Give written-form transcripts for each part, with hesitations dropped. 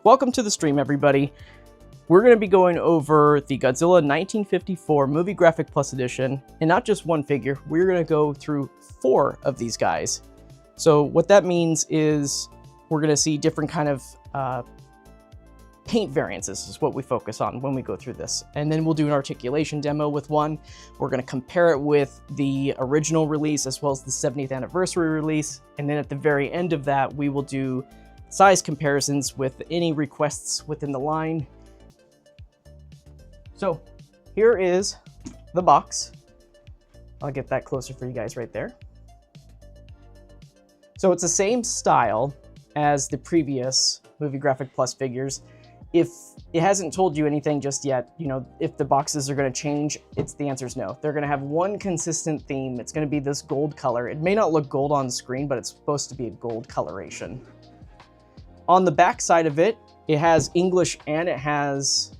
Welcome to the stream, everybody. We're going to be going over the Godzilla 1954 Movie Graphic Plus Edition, and not just one figure. We're going to go through 4 of these guys. So what that means is we're going to see different kind of paint variances is what we focus on when we go through this. And then we'll do an articulation demo with one. We're going to compare it with the original release as well as the 70th anniversary release. And then at the very end of that, we will do size comparisons with any requests within the line. So here is the box. I'll get that closer for you guys right there. So it's the same style as the previous Movie Graphic Plus figures. If it hasn't told you anything just yet, you know, if the boxes are going to change, the answer is no. They're going to have one consistent theme. It's going to be this gold color. It may not look gold on screen, but it's supposed to be a gold coloration. On the back side of it, it has English and it has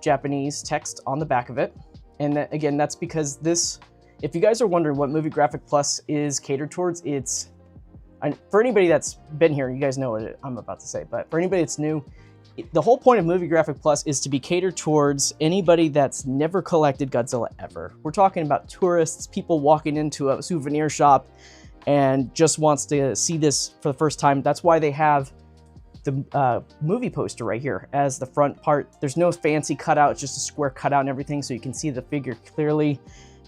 Japanese text on the back of it. And that, again, that's because this, if you guys are wondering what Movie Graphic Plus is catered towards, it's, for anybody that's been here, you guys know what I'm about to say, but for anybody that's new, the whole point of Movie Graphic Plus is to be catered towards anybody that's never collected Godzilla ever. We're talking about tourists, people walking into a souvenir shop and just wants to see this for the first time. That's why they have the movie poster right here as the front part. There's no fancy cutout, it's just a square cutout and everything, so you can see the figure clearly.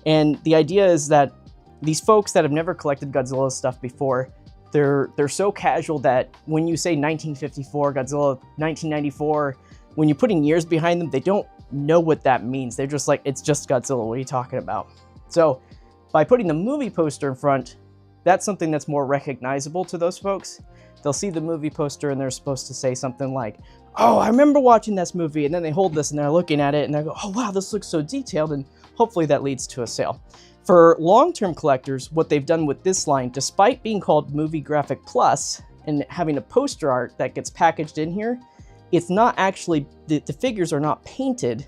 And the idea is that these folks that have never collected Godzilla stuff before, they're so casual that when you say 1954, Godzilla 1994, when you're putting years behind them, they don't know what that means. They're just like, it's just Godzilla, what are you talking about? So by putting the movie poster in front, that's something that's more recognizable to those folks. They'll see the movie poster and they're supposed to say something like, oh, I remember watching this movie, and then they hold this and they're looking at it and they go, oh wow, this looks so detailed, and hopefully that leads to a sale. For long-term collectors, what they've done with this line, despite being called Movie Graphic Plus and having a poster art that gets packaged in here, it's not actually, the figures are not painted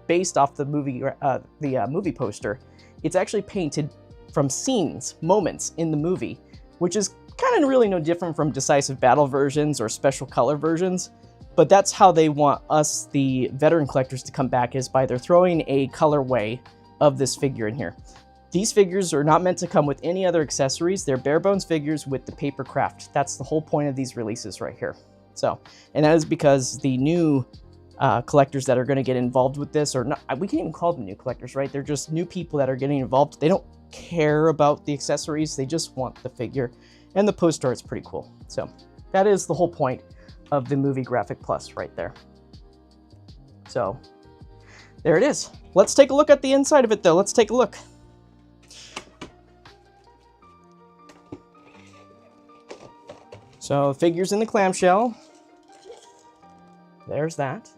based off the movie poster. It's actually painted from scenes, moments in the movie, which is kind of really no different from Decisive Battle versions or special color versions. But that's how they want us, the veteran collectors, to come back, is by they're throwing a colorway of this figure in here. These figures are not meant to come with any other accessories. They're bare bones figures with the paper craft. That's the whole point of these releases right here. So, and that is because the new collectors that are going to get involved with this, or not, we can't even call them new collectors, right? They're just new people that are getting involved. They don't care about the accessories. They just want the figure, and the poster art's pretty cool. So that is the whole point of the Movie Graphic Plus right there. So there it is. Let's take a look at the inside of it though. Let's take a look. So figures in the clamshell. There's that.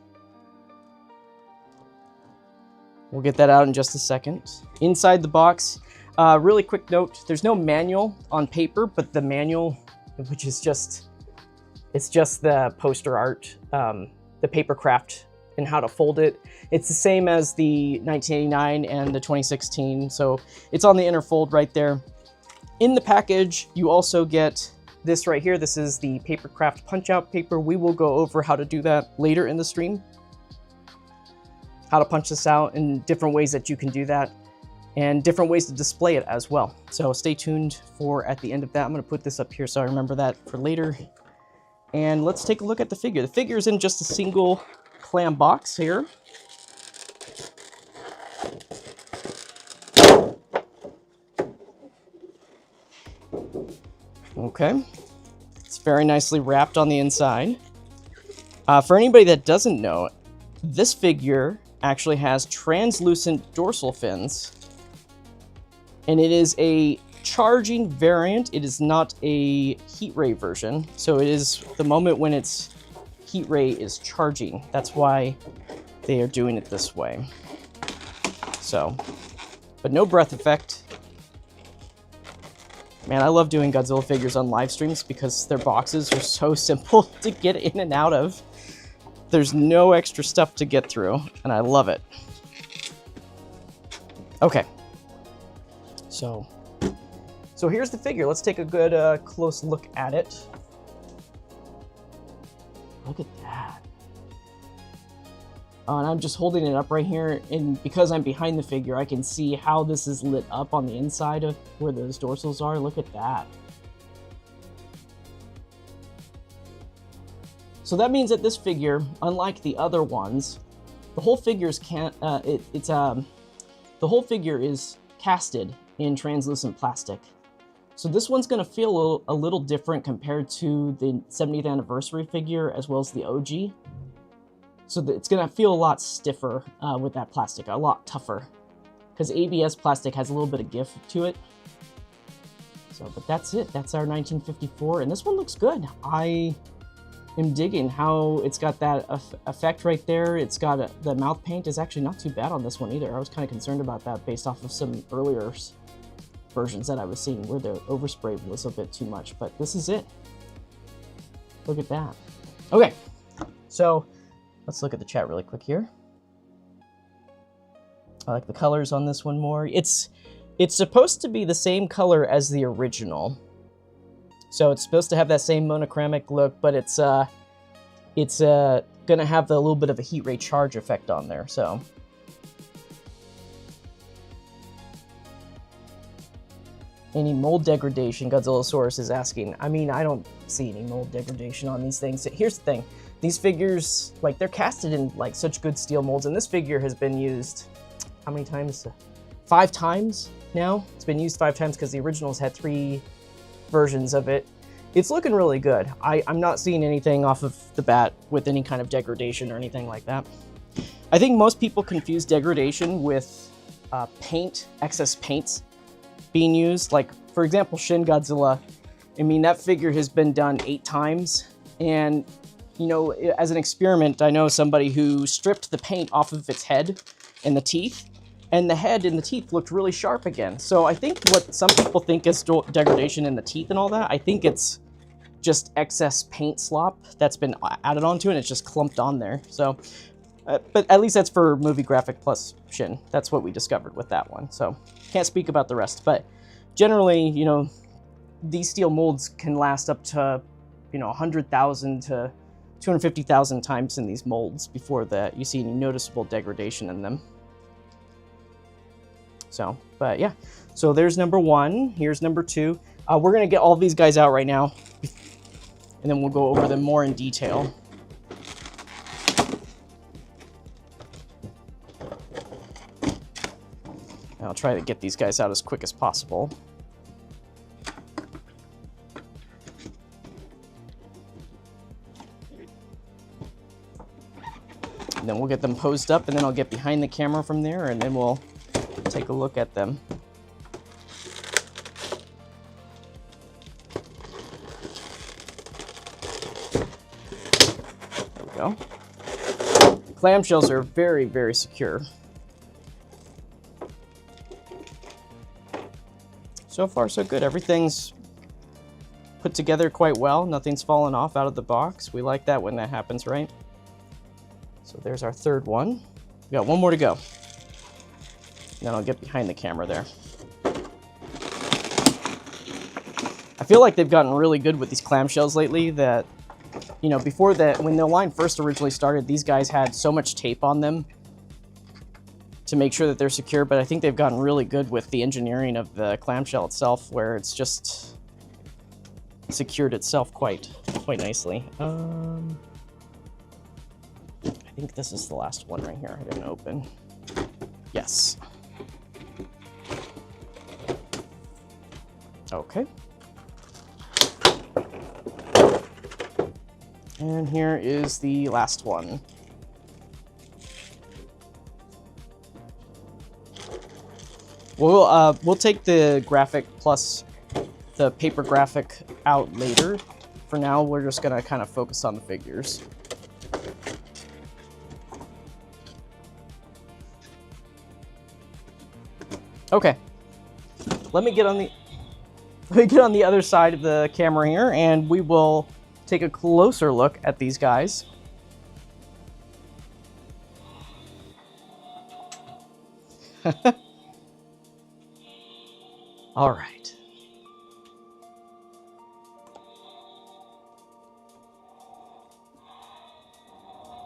We'll get that out in just a second. Inside the box, really quick note, there's no manual on paper, but the manual, which is just, it's just the poster art, the paper craft and how to fold it. It's the same as the 1989 and the 2016, so it's on the inner fold right there. In the package, you also get this right here. This is the paper craft punch-out paper. We will go over how to do that later in the stream. How to punch this out and different ways that you can do that, and different ways to display it as well. So stay tuned for at the end of that. I'm going to put this up here so I remember that for later. And let's take a look at the figure. The figure is in just a single clam box here. Okay, it's very nicely wrapped on the inside. For anybody that doesn't know, this figure actually has translucent dorsal fins, and it is a charging variant. It is not a heat ray version, so it is the moment when its heat ray is charging. That's why they are doing it this way. So, but no breath effect. Man, I love doing Godzilla figures on live streams because their boxes are so simple to get in and out of. There's no extra stuff to get through, and I love it. Okay. So here's the figure. Let's take a good close look at it. look at that. And I'm just holding it up right here, and because I'm behind the figure, I can see how this is lit up on the inside of where those dorsals are. Look at that. So that means that this figure, unlike the other ones, the whole figure is casted in translucent plastic. So this one's going to feel a little different compared to the 70th anniversary figure as well as the OG. So it's going to feel a lot stiffer with that plastic, a lot tougher, because ABS plastic has a little bit of give to it. So, but that's it. That's our 1954, and this one looks good. I am digging how it's got that effect right there. It's got the mouth paint is actually not too bad on this one either. I was kind of concerned about that based off of some earlier versions that I was seeing where the overspray was a bit too much, but this is it. Look at that. Okay, so let's look at the chat really quick here. I like the colors on this one more. It's supposed to be the same color as the original. So it's supposed to have that same monochromatic look, but it's gonna have the little bit of a heat ray charge effect on there, so. Any mold degradation, Godzillasaurus is asking. I mean, I don't see any mold degradation on these things. Here's the thing. These figures, like, they're casted in, like, such good steel molds, and this figure has been used, how many times? 5 times now. It's been used 5 times because the originals had 3 versions of it. It's looking really good. I'm not seeing anything off of the bat with any kind of degradation or anything like that. I think most people confuse degradation with paint, excess paints being used. Like, for example, Shin Godzilla. I mean, that figure has been done 8 times, and you know, as an experiment, I know somebody who stripped the paint off of its head and the teeth, and the head and the teeth looked really sharp again. So I think what some people think is degradation in the teeth and all that, I think it's just excess paint slop that's been added onto it, and it's just clumped on there. So, but at least that's for Movie Graphic Plus Shin. That's what we discovered with that one. So can't speak about the rest, but generally, you know, these steel molds can last up to, you know, 100,000 to 250,000 times in these molds before that you see any noticeable degradation in them. So, but yeah, so there's number 1. Here's number 2. We're gonna get all these guys out right now, and then we'll go over them more in detail. I'll try to get these guys out as quick as possible. And then we'll get them posed up, and then I'll get behind the camera from there, and then we'll take a look at them. There we go. Clamshells are very, very secure. So far, so good. Everything's put together quite well. Nothing's fallen off out of the box. We like that when that happens, right? So there's our 3rd one. We got 1 more to go. And then I'll get behind the camera there. I feel like they've gotten really good with these clamshells lately that, you know, before that, when the line first originally started, these guys had so much tape on them to make sure that they're secure, but I think they've gotten really good with the engineering of the clamshell itself, where it's just secured itself quite nicely. I think this is the last one right here. I didn't open. Yes. Okay. And here is the last one. We'll take the graphic plus the paper graphic out later. For now, we're just gonna kind of focus on the figures. Okay, let me get on the other side of the camera here, and we will take a closer look at these guys. All right.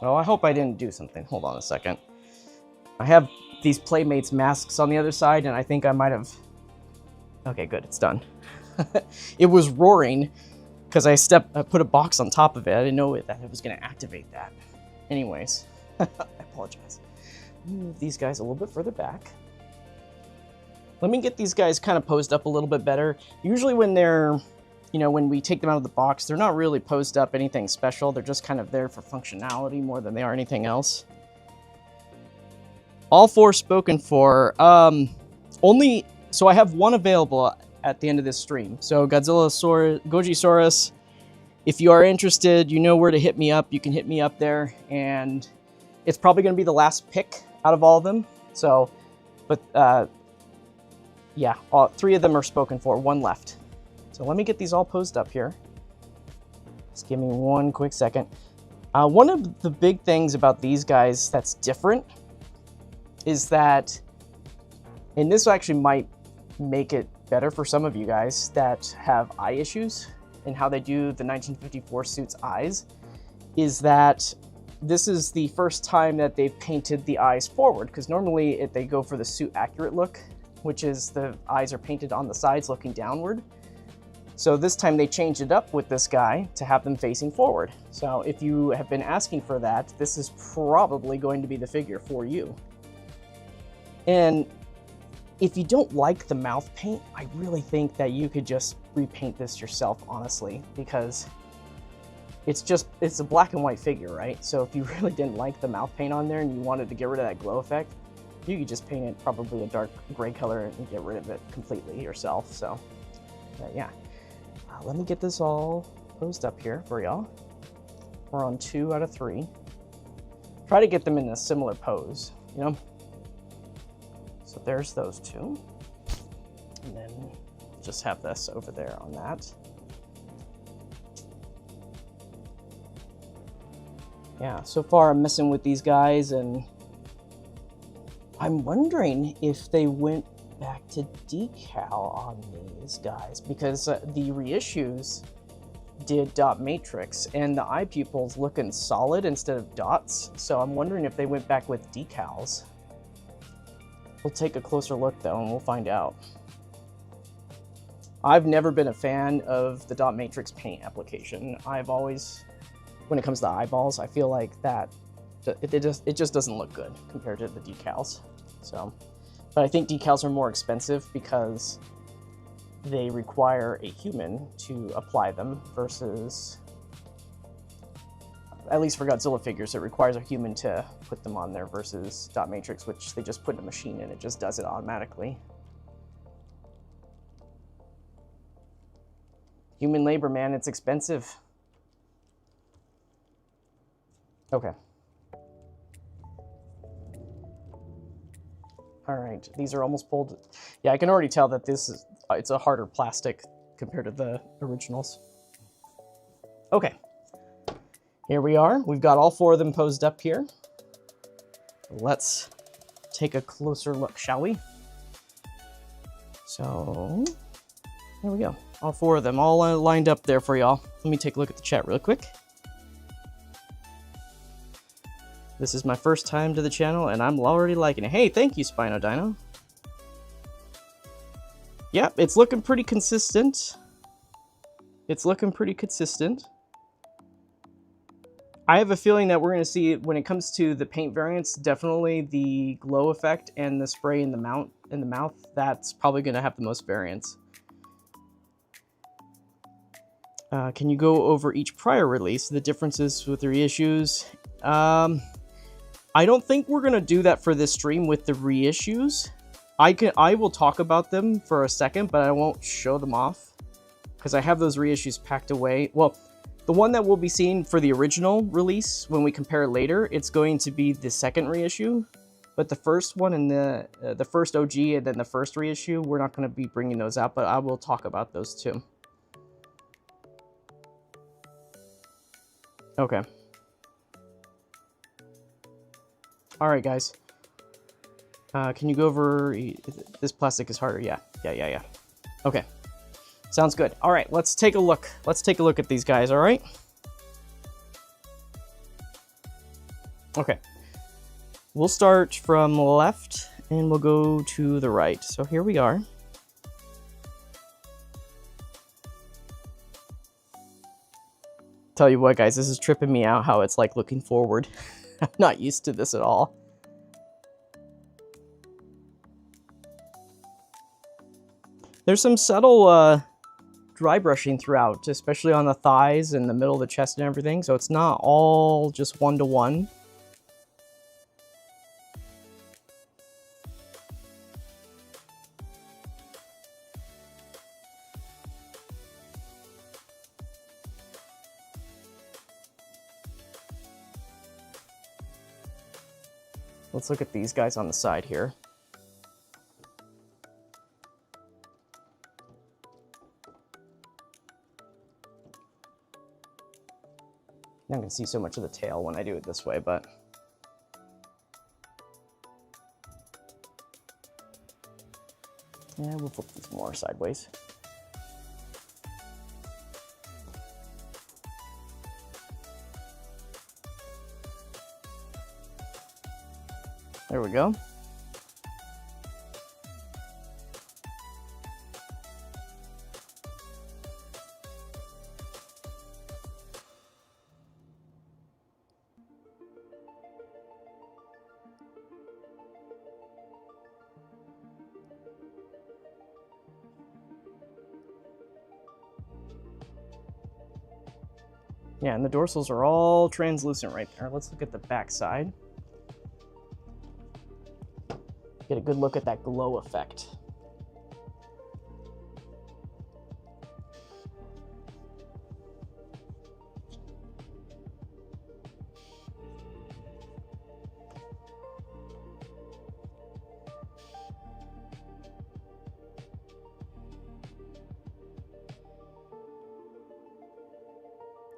Well, I hope I didn't do something. Hold on a second. I have these Playmates masks on the other side, and I think I might have... Okay, good, it's done. It was roaring because I put a box on top of it. I didn't know that it was going to activate that. Anyways, I apologize. Move these guys a little bit further back. Let me get these guys kind of posed up a little bit better. Usually when they're, you know, when we take them out of the box, they're not really posed up anything special. They're just kind of there for functionality more than they are anything else. All 4 spoken for. So I have 1 available at the end of this stream. So Gojisaurus, if you are interested, you know where to hit me up. You can hit me up there, and it's probably going to be the last pick out of all of them. So, but yeah, 3 of them are spoken for, 1 left. So let me get these all posed up here. Just give me 1 quick second. One of the big things about these guys that's different is that, and this actually might make it better for some of you guys that have eye issues and how they do the 1954 suit's eyes, is that this is the first time that they've painted the eyes forward, because normally they go for the suit accurate look, which is the eyes are painted on the sides looking downward. So this time they changed it up with this guy to have them facing forward. So if you have been asking for that, this is probably going to be the figure for you. And if you don't like the mouth paint, I really think that you could just repaint this yourself, honestly, because it's a black and white figure, right? So if you really didn't like the mouth paint on there and you wanted to get rid of that glow effect, you could just paint it probably a dark gray color and get rid of it completely yourself. So yeah, let me get this all posed up here for y'all. We're on 2 out of 3. Try to get them in a similar pose, you know? So there's those 2. And then just have this over there on that. Yeah, so far I'm messing with these guys, and I'm wondering if they went back to decal on these guys, because the reissues did dot matrix and the eye pupils looking solid instead of dots. So I'm wondering if they went back with decals. We'll take a closer look though, and we'll find out. I've never been a fan of the dot matrix paint application. I've always, when it comes to eyeballs, I feel like that it just doesn't look good compared to the decals. So, but I think decals are more expensive because they require a human to apply them versus, at least for Godzilla figures, it requires a human to put them on there versus dot matrix, which they just put in a machine and it just does it automatically. Human labor, man, it's expensive. Okay. All right, these are almost pulled. Yeah, I can already tell that it's a harder plastic compared to the originals. Okay. Here we are. We've got all 4 of them posed up here. Let's take a closer look, shall we? So, there we go. All 4 of them, all lined up there for y'all. Let me take a look at the chat real quick. This is my first time to the channel, and I'm already liking it. Hey, thank you, Spino Dino. Yep, it's looking pretty consistent. It's looking pretty consistent. I have a feeling that we're going to see, when it comes to the paint variants, definitely the glow effect and the spray in the mouth, that's probably going to have the most variance. Can you go over each prior release, the differences with the reissues? I don't think we're going to do that for this stream with the reissues. I will talk about them for a second, but I won't show them off because I have those reissues packed away. Well, the one that we'll be seeing for the original release, when we compare later, it's going to be the second reissue. But the first one and the first OG and then the first reissue, we're not going to be bringing those out, but I will talk about those too. Okay. All right, guys. Can you go over... This plastic is harder. Yeah. Okay. Sounds good. All right, let's take a look. Let's take a look at these guys, all right? Okay. We'll start from left and we'll go to the right. So here we are. Tell you what, guys, this is tripping me out how it's like looking forward. I'm not used to this at all. There's some subtle dry brushing throughout, especially on the thighs and the middle of the chest and everything, so it's not all just one-to-one. Let's look at these guys on the side here. Not gonna see so much of the tail when I do it this way, but yeah, we'll flip these more sideways. There we go. Yeah, and the dorsals are all translucent right there. Let's look at the back side. Get a good look at that glow effect.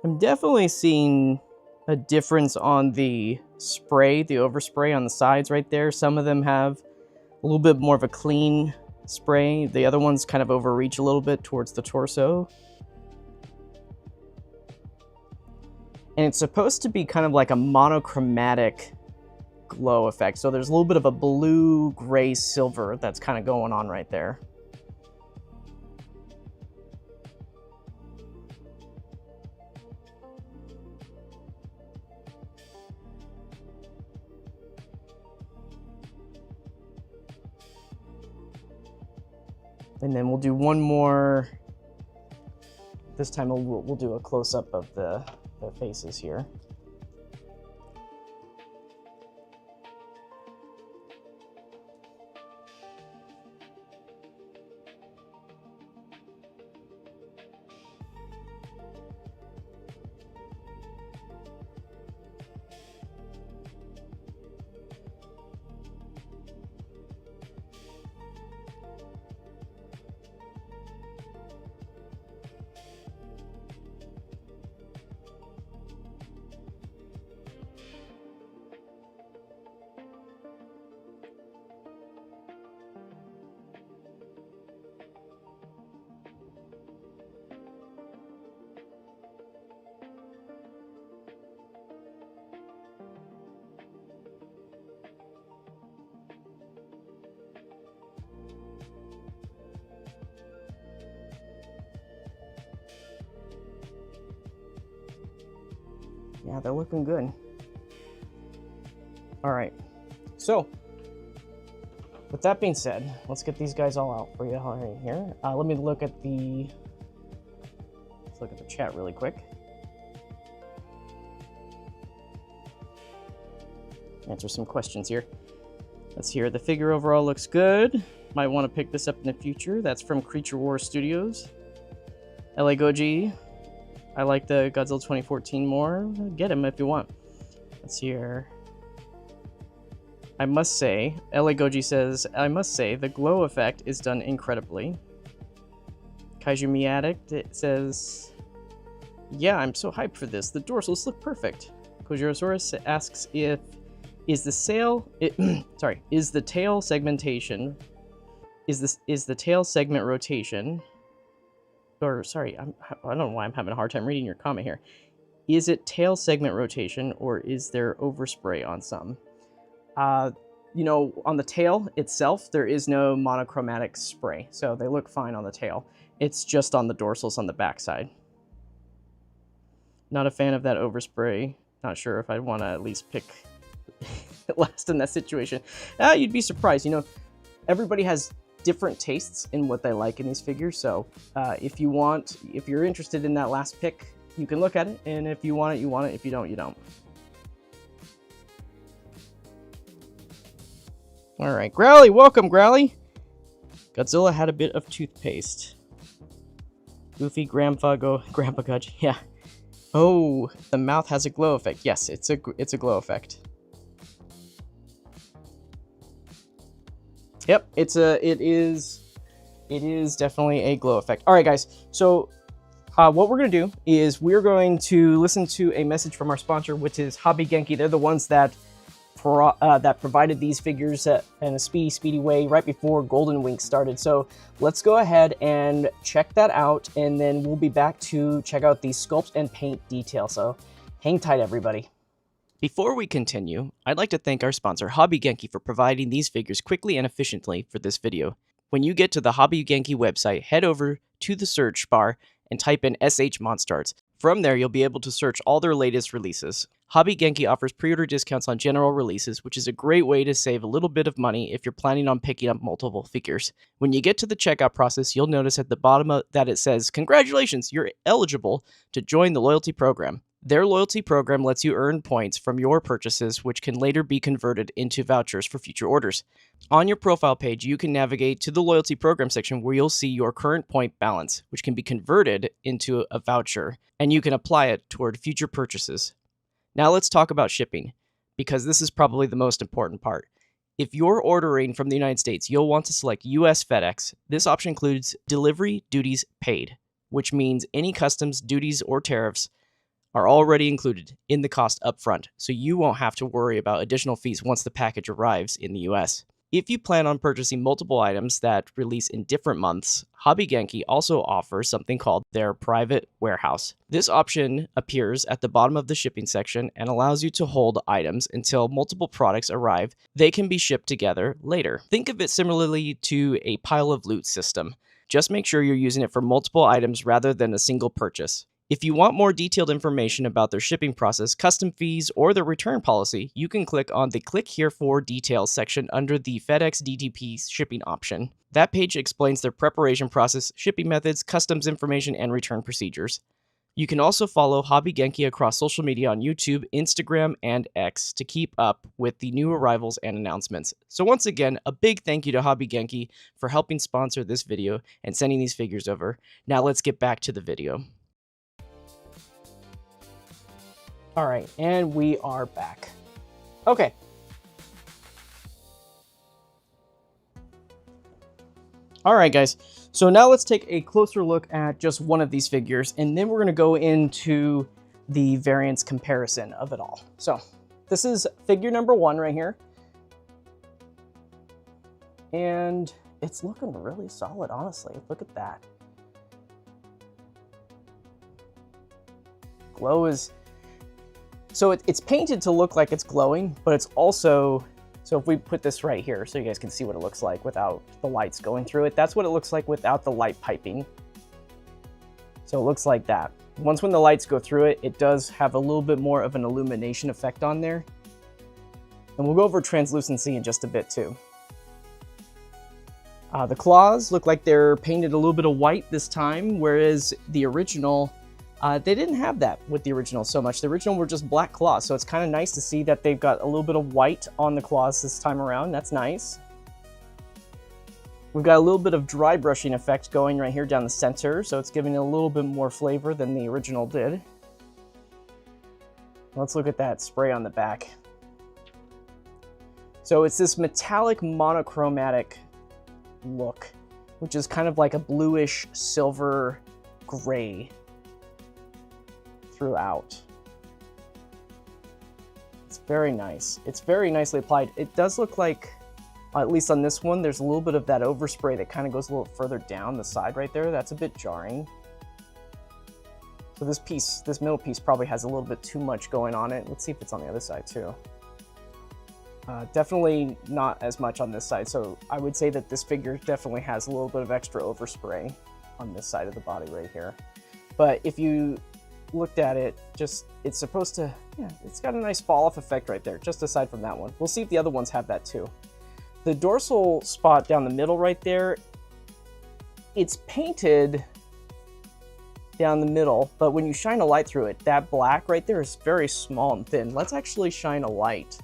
I'm definitely seeing a difference on the spray, the overspray on the sides right there. Some of them have a little bit more of a clean spray. The other ones kind of overreach a little bit towards the torso. And it's supposed to be kind of like a monochromatic glow effect. So there's a little bit of a blue, gray, silver that's kind of going on right there. And then we'll do one more. This time we'll do a close-up of the faces here. Yeah, they're looking good. All right, so with that being said, let's get these guys all out for you right here. Let me look at the, let's look at the chat really quick. Answer some questions here. Let's hear, the figure overall looks good. Might want to pick this up in the future. That's from Creature War Studios. LA Goji, I like the Godzilla 2014 more. Get him if you want. Let's hear. I must say, LA Goji says, I must say, the glow effect is done incredibly. Kaiju Me Addict, it says, yeah, I'm so hyped for this. The dorsals look perfect. Kojirosaurus asks if, is the tail segmentation, is the tail segment rotation, or sorry, I don't know why I'm having a hard time reading your comment here. Is it tail segment rotation, or is there overspray on some? You know, on the tail itself, there is no monochromatic spray, so they look fine on the tail. It's just on the dorsals on the backside. Not a fan of that overspray. Not sure if I'd want to at least pick last in that situation. You'd be surprised. You know, everybody has different tastes in what they like in these figures, so if you're interested in that last pick, you can look at it, and if you want it, you want it. If you don't, you don't. All right, Growly, welcome, Growly. Godzilla had a bit of toothpaste. Goofy Grandpa Gudge, yeah. Oh, the mouth has a glow effect. Yes, it's a glow effect. Yep, it is definitely a glow effect. All right, guys. So what we're gonna do is we're going to listen to a message from our sponsor, which is Hobby Genki. They're the ones that provided these figures in a speedy way right before Golden Week started. So let's go ahead and check that out, and then we'll be back to check out the sculpt and paint detail. So hang tight, everybody. Before we continue, I'd like to thank our sponsor Hobby Genki for providing these figures quickly and efficiently for this video. When you get to the Hobby Genki website, head over to the search bar and type in S.H.MonsterArts. From there, you'll be able to search all their latest releases. Hobby Genki offers pre-order discounts on general releases, which is a great way to save a little bit of money if you're planning on picking up multiple figures. When you get to the checkout process, you'll notice at the bottom that it says, "Congratulations, you're eligible to join the loyalty program." Their loyalty program lets you earn points from your purchases, which can later be converted into vouchers for future orders. On your profile page, you can navigate to the loyalty program section where you'll see your current point balance, which can be converted into a voucher, and you can apply it toward future purchases. Now let's talk about shipping, because this is probably the most important part. If you're ordering from the United States, you'll want to select US FedEx. This option includes delivery duties paid, which means any customs, duties, or tariffs are already included in the cost upfront, so you won't have to worry about additional fees once the package arrives in the US. If you plan on purchasing multiple items that release in different months, Hobby Genki also offers something called their private warehouse. This option appears at the bottom of the shipping section and allows you to hold items until multiple products arrive. They can be shipped together later. Think of it similarly to a pile of loot system. Just make sure you're using it for multiple items rather than a single purchase. If you want more detailed information about their shipping process, custom fees, or their return policy, you can click on the Click Here for Details section under the FedEx DTP shipping option. That page explains their preparation process, shipping methods, customs information, and return procedures. You can also follow Hobby Genki across social media on YouTube, Instagram, and X to keep up with the new arrivals and announcements. So once again, a big thank you to Hobby Genki for helping sponsor this video and sending these figures over. Now let's get back to the video. All right, and we are back. Okay. All right, guys. So now let's take a closer look at just one of these figures, and then we're going to go into the variance comparison of it all. So this is figure number 1 right here. And it's looking really solid, honestly. Look at that. Glow is... So it's painted to look like it's glowing, but it's also, so if we put this right here so you guys can see what it looks like without the lights going through it, that's what it looks like without the light piping. So it looks like that. Once when the lights go through it, it does have a little bit more of an illumination effect on there. And we'll go over translucency in just a bit too. The claws look like they're painted a little bit of white this time, whereas the original, they didn't have that with the original so much. The original were just black claws, so it's kind of nice to see that they've got a little bit of white on the claws this time around. That's nice. We've got a little bit of dry brushing effect going right here down the center, so it's giving it a little bit more flavor than the original did. Let's look at that spray on the back. So it's this metallic monochromatic look, which is kind of like a bluish silver gray throughout. It's very nice. It's very nicely applied. It does look like, at least on this one, there's a little bit of that overspray that kind of goes a little further down the side right there. That's a bit jarring. So this middle piece probably has a little bit too much going on it. Let's see if it's on the other side too. Definitely not as much on this side. So I would say that this figure definitely has a little bit of extra overspray on this side of the body right here. But if you looked at it, it's supposed to, yeah, it's got a nice fall off effect right there, just aside from that one. We'll see if the other ones have that too. The dorsal spot down the middle right there, it's painted down the middle, but when you shine a light through it, that black right there is very small and thin. Let's actually shine a light.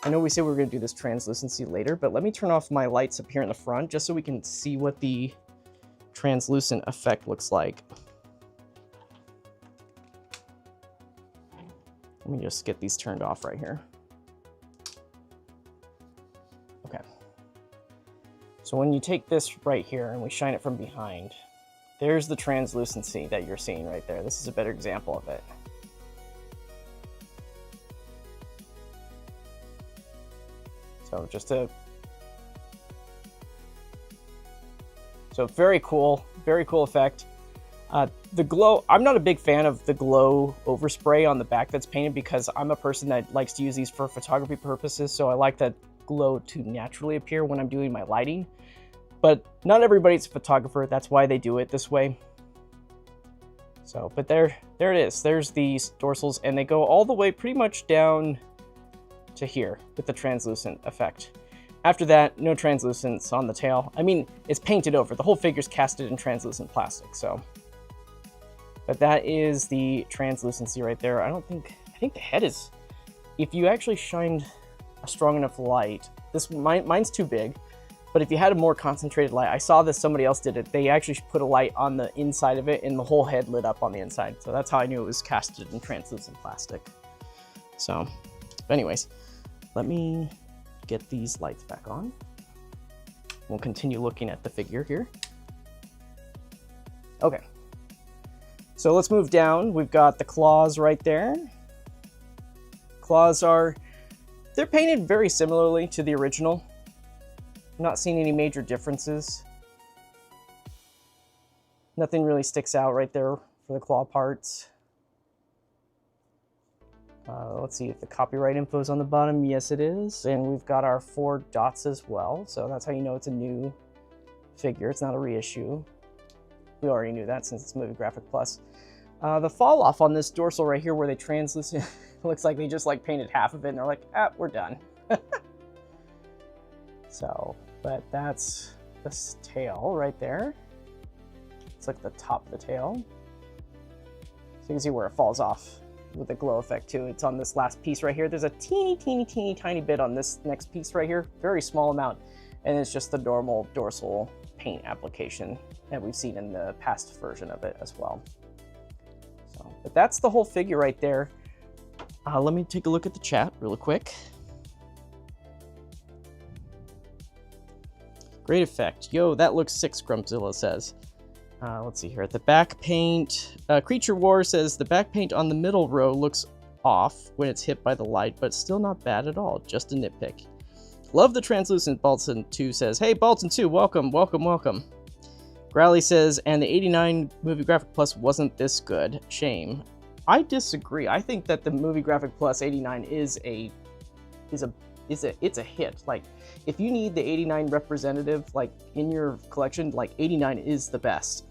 I know we said we were going to do this translucency later, but let me turn off my lights up here in the front just so we can see what the translucent effect looks like. Let me just get these turned off right here. Okay. So when you take this right here and we shine it from behind, there's the translucency that you're seeing right there. This is a better example of it. So so very cool effect. The glow, I'm not a big fan of the glow overspray on the back that's painted because I'm a person that likes to use these for photography purposes, so I like that glow to naturally appear when I'm doing my lighting. But not everybody's a photographer, that's why they do it this way. So, but there it is. There's these dorsals, and they go all the way pretty much down to here with the translucent effect. After that, no translucence on the tail. I mean, it's painted over. The whole figure's casted in translucent plastic, so. But that is the translucency right there. I think the head is, if you actually shined a strong enough light, mine's too big, but if you had a more concentrated light, I saw this, somebody else did it. They actually put a light on the inside of it and the whole head lit up on the inside. So that's how I knew it was casted in translucent plastic. So, but anyways, let me get these lights back on. We'll continue looking at the figure here. Okay. So let's move down. We've got the claws right there. Claws they're painted very similarly to the original. I'm not seeing any major differences. Nothing really sticks out right there for the claw parts. Let's see if the copyright info is on the bottom. Yes, it is. And we've got our 4 dots as well. So that's how you know it's a new figure. It's not a reissue. We already knew that since it's Movie Graphic Plus. The fall off on this dorsal right here where they translucent, looks like they just like painted half of it and they're like, ah, we're done. So, but that's this tail right there. It's like the top of the tail. So you can see where it falls off with the glow effect too. It's on this last piece right here. There's a teeny tiny bit on this next piece right here. Very small amount. And it's just the normal dorsal paint application that we've seen in the past version of it as well. So, but that's the whole figure right there. Let me take a look at the chat real quick. Great effect. Yo, that looks sick, Scrumpzilla says. Let's see here. The back paint. Creature War says the back paint on the middle row looks off when it's hit by the light, but still not bad at all. Just a nitpick. Love the translucent. Balton2 says, hey, Balton2, welcome, welcome, welcome. Growly says, and the 89 Movie Graphic Plus wasn't this good. Shame. I disagree. I think that the Movie Graphic Plus 89 is a hit. Like, if you need the 89 representative, like, in your collection, like, 89 is the best.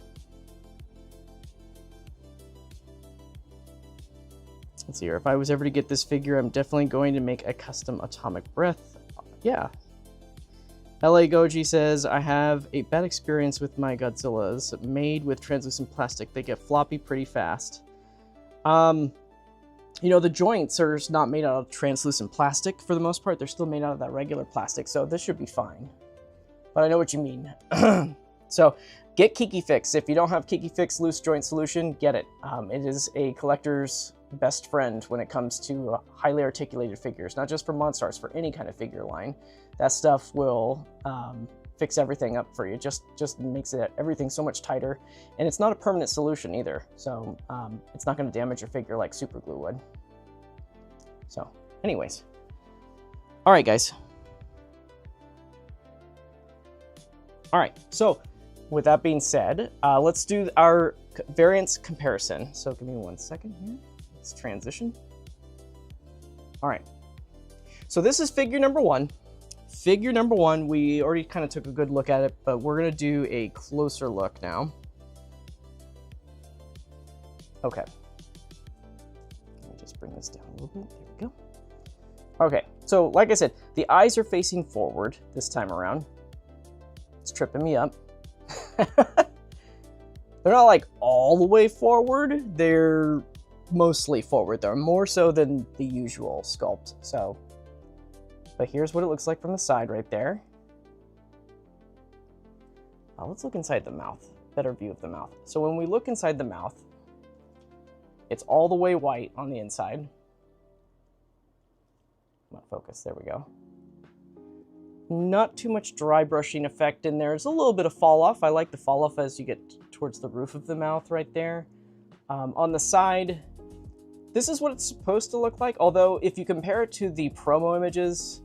Let's see here. If I was ever to get this figure, I'm definitely going to make a custom Atomic Breath. Yeah. LA Goji says, I have a bad experience with my Godzillas made with translucent plastic. They get floppy pretty fast. You know, the joints are not made out of translucent plastic for the most part. They're still made out of that regular plastic, so this should be fine. But I know what you mean. So, get Kiki Fix. If you don't have Kiki Fix Loose Joint Solution, get it. It is a collector's best friend when it comes to highly articulated figures, not just for MonsterArts, for any kind of figure line. That stuff will fix everything up for you. Just makes everything so much tighter, and it's not a permanent solution either. So it's not going to damage your figure like super glue would. So, anyways, all right, guys. All right, so with that being said, let's do our variance comparison. So give me 1 second here. Let's transition. All right. So this is figure number one. Figure number one, we already kind of took a good look at it, but we're going to do a closer look now. Okay. Let me just bring this down a little bit. There we go. Okay, so like I said, the eyes are facing forward this time around. It's tripping me up. They're not like all the way forward. They're mostly forward. They're more so than the usual sculpt. So, but here's what it looks like from the side right there. Let's look inside the mouth. Better view of the mouth. So when we look inside the mouth, it's all the way white on the inside. Come on, focus. There we go. Not too much dry brushing effect in there. There's a little bit of fall off. I like the fall off as you get towards the roof of the mouth right there. On the side, this is what it's supposed to look like. Although if you compare it to the promo images,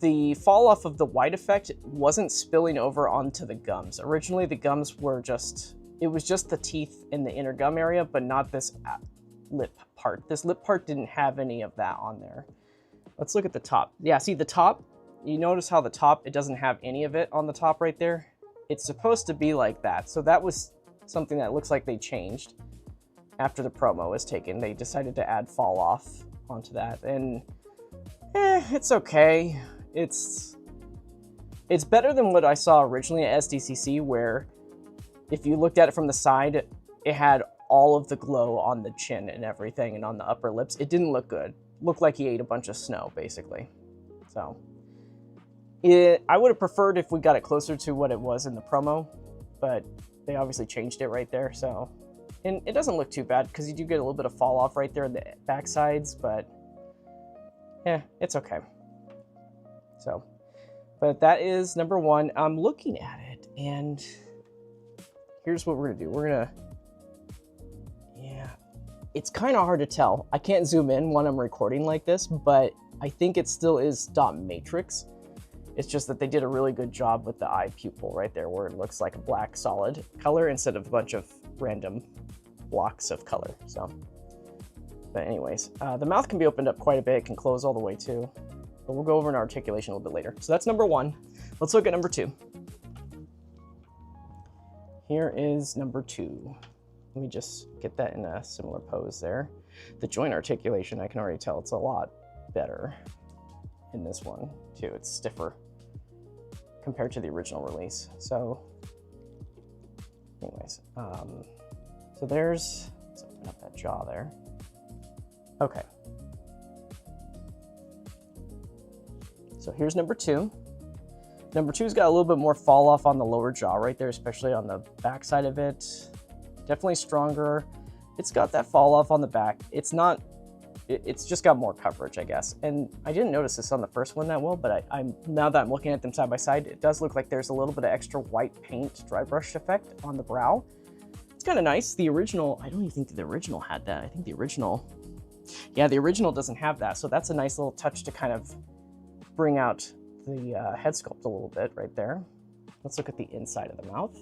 the fall off of the white effect wasn't spilling over onto the gums. Originally, the gums were just, it was just the teeth in the inner gum area, but not this lip part. This lip part didn't have any of that on there. Let's look at the top. Yeah, see the top? You notice how the top, it doesn't have any of it on the top right there? It's supposed to be like that. So that was something that looks like they changed after the promo was taken. They decided to add fall off onto that. And it's okay. It's better than what I saw originally at SDCC, where if you looked at it from the side, it had all of the glow on the chin and everything and on the upper lips. It didn't look good. Looked like he ate a bunch of snow, basically. So I would have preferred if we got it closer to what it was in the promo, but they obviously changed it right there. So, and it doesn't look too bad because you do get a little bit of fall off right there in the back sides, but yeah, it's okay. So, but that is number one. I'm looking at it, and here's what we're gonna do. We're gonna, yeah, it's kind of hard to tell. I can't zoom in when I'm recording like this, but I think it still is dot matrix. It's just that they did a really good job with the eye pupil right there, where it looks like a black solid color instead of a bunch of random blocks of color. So, but anyways, the mouth can be opened up quite a bit. It can close all the way too. But we'll go over an articulation a little bit later. So that's number one. Let's look at number two. Here is number two. Let me just get that in a similar pose there. The joint articulation, I can already tell it's a lot better in this one too. It's stiffer compared to the original release. So anyways, so there's, let's open up that jaw there. Okay. So here's number two. Number two's got a little bit more fall off on the lower jaw right there, especially on the back side of it. Definitely stronger. It's got that fall off on the back. It's not, it's just got more coverage, I guess. And I didn't notice this on the first one that well, but now that I'm looking at them side by side, it does look like there's a little bit of extra white paint dry brush effect on the brow. It's kind of nice. The original, I don't even think the original had that. I think the original, yeah, the original doesn't have that. So that's a nice little touch to kind of bring out the head sculpt a little bit right there. Let's look at the inside of the mouth.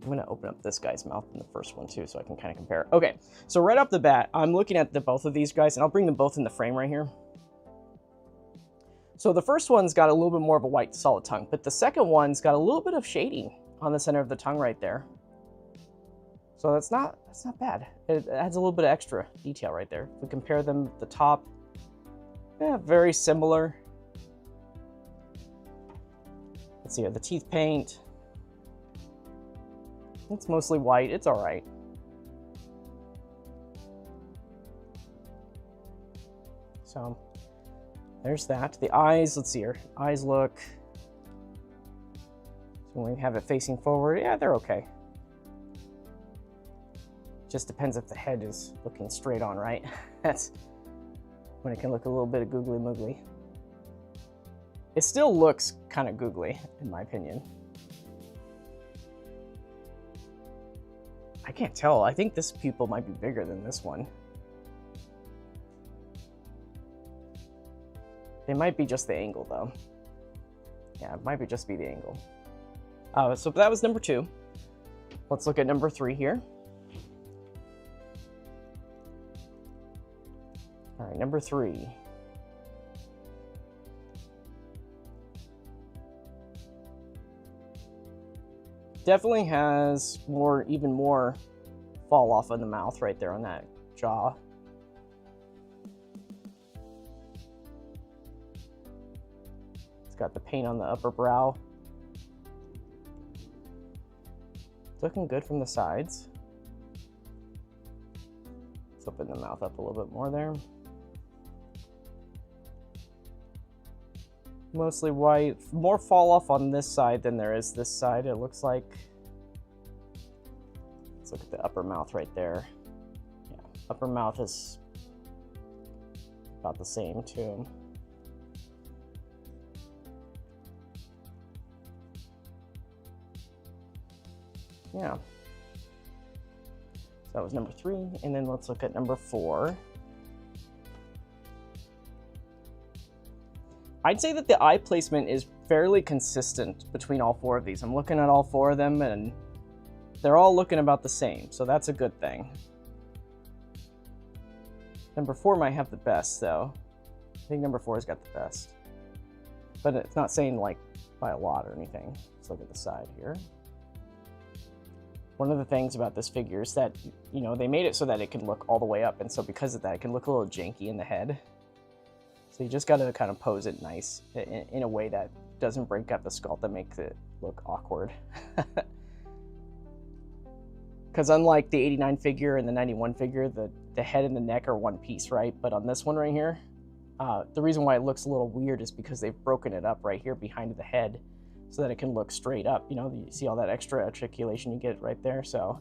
I'm gonna open up this guy's mouth in the first one too, so I can kind of compare. Okay, so right off the bat, I'm looking at both of these guys, and I'll bring them both in the frame right here. So the first one's got a little bit more of a white solid tongue, but the second one's got a little bit of shading on the center of the tongue right there. So that's not bad. It adds a little bit of extra detail right there. If we compare them, the top, yeah, very similar. Let's see here, the teeth paint. It's mostly white, it's all right. So there's that. The eyes, let's see here. Eyes look, so when we have it facing forward, yeah, they're okay. Just depends if the head is looking straight on, right? That's when it can look a little bit of googly moogly. It still looks kind of googly, in my opinion. I can't tell. I think this pupil might be bigger than this one. It might be just the angle though. Yeah, it might be just be the angle. So that was number 2. Let's look at number 3 here. All right, number 3. Definitely has even more fall off on the mouth right there on that jaw. It's got the paint on the upper brow. It's looking good from the sides. Let's open the mouth up a little bit more there. Mostly white, more fall off on this side than there is this side, it looks like. Let's look at the upper mouth right there. Yeah, upper mouth is about the same too. Yeah. So that was number 3, and then let's look at number 4. I'd say that the eye placement is fairly consistent between all 4 of these. I'm looking at all 4 of them and they're all looking about the same, so that's a good thing. Number 4 might have the best though. I think number 4's got the best. But it's not saying like by a lot or anything. Let's look at the side here. One of the things about this figure is that, you know, they made it so that it can look all the way up, and so because of that, it can look a little janky in the head. So you just got to kind of pose it nice in a way that doesn't break up the sculpt, that makes it look awkward. Because unlike the 89 figure and the 91 figure, the head and the neck are one piece, right? But on this one right here, the reason why it looks a little weird is because they've broken it up right here behind the head so that it can look straight up. You know, you see all that extra articulation you get right there, so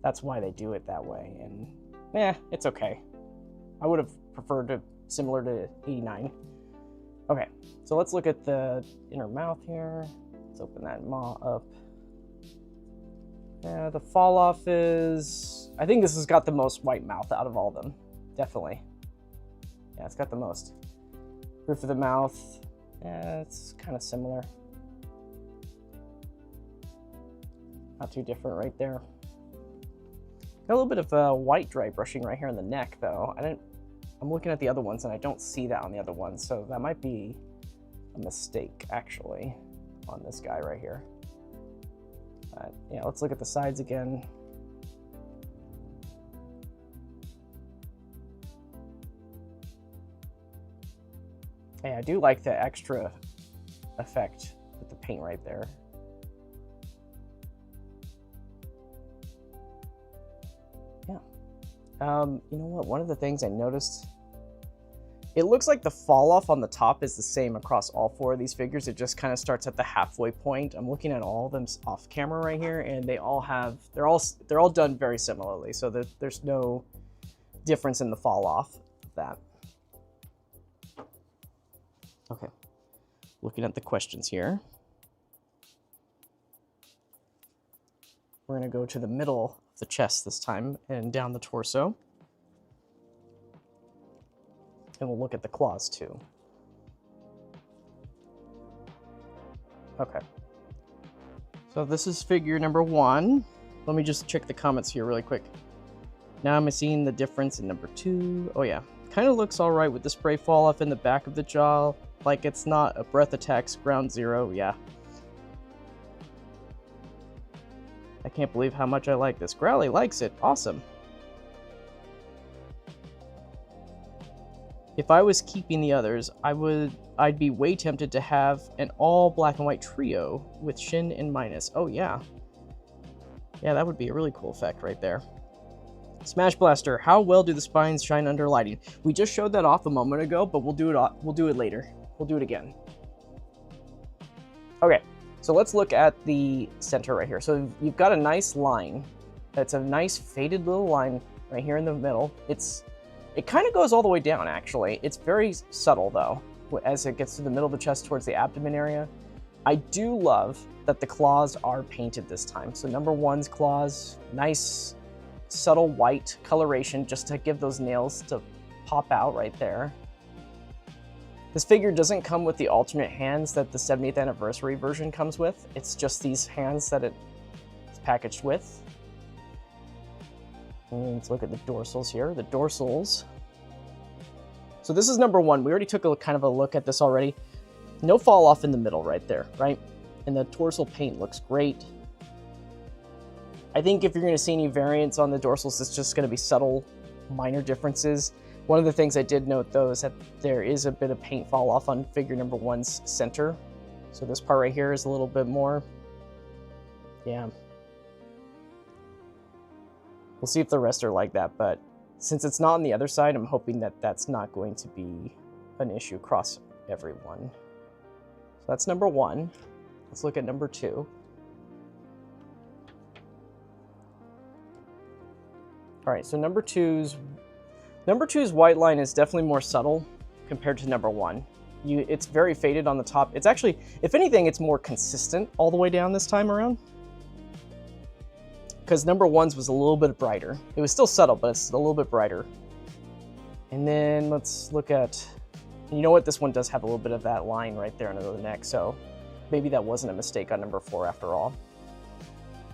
that's why they do it that way. And yeah, it's okay. I would have preferred to similar to 89. Okay, so let's look at the inner mouth here. Let's open that maw up. Yeah, the fall off is, I think this has got the most white mouth out of all of them. Definitely. Yeah, it's got the most. Roof of the mouth, yeah, it's kind of similar. Not too different right there. Got a little bit of white dry brushing right here on the neck though. I'm looking at the other ones and I don't see that on the other ones, so that might be a mistake actually on this guy right here. Yeah, let's look at the sides again. Yeah, I do like the extra effect with the paint right there. Yeah. You know what? One of the things I noticed, it looks like the fall off on the top is the same across all 4 of these figures. It just kind of starts at the halfway point. I'm looking at all of them off camera right here, and they all have, they're all done very similarly. So there's no difference in the fall off of that. Okay, looking at the questions here. We're gonna go to the middle of the chest this time and down the torso. And we'll look at the claws too. Okay. So this is figure number 1. Let me just check the comments here really quick. Now I'm seeing the difference in number 2. Oh yeah, kind of looks all right with the spray fall off in the back of the jaw. Like it's not a breath attacks ground zero, yeah. I can't believe how much I like this. Growly likes it, awesome. If I was keeping the others, I'd be way tempted to have an all black and white trio with Shin and Minus. Oh yeah. Yeah, that would be a really cool effect right there. Smash Blaster, how well do the spines shine under lighting? We just showed that off a moment ago, but we'll do it later. We'll do it again. Okay, so let's look at the center right here. So you've got a nice line. That's a nice faded little line right here in the middle. It kind of goes all the way down, actually. It's very subtle, though, as it gets to the middle of the chest towards the abdomen area. I do love that the claws are painted this time. So number 1's claws, nice, subtle white coloration just to give those nails to pop out right there. This figure doesn't come with the alternate hands that the 70th anniversary version comes with. It's just these hands that it's packaged with. And let's look at the dorsals here. The dorsals. So this is number 1. We already took a kind of a look at this already. No fall off in the middle right there, right? And the dorsal paint looks great. I think if you're going to see any variance on the dorsals, it's just going to be subtle, minor differences. One of the things I did note, though, is that there is a bit of paint fall off on figure number 1's center. So this part right here is a little bit more. Yeah. We'll see if the rest are like that, but since it's not on the other side, I'm hoping that that's not going to be an issue across everyone. So that's number 1. Let's look at number 2. All right, so number two's white line is definitely more subtle compared to number 1. It's very faded on the top. It's actually, if anything, it's more consistent all the way down this time around. Because number 1's was a little bit brighter. It was still subtle, but it's a little bit brighter. And then let's look at, you know what, this one does have a little bit of that line right there under the neck, so maybe that wasn't a mistake on number 4 after all.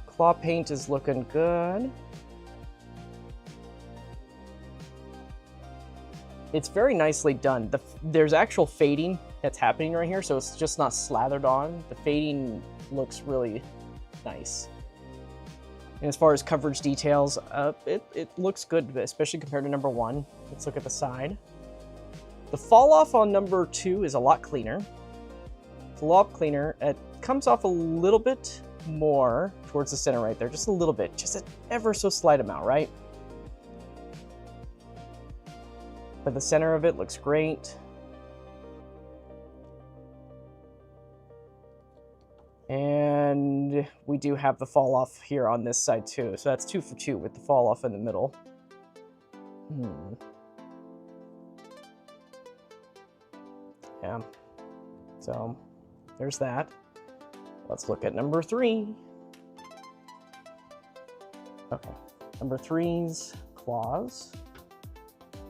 Claw paint is looking good. It's very nicely done. There's actual fading that's happening right here, so it's just not slathered on. The fading looks really nice. And as far as coverage details, it looks good, especially compared to number 1. Let's look at the side. The fall off on number 2 is a lot cleaner. It's a lot cleaner. It comes off a little bit more towards the center right there, just a little bit, just an ever so slight amount, right? But the center of it looks great. And we do have the fall off here on this side too. So that's 2 for 2 with the fall off in the middle. Yeah. So there's that. Let's look at number 3. Okay. Number 3's claws.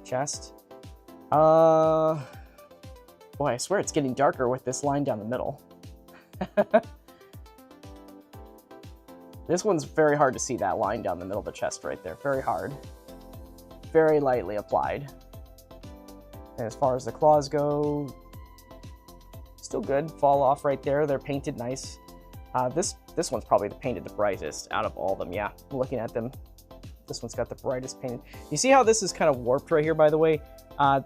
Chest. Boy, I swear it's getting darker with this line down the middle. This one's very hard to see, that line down the middle of the chest right there. Very hard. Very lightly applied. And as far as the claws go, still good. Fall off right there. They're painted nice. This one's probably painted the brightest out of all of them. Yeah, looking at them, this one's got the brightest painted. You see how this is kind of warped right here, by the way?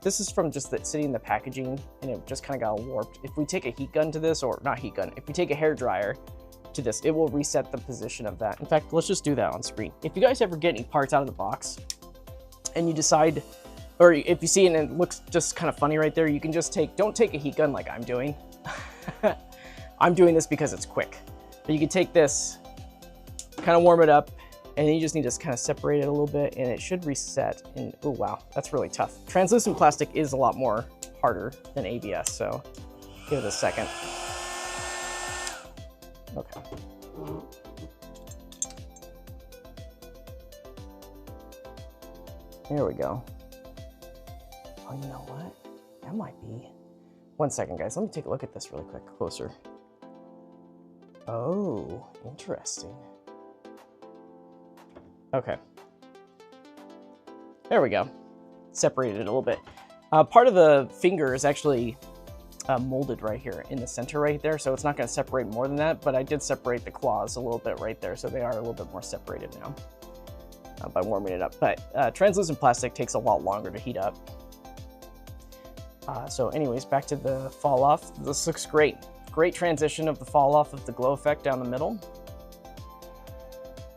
This is from just sitting in the packaging, and it just kind of got warped. If we take a heat gun to this, or not heat gun, if we take a hair dryer to this, it will reset the position of that. In fact, let's just do that on screen. If you guys ever get any parts out of the box and you decide, or if you see it and it looks just kind of funny right there, you can just don't take a heat gun like I'm doing. I'm doing this because it's quick. But you can take this, kind of warm it up, and then you just need to kind of separate it a little bit, and it should reset. And oh wow, that's really tough. Translucent plastic is a lot more harder than ABS, so give it a second. Okay. Here we go. Oh, you know what? That might be... One second, guys. Let me take a look at this really quick, closer. Oh, interesting. Okay. There we go. Separated it a little bit. Part of the finger is actually molded right here in the center right there, so it's not going to separate more than that, but I did separate the claws a little bit right there, so they are a little bit more separated now by warming it up. But translucent plastic takes a lot longer to heat up. So anyways, back to the fall off. This looks great. Great transition of the fall off of the glow effect down the middle.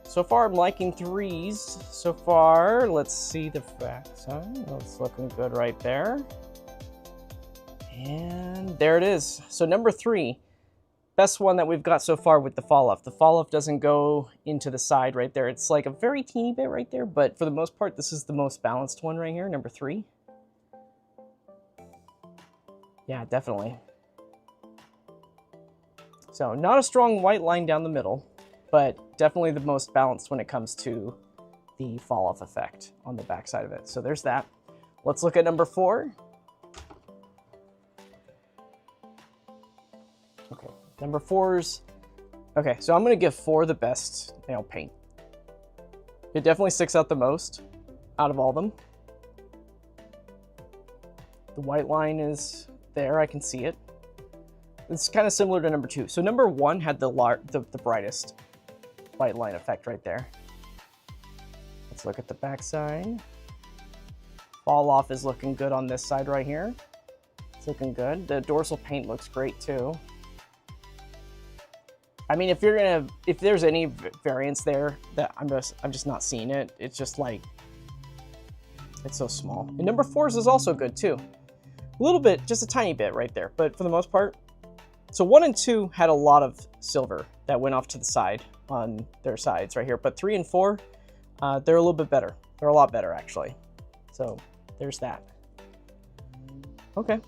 So far, I'm liking 3s. So far, let's see the backside. That's looking good right there. And there it is. So number 3, best one that we've got so far with the fall off. The fall off doesn't go into the side right there. It's like a very teeny bit right there, but for the most part, this is the most balanced one right here, number 3. Yeah, definitely. So not a strong white line down the middle, but definitely the most balanced when it comes to the fall off effect on the back side of it. So there's that. Let's look at number 4. Okay, number 4's. Okay, so I'm gonna give 4 the best nail paint. It definitely sticks out the most out of all of them. The white line is there, I can see it. It's kind of similar to number 2. So number 1 had the brightest white line effect right there. Let's look at the back side. Fall off is looking good on this side right here. It's looking good. The dorsal paint looks great too. I mean, if there's any variance there, that I'm just not seeing it. It's just like, it's so small. And number 4's is also good too. A little bit, just a tiny bit right there, but for the most part. So 1 and 2 had a lot of silver that went off to the side on their sides right here, but 3 and 4, they're a little bit better. They're a lot better actually. So there's that. Okay,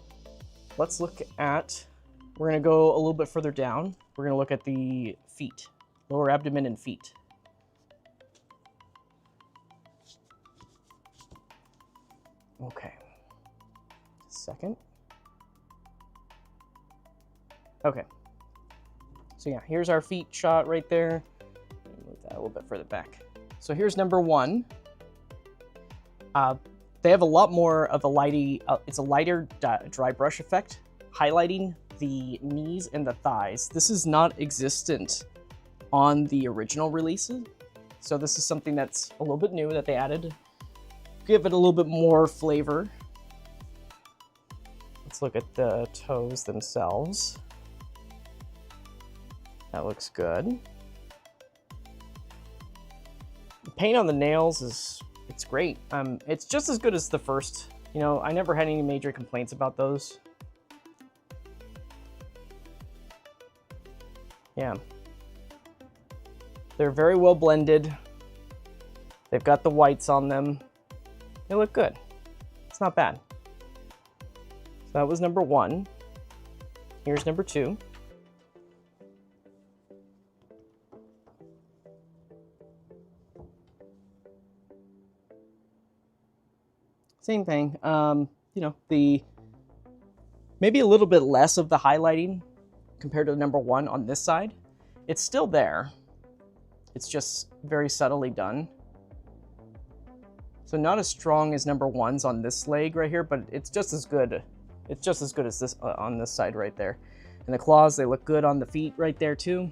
let's look at, we're gonna go a little bit further down. We're gonna look at the feet, lower abdomen and feet. Okay, second. Okay, so yeah, here's our feet shot right there. Move that a little bit further back. So here's number 1. They have a lot more of a it's a lighter dry brush effect, highlighting the knees and the thighs. This is not existent on the original releases. So this is something that's a little bit new that they added. Give it a little bit more flavor. Let's look at the toes themselves. That looks good. The paint on the nails it's great. It's just as good as the first. You know, I never had any major complaints about those. Yeah. They're very well blended. They've got the whites on them. They look good. It's not bad. So that was number 1. Here's number 2. Same thing. You know, maybe a little bit less of the highlighting compared to number 1 on this side. It's still there. It's just very subtly done. So not as strong as number 1's on this leg right here, but it's just as good. It's just as good as this on this side right there. And the claws, they look good on the feet right there too.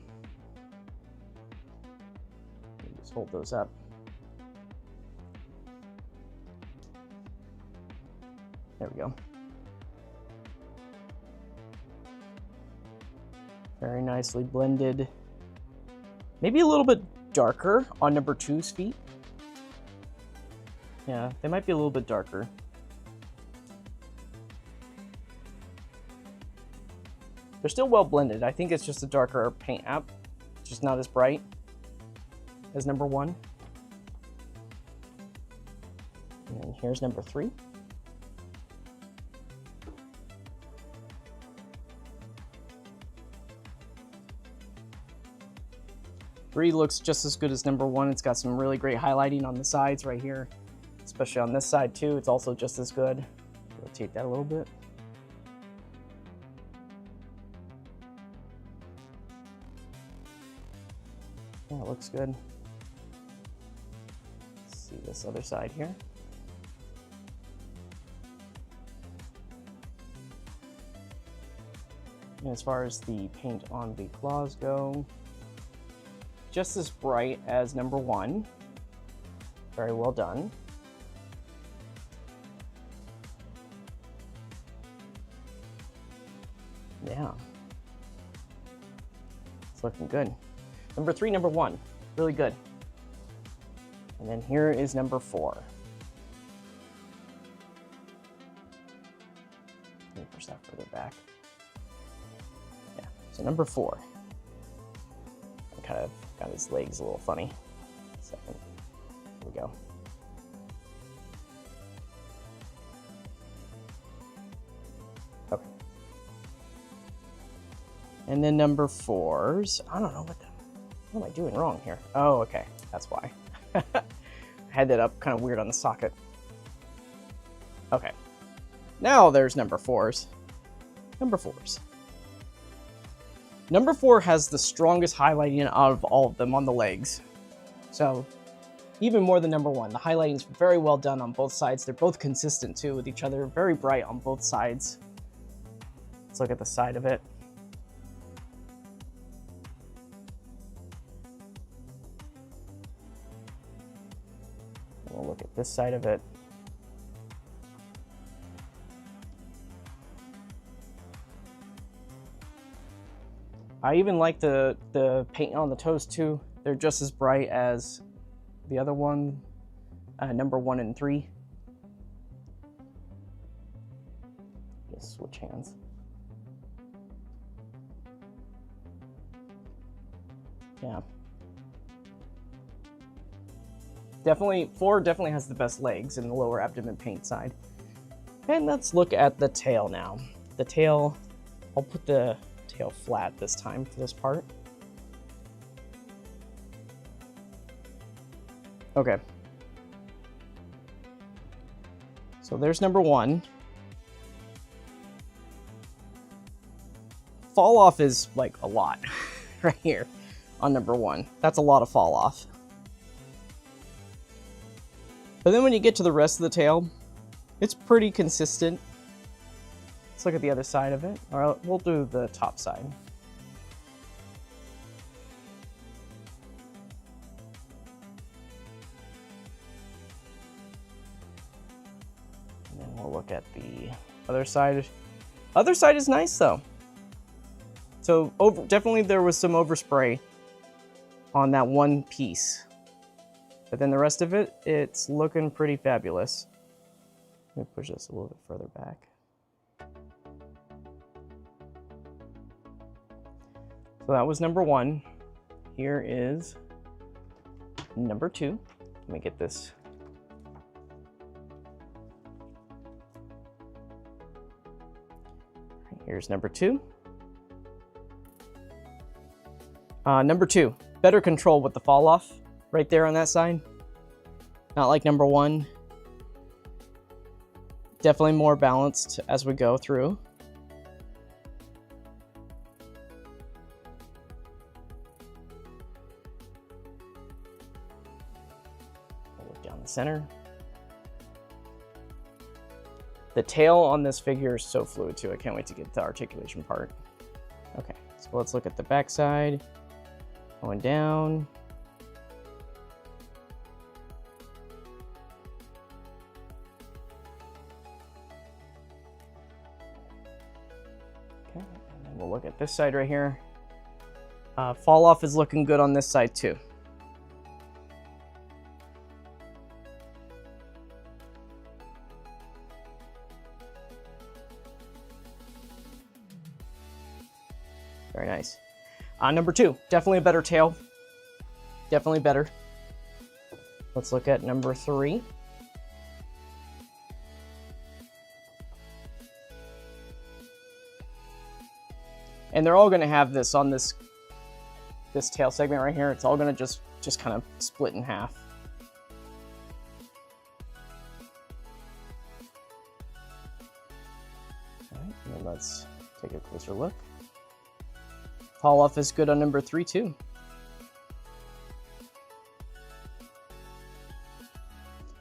Just hold those up. There we go. Very nicely blended. Maybe a little bit darker on number 2's feet. Yeah, they might be a little bit darker. They're still well blended. I think it's just a darker paint app, just not as bright as number 1. And here's number 3. Three looks just as good as number 1. It's got some really great highlighting on the sides right here, especially on this side too. It's also just as good. Rotate that a little bit. Yeah, it looks good. Let's see this other side here. And as far as the paint on the claws go, just as bright as number 1. Very well done. Yeah. It's looking good. Number 3, number 1. Really good. And then here is number 4. Let me push that further back. Yeah, so number 4. I kind of got his legs a little funny. Second. Here we go. Okay. And then number 4's, I don't know what am I doing wrong here? Oh, okay, that's why. I had that up kind of weird on the socket. Okay. Now there's number 4's. Number 4's. Number 4 has the strongest highlighting out of all of them on the legs. So even more than number 1. The highlighting is very well done on both sides. They're both consistent too with each other. Very bright on both sides. Let's look at the side of it. We'll look at this side of it. I even like the paint on the toes too. They're just as bright as the other one, number 1 and 3. Just switch hands. Yeah. Definitely, 4 definitely has the best legs in the lower abdomen paint side. And let's look at the tail now. The tail, I'll put the tail flat this time for this part. Okay. So there's number 1. Fall off is like a lot right here on number 1. That's a lot of fall off. But then when you get to the rest of the tail, it's pretty consistent. Let's look at the other side of it. Or we'll do the top side. And then we'll look at the other side. Other side is nice though. So definitely there was some overspray on that one piece. But then the rest of it, it's looking pretty fabulous. Let me push this a little bit further back. So that was number 1. Here is number 2. Let me get this. Here's number 2. Number 2, better control with the fall off right there on that side. Not like number 1. Definitely more balanced as we go through. Look down the center. The tail on this figure is so fluid too. I can't wait to get to the articulation part. Okay, so let's look at the back side. Going down. Okay, and then we'll look at this side right here. Fall off is looking good on this side too. Very nice. Number 2, definitely a better tail. Definitely better. Let's look at number 3. And they're all going to have this on this tail segment right here. It's all going to just kind of split in half. All right, and let's take a closer look. Fall off is good on number 3 too.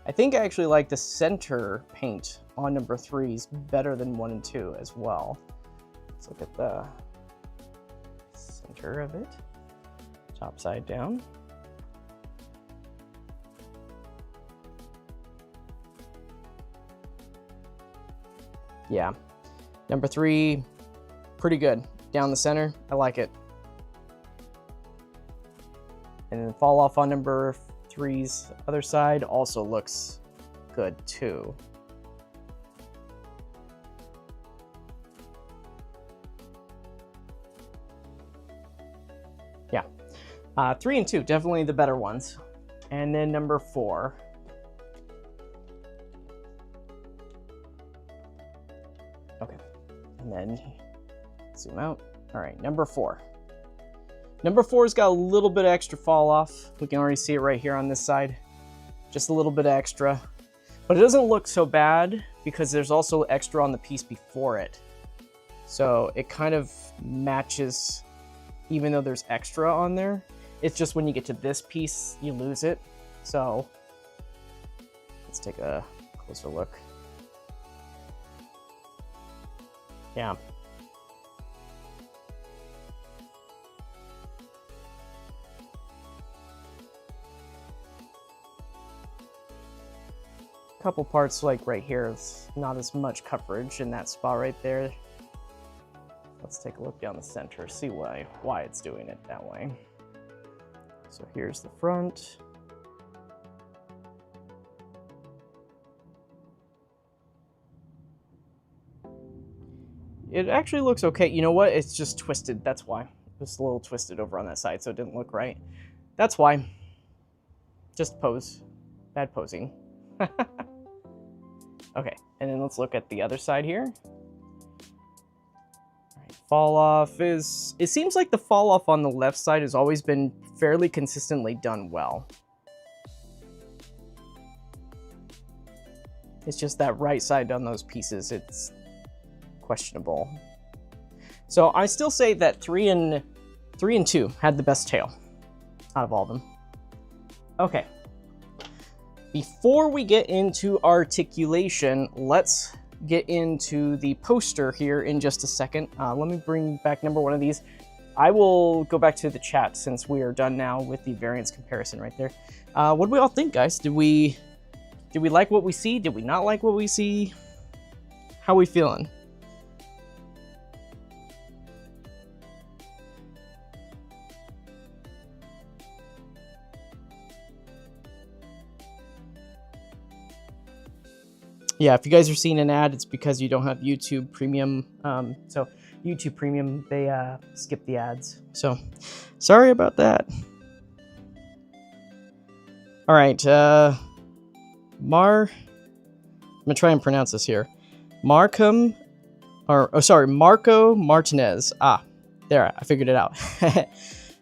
I think I actually like the center paint on number 3's better than 1 and 2 as well. Let's look at the center of it, top side down. Yeah, number 3, pretty good. Down the center, I like it. And then fall off on number 3's other side also looks good too. Yeah, 3 and 2, definitely the better ones. And then number 4. Okay, and then zoom out. All right, number 4. Number 4's got a little bit of extra fall off. We can already see it right here on this side. Just a little bit of extra. But it doesn't look so bad because there's also extra on the piece before it. So it kind of matches even though there's extra on there. It's just when you get to this piece, you lose it. So let's take a closer look. Yeah. Couple parts like right here, it's not as much coverage in that spot right there. Let's take a look down the center, see why it's doing it that way. So here's the front. It actually looks okay. You know what? It's just twisted. That's why. Just a little twisted over on that side, so it didn't look right. That's why. Just pose. Bad posing. Okay, and then let's look at the other side here. All right, fall off is... It seems like the fall off on the left side has always been fairly consistently done well. It's just that right side on those pieces, it's questionable. So I still say that 3 and 2 had the best tail out of all of them. Okay. Before we get into articulation, let's get into the poster here in just a second. Let me bring back number 1 of these. I will go back to the chat since we are done now with the variance comparison right there. What do we all think, guys? Did we like what we see? Did we not like what we see? How are we feeling? Yeah, if you guys are seeing an ad, it's because you don't have YouTube Premium. So YouTube Premium, they skip the ads. So sorry about that. All right, I'm gonna try and pronounce this here. Marco Martinez. Ah, there, I figured it out.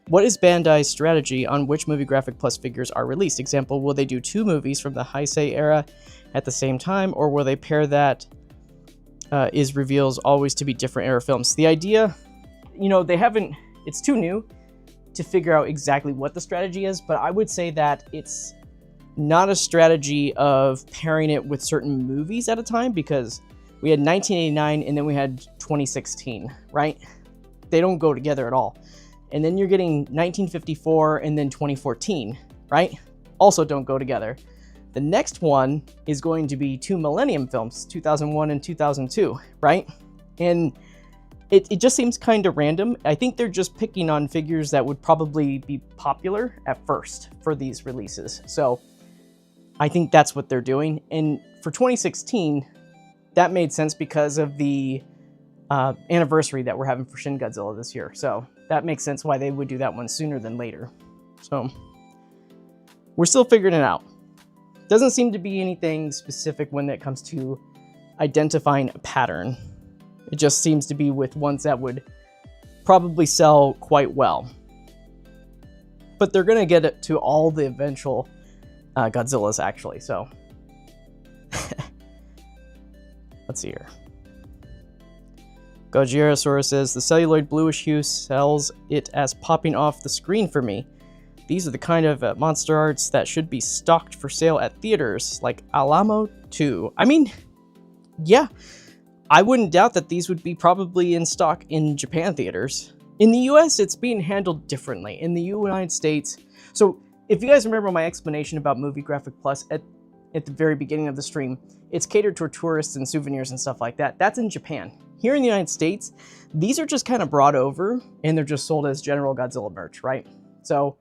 What is Bandai's strategy on which Movie Graphic Plus figures are released? Example, will they do 2 movies from the Heisei era at the same time, or will they pair that is reveals always to be different era films? The idea, you know, it's too new to figure out exactly what the strategy is, but I would say that it's not a strategy of pairing it with certain movies at a time, because we had 1989 and then we had 2016, right? They don't go together at all. And then you're getting 1954 and then 2014, right? Also don't go together. The next one is going to be 2 Millennium films, 2001 and 2002, right? And it just seems kind of random. I think they're just picking on figures that would probably be popular at first for these releases. So I think that's what they're doing. And for 2016, that made sense because of the anniversary that we're having for Shin Godzilla this year. So that makes sense why they would do that one sooner than later. So we're still figuring it out. Doesn't seem to be anything specific when it comes to identifying a pattern. It just seems to be with ones that would probably sell quite well. But they're going to get it to all the eventual Godzillas, actually, so. Let's see here. Gojirasaurus says, the celluloid bluish hue sells it as popping off the screen for me. These are the kind of monster arts that should be stocked for sale at theaters, like Alamo 2. I mean, yeah, I wouldn't doubt that these would be probably in stock in Japan theaters. In the US, it's being handled differently. In the United States, so if you guys remember my explanation about Movie Graphic Plus at the very beginning of the stream, it's catered toward tourists and souvenirs and stuff like that. That's in Japan. Here in the United States, these are just kind of brought over and they're just sold as general Godzilla merch, right? So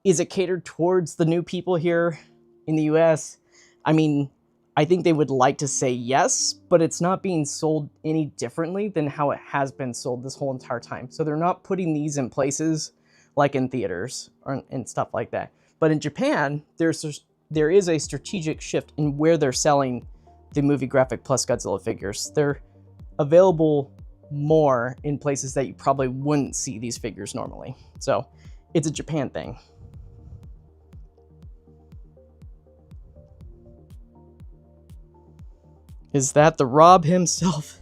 is it catered towards the new people here in the US? I mean, I think they would like to say yes, but it's not being sold any differently than how it has been sold this whole entire time. So they're not putting these in places like in theaters and stuff like that. But in Japan, there is a strategic shift in where they're selling the Movie Graphic Plus Godzilla figures. They're available more in places that you probably wouldn't see these figures normally. So it's a Japan thing. Is that the Rob himself?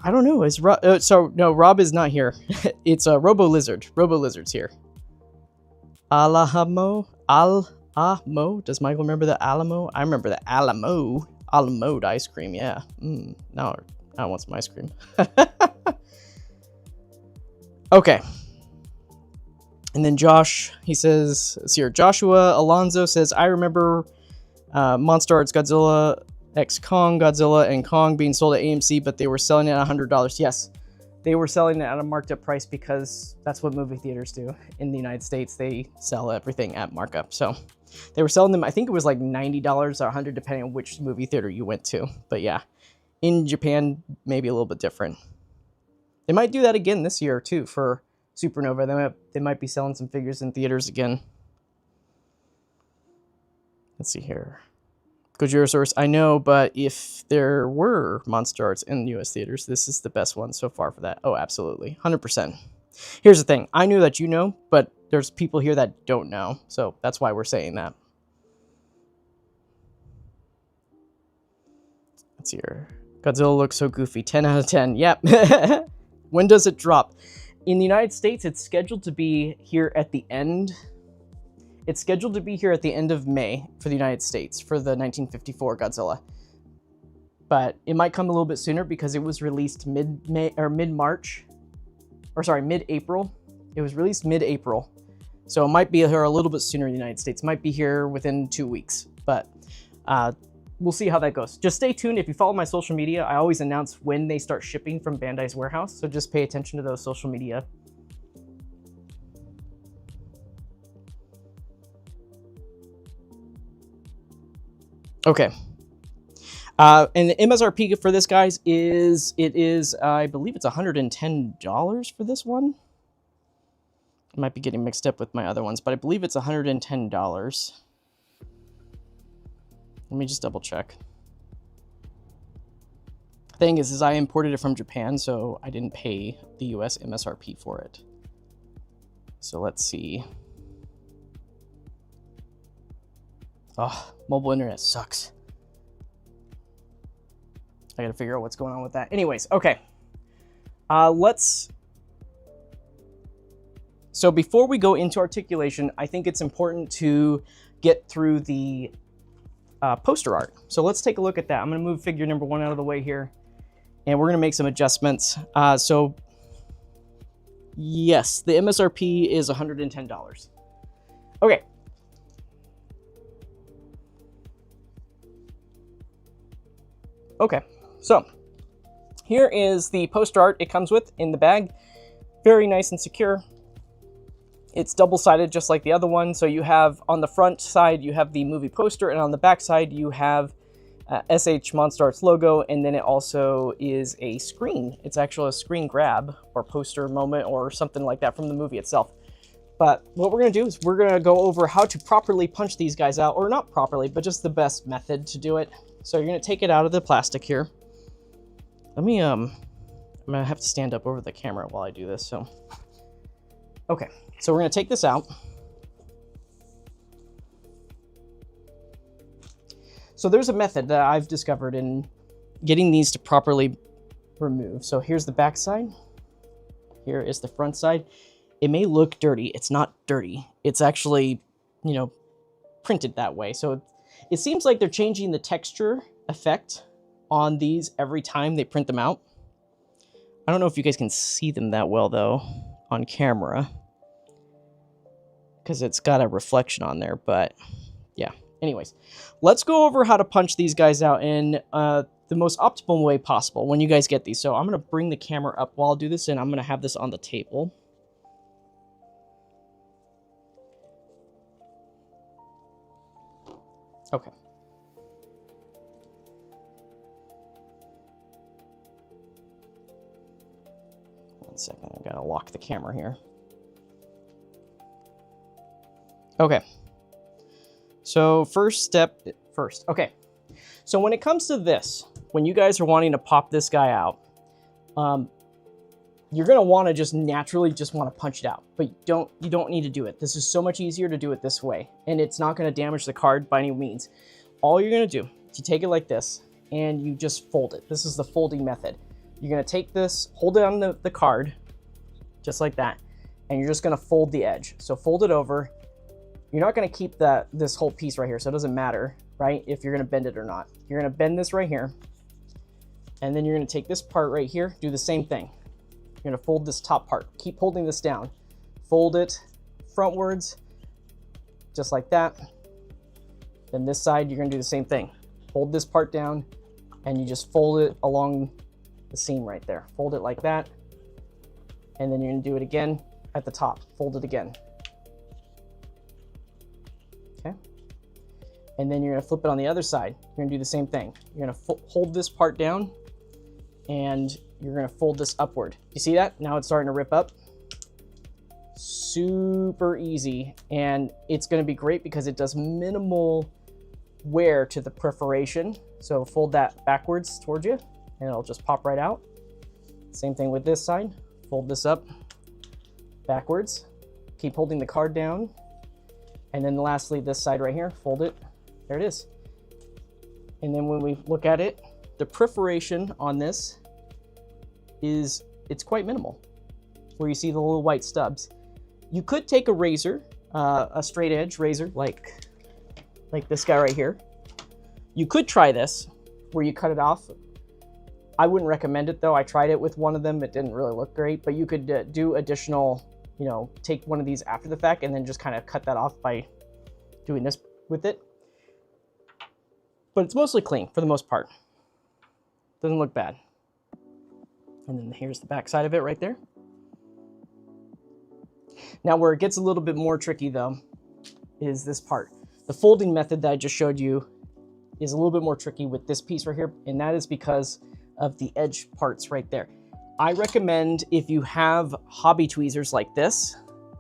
I don't know. Is Rob? So no, Rob is not here. It's a Robo Lizard. Robo Lizard's here. Alamo. Does Michael remember the Alamo? I remember the Alamo. Alamo ice cream. Yeah. Now I want some ice cream. Okay. And then Josh, he says, let's see here. Joshua Alonzo says, I remember MonsterArts Godzilla X Kong, Godzilla, and Kong being sold at AMC, but they were selling it at $100. Yes, they were selling it at a marked up price because that's what movie theaters do. In the United States, they sell everything at markup. So they were selling them, I think it was like $90 or $100, depending on which movie theater you went to. But yeah, in Japan, maybe a little bit different. They might do that again this year too for Supernova. They might be selling some figures in theaters again. Let's see here. Gojirosaurus, I know, but if there were Monster Arts in US theaters, this is the best one so far for that. Oh, absolutely. 100%. Here's the thing. I knew that you know, but there's people here that don't know. So that's why we're saying that. Let's see here. Godzilla looks so goofy. 10 out of 10. Yep. When does it drop? In the United States, it's scheduled to be here at the end. It's scheduled to be here at the end of May for the United States for the 1954 Godzilla. But it might come a little bit sooner because it was released mid-May or mid-March. Or sorry, mid-April. It was released mid-April. So it might be here a little bit sooner in the United States. It might be here within 2 weeks. But we'll see how that goes. Just stay tuned. If you follow my social media, I always announce when they start shipping from Bandai's warehouse. So just pay attention to those social media. Okay. And the MSRP for this, guys, is I believe it's $110 for this one. I might be getting mixed up with my other ones, but I believe it's $110. Let me just double check. Thing is I imported it from Japan, so I didn't pay the US MSRP for it. So let's see. Oh, mobile internet sucks. I gotta figure out what's going on with that. Anyways, okay. So before we go into articulation, I think it's important to get through the poster art. So let's take a look at that. I'm gonna move figure number 1 out of the way here, and we're gonna make some adjustments. So yes, the MSRP is $110. Okay. Okay, so here is the poster art it comes with in the bag. Very nice and secure. It's double-sided just like the other one. So you have on the front side, you have the movie poster, and on the back side, you have S.H.MonsterArts logo, and then it also is a screen. It's actually a screen grab or poster moment or something like that from the movie itself. But what we're gonna do is we're gonna go over how to properly punch these guys out, or not properly, but just the best method to do it. So you're gonna take it out of the plastic here. Let me, I'm gonna have to stand up over the camera while I do this, so. Okay, so we're gonna take this out. So there's a method that I've discovered in getting these to properly remove. So here's the back side. Here is the front side. It may look dirty. It's not dirty. It's actually, you know, printed that way. So it seems like they're changing the texture effect on these every time they print them out. I don't know if you guys can see them that well, though, on camera, because it's got a reflection on there, but yeah. Anyways, let's go over how to punch these guys out in the most optimal way possible when you guys get these. So I'm going to bring the camera up while I do this, and I'm going to have this on the table. Okay. One second, I gotta lock the camera here. Okay. So first step first. Okay. So when it comes to this, when you guys are wanting to pop this guy out, you're gonna want to just naturally want to punch it out, but you don't need to do it. This is so much easier to do it this way, and it's not going to damage the card by any means. All you're going to do is you take it like this and you just fold it. This is the folding method. You're gonna take this, hold it on the card, just like that, and you're just gonna fold the edge. So fold it over. You're not gonna keep this whole piece right here, so it doesn't matter, right, if you're gonna bend it or not. You're gonna bend this right here, and then you're gonna take this part right here, do the same thing. You're gonna fold this top part. Keep holding this down. Fold it frontwards, just like that. Then this side, you're gonna do the same thing. Hold this part down, and you just fold it along the seam right there. Fold it like that, and then you're gonna do it again at the top. Fold it again. Okay. And then you're gonna flip it on the other side. You're gonna do the same thing. You're gonna hold this part down, and you're gonna fold this upward. You see that? Now it's starting to rip up. Super easy, and it's gonna be great because it does minimal wear to the perforation. So fold that backwards towards you, and it'll just pop right out. Same thing with this side. Fold this up backwards. Keep holding the card down. And then lastly, this side right here, fold it. There it is. And then when we look at it, the perforation on this it's quite minimal, where you see the little white stubs. You could take a razor, a straight edge razor, like this guy right here. You could try this, where you cut it off. I wouldn't recommend it though. I tried it with one of them. It didn't really look great, but you could do additional, you know, take one of these after the fact and then just kind of cut that off by doing this with it. But it's mostly clean for the most part. Doesn't look bad. And then here's the back side of it right there. Now where it gets a little bit more tricky though is this part. The folding method that I just showed you is a little bit more tricky with this piece right here, and that is because of the edge parts right there. I recommend, if you have hobby tweezers like this,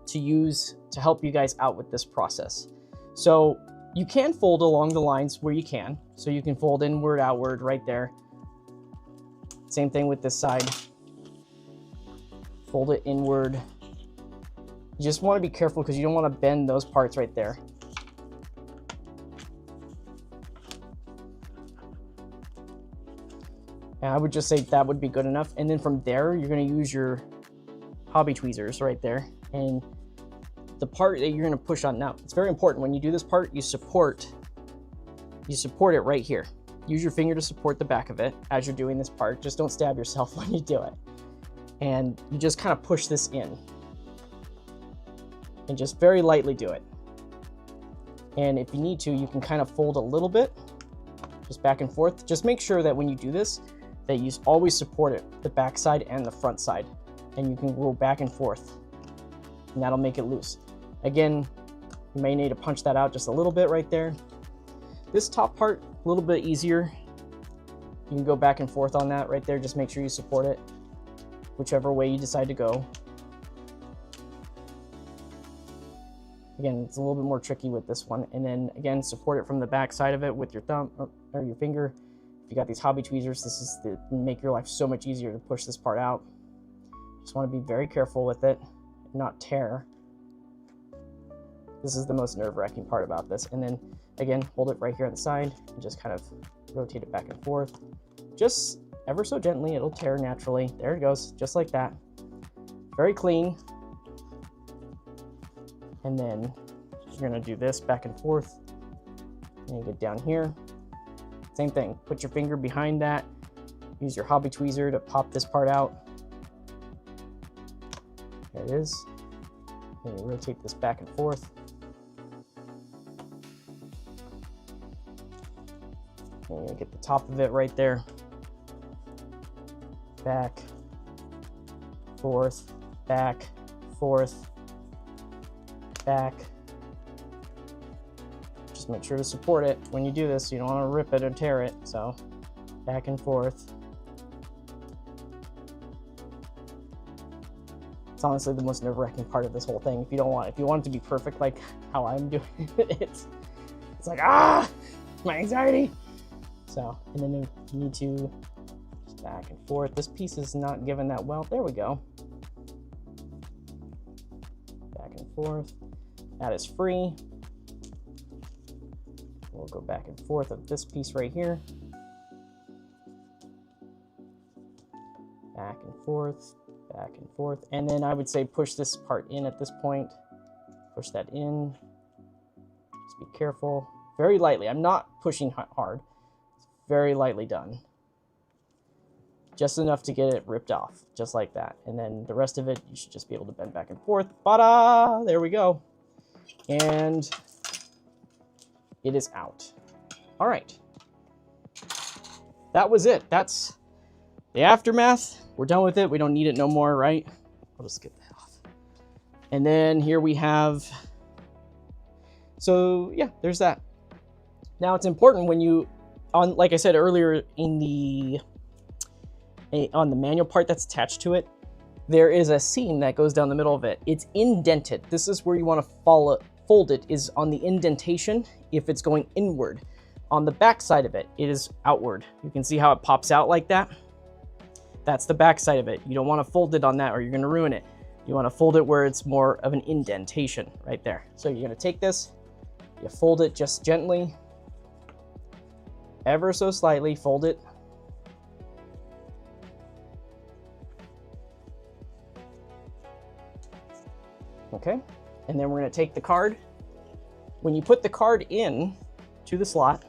to use to help you guys out with this process. So you can fold along the lines where you can. So you can fold inward, outward right there. Same thing with this side. Fold it inward. You just want to be careful because you don't want to bend those parts right there. And I would just say that would be good enough. And then from there, you're going to use your hobby tweezers right there. And the part that you're going to push on now, it's very important. When you do this part, you support it right here. Use your finger to support the back of it as you're doing this part. Just don't stab yourself when you do it. And you just kind of push this in. And just very lightly do it. And if you need to, you can kind of fold a little bit, just back and forth. Just make sure that when you do this, that you always support it, the back side and the front side. And you can go back and forth, and that'll make it loose. Again, you may need to punch that out just a little bit right there. This top part, a little bit easier. You can go back and forth on that right there. Just make sure you support it, whichever way you decide to go. Again, it's a little bit more tricky with this one. And then again, support it from the back side of it with your thumb or your finger. If you got these hobby tweezers, this is to make your life so much easier to push this part out. Just want to be very careful with it, not tear. This is the most nerve-wracking part about this. And then again, hold it right here on the side and just kind of rotate it back and forth. Just ever so gently, it'll tear naturally. There it goes, just like that. Very clean. And then you're gonna do this back and forth. And you get down here. Same thing, put your finger behind that. Use your hobby tweezer to pop this part out. There it is. And you rotate this back and forth. And you get the top of it right there. Back, forth, back, forth, back. Just make sure to support it when you do this. You don't want to rip it or tear it. So back and forth. It's honestly the most nerve-wracking part of this whole thing. If you want it to be perfect like how I'm doing it, it's like, my anxiety. So, and then you need to just back and forth. This piece is not given that well. There we go. Back and forth. That is free. We'll go back and forth of this piece right here. back and forth, back and forth. And then I would say push this part in at this point. Push that in. Just be careful. Very lightly. I'm not pushing hard. It's very lightly done. Just enough to get it ripped off, just like that. And then the rest of it, you should just be able to bend back and forth. Ta-da! There we go. And it is out. All right. That was it. That's the aftermath. We're done with it. We don't need it no more, right? I'll just get that off. And then here we have, so yeah, there's that. Now it's important when you, like I said earlier in the, on the manual part that's attached to it, there is a seam that goes down the middle of it. It's indented. This is where you want to fold it, is on the indentation if it's going inward. On the back side of it, it is outward. You can see how it pops out like that. That's the back side of it. You don't want to fold it on that or you're going to ruin it. You want to fold it where it's more of an indentation right there. So you're going to take this, you fold it just gently, ever so slightly, fold it. Okay, and then we're going to take the card. When you put the card in to the slot,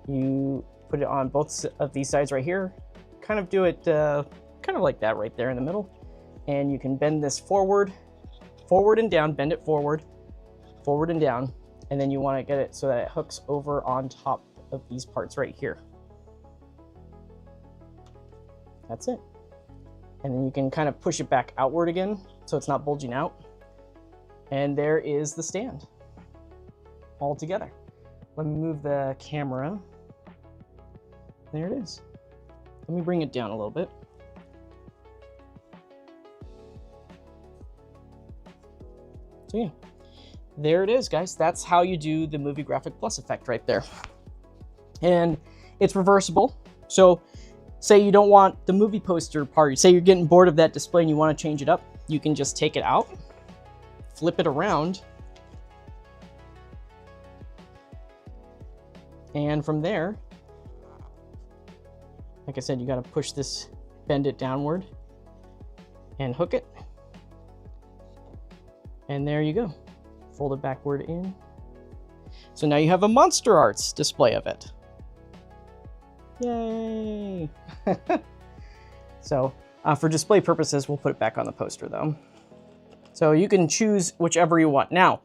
you put it on both of these sides right here. Kind of do it kind of like that right there in the middle. And you can bend this forward and down, bend it forward and down. And then you want to get it so that it hooks over on top of these parts right here. That's it. And then you can kind of push it back outward again so it's not bulging out. And there is the stand all together. Let me move the camera. There it is. Let me bring it down a little bit. So yeah, there it is, guys. That's how you do the Movie Graphic Plus effect right there. And it's reversible. So say you don't want the movie poster part, say you're getting bored of that display and you want to change it up, you can just take it out, flip it around, and from there, like I said, you got to push this, bend it downward, and hook it. And there you go. Fold it backward in. So now you have a MonsterArts display of it. Yay! So for display purposes, we'll put it back on the poster though. So you can choose whichever you want. Now,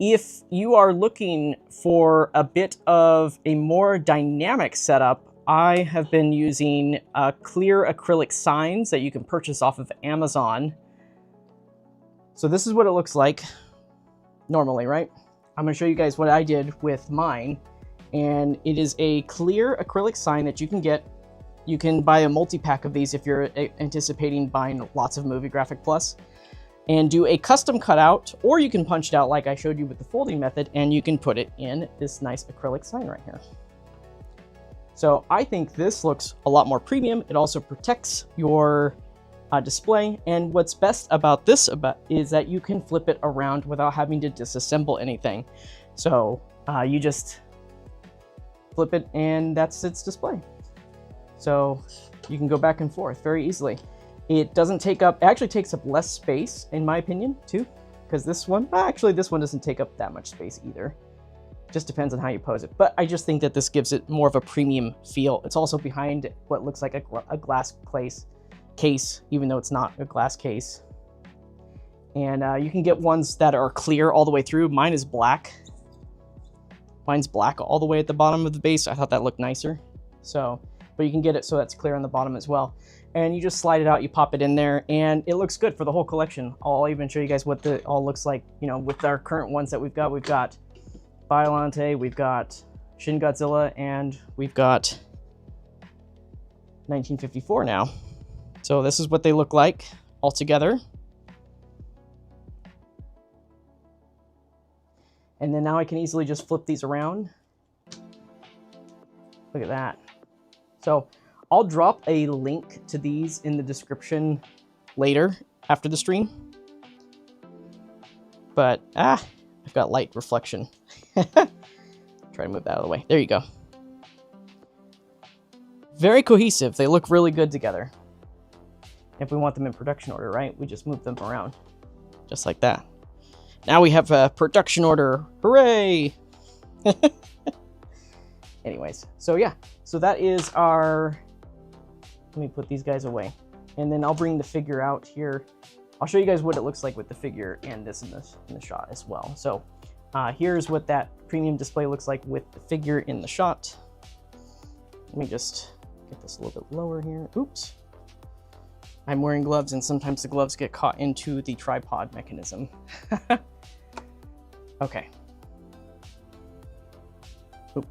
if you are looking for a bit of a more dynamic setup, I have been using clear acrylic signs that you can purchase off of Amazon. So this is what it looks like normally, right? I'm going to show you guys what I did with mine. And it is a clear acrylic sign that you can get. You can buy a multi-pack of these if you're anticipating buying lots of Movie Graphic Plus, and do a custom cutout, or you can punch it out like I showed you with the folding method, and you can put it in this nice acrylic sign right here. So I think this looks a lot more premium. It also protects your display, and what's best about this is that you can flip it around without having to disassemble anything. So you just flip it and that's its display. So you can go back and forth very easily. It doesn't take up, it actually takes up less space in my opinion too, because this one, actually this one doesn't take up that much space either. Just depends on how you pose it. But I just think that this gives it more of a premium feel. It's also behind what looks like a glass case, even though it's not a glass case. And you can get ones that are clear all the way through. Mine is black. Mine's black all the way at the bottom of the base. I thought that looked nicer. So, but you can get it so that's clear on the bottom as well. And you just slide it out, you pop it in there, and it looks good for the whole collection. I'll even show you guys what it all looks like, you know, with our current ones that we've got. We've got Biollante, we've got Shin Godzilla, and we've got 1954 now. So this is what they look like all together. And then now I can easily just flip these around. Look at that. So I'll drop a link to these in the description later after the stream. But, I've got light reflection. Try to move that out of the way. There you go. very cohesive. They look really good together. If we want them in production order, right? We just move them around. Just like that. Now we have a production order. Hooray! Anyways, so yeah. So that is our... Let me put these guys away. And then I'll bring the figure out here. I'll show you guys what it looks like with the figure and this in the shot as well. So here's what that premium display looks like with the figure in the shot. Let me just get this a little bit lower here. Oops. I'm wearing gloves, and sometimes the gloves get caught into the tripod mechanism. Okay. Oop.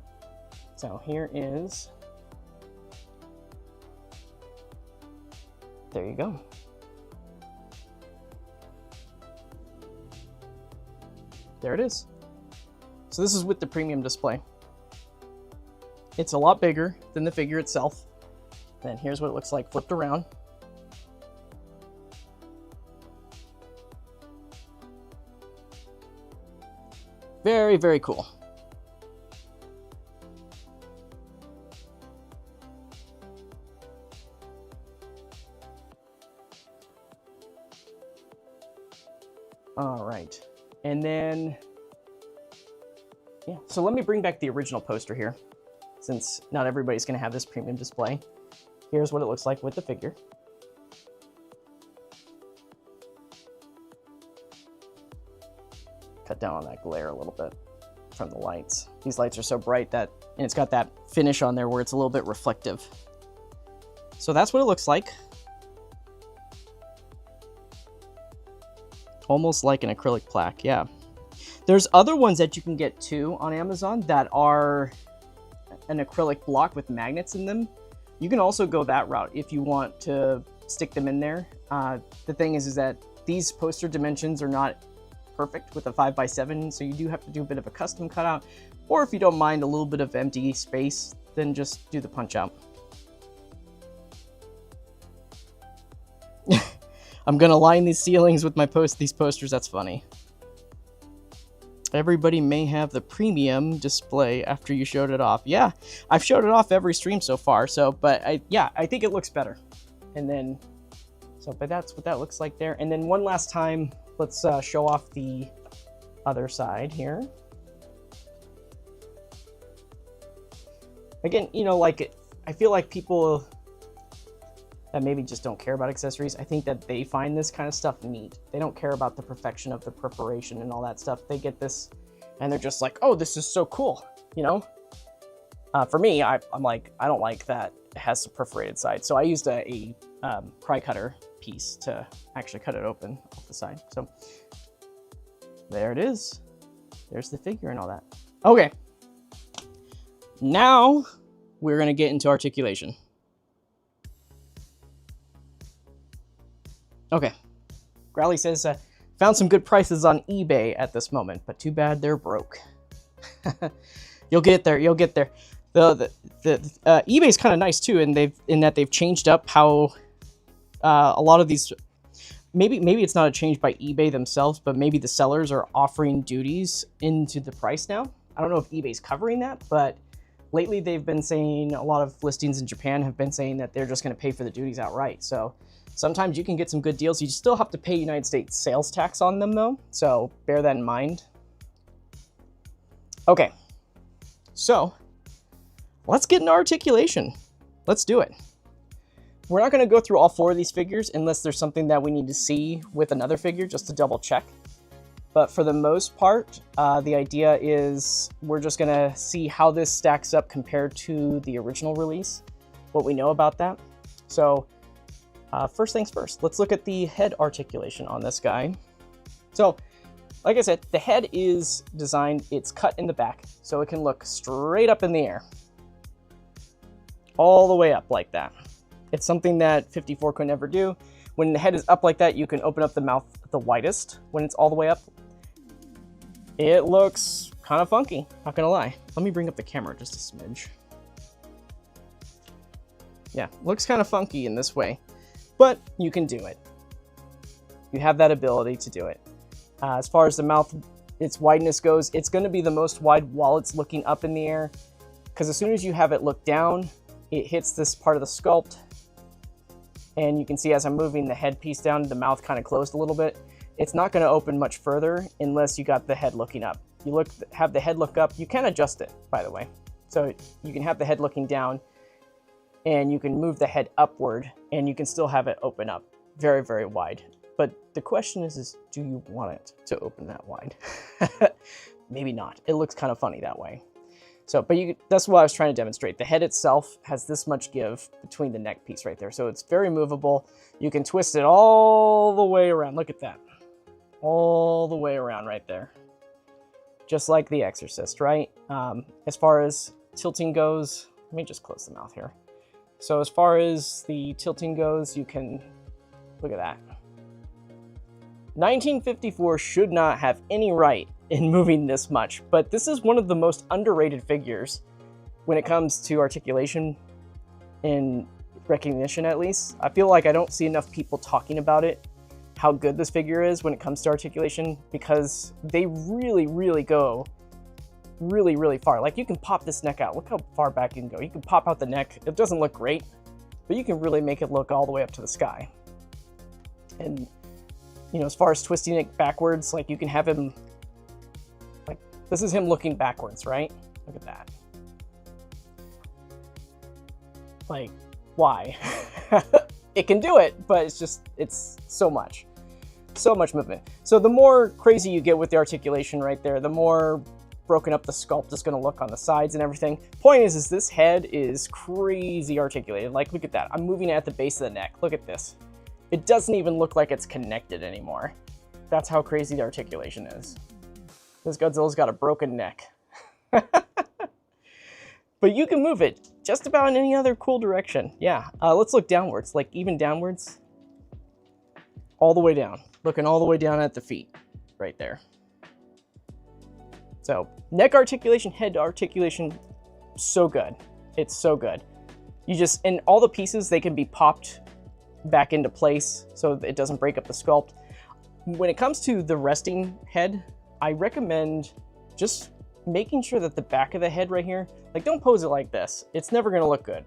So here is... There you go. There it is. So this is with the premium display. It's a lot bigger than the figure itself. Then here's what it looks like flipped around. Very, very cool. All right. And then, yeah, so let me bring back the original poster here, since not everybody's going to have this premium display. Here's what it looks like with the figure. Cut down on that glare a little bit from the lights. These lights are so bright that, and it's got that finish on there where it's a little bit reflective. So that's what it looks like. Almost like an acrylic plaque, yeah. There's other ones that you can get too on Amazon that are an acrylic block with magnets in them. You can also go that route if you want to stick them in there. The thing is that these poster dimensions are not perfect with a 5x7, so you do have to do a bit of a custom cutout, or if you don't mind a little bit of empty space, then just do the punch out. I'm gonna line these ceilings with these posters. That's funny. Everybody may have the premium display after you showed it off. Yeah, I've showed it off every stream so far. So, but I think it looks better. And then, but that's what that looks like there. And then one last time, let's show off the other side here. Again, you know, like I feel like people that maybe just don't care about accessories, I think that they find this kind of stuff neat. They don't care about the perfection of the preparation and all that stuff. They get this and they're just like, oh, this is so cool, you know? For me, I'm like, I don't like that it has the perforated side. So I used a pry cutter piece to actually cut it open off the side. So there it is. There's the figure and all that. Okay. Now we're gonna get into articulation. Okay, Growly says, found some good prices on eBay at this moment, but too bad they're broke. You'll get there, you'll get there. The eBay's kind of nice too, and they've changed up how a lot of these, maybe it's not a change by eBay themselves, but maybe the sellers are offering duties into the price now. I don't know if eBay's covering that, but lately they've been saying, a lot of listings in Japan have been saying that they're just gonna pay for the duties outright, so sometimes you can get some good deals. You still have to pay United States sales tax on them though, so bear that in mind. Okay, so let's get into articulation. Let's do it. We're not going to go through all 4 of these figures unless there's something that we need to see with another figure just to double check. But for the most part, the idea is we're just going to see how this stacks up compared to the original release, what we know about that. So first things first, let's look at the head articulation on this guy. So, like I said, the head is designed, it's cut in the back, so it can look straight up in the air. All the way up like that. It's something that 54 could never do. When the head is up like that, you can open up the mouth the widest when it's all the way up. It looks kind of funky, not gonna lie. Let me bring up the camera just a smidge. Yeah, looks kind of funky in this way. But you can do it. You have that ability to do it. As far as the mouth, its wideness goes, it's going to be the most wide while it's looking up in the air. Because as soon as you have it look down, it hits this part of the sculpt, and you can see as I'm moving the head piece down, the mouth kind of closed a little bit. It's not going to open much further unless you got the head looking up. You have the head look up. You can adjust it, by the way. So you can have the head looking down, and you can move the head upward, and you can still have it open up very, very wide. But the question is do you want it to open that wide? Maybe not. It looks kind of funny that way. So, but that's what I was trying to demonstrate. The head itself has this much give between the neck piece right there. So it's very movable. You can twist it all the way around. Look at that. All the way around right there. Just like The Exorcist, right? As far as tilting goes, let me just close the mouth here. So as far as the tilting goes, you can, look at that. 1954 should not have any right in moving this much, but this is one of the most underrated figures when it comes to articulation in recognition, at least. I feel like I don't see enough people talking about it, how good this figure is when it comes to articulation, because they really, really go really, really far. Like, you can pop this neck out. Look how far back you can go. You can pop out the neck. It doesn't look great, but you can really make it look all the way up to the sky. And, you know, as far as twisting it backwards, like, you can have him, like, this is him looking backwards, right? Look at that. Like, why? It can do it, but it's so much movement. So the more crazy you get with the articulation right there, the more broken up the sculpt is going to look on the sides and everything. Point is this head is crazy articulated. Like, look at that. I'm moving it at the base of the neck. Look at this. It doesn't even look like it's connected anymore. That's how crazy the articulation is. This Godzilla's got a broken neck. But you can move it just about in any other cool direction. Yeah, let's look downwards, like even downwards. All the way down. Looking all the way down at the feet, right there. So, neck articulation, head articulation, so good. It's so good. And all the pieces, they can be popped back into place so it doesn't break up the sculpt. When it comes to the resting head, I recommend just making sure that the back of the head right here, like, don't pose it like this. It's never gonna look good.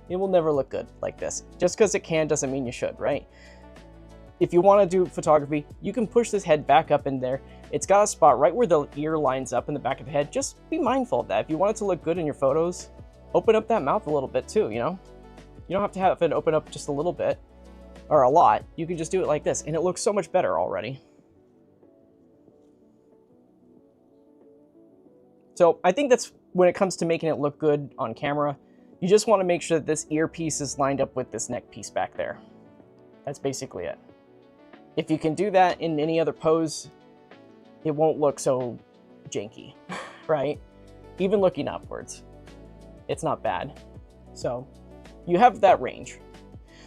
It will never look good like this. Just because it can doesn't mean you should, right? If you want to do photography, you can push this head back up in there. It's got a spot right where the ear lines up in the back of the head. Just be mindful of that. If you want it to look good in your photos, open up that mouth a little bit too, you know? You don't have to have it open up just a little bit or a lot. You can just do it like this and it looks so much better already. So I think that's when it comes to making it look good on camera, you just want to make sure that this earpiece is lined up with this neck piece back there. That's basically it. If you can do that in any other pose, it won't look so janky, right? Even looking upwards, it's not bad. So you have that range.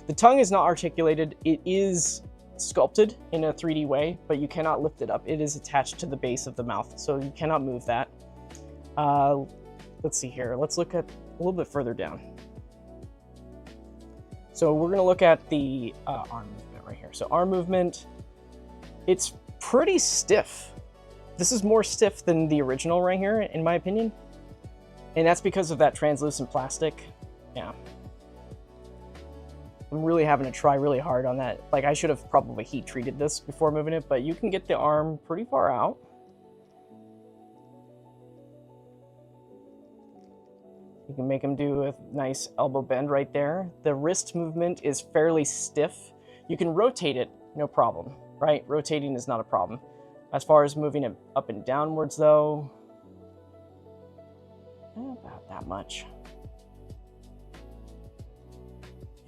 The tongue is not articulated. It is sculpted in a 3D way, but you cannot lift it up. It is attached to the base of the mouth, so you cannot move that. Let's see here. Let's look at a little bit further down. So we're going to look at the arm movement right here. So arm movement, it's pretty stiff. This is more stiff than the original right here, in my opinion. And that's because of that translucent plastic. Yeah. I'm really having to try really hard on that. Like, I should have probably heat treated this before moving it, but you can get the arm pretty far out. You can make him do a nice elbow bend right there. The wrist movement is fairly stiff. You can rotate it, no problem, right? Rotating is not a problem. As far as moving it up and downwards though, about that much.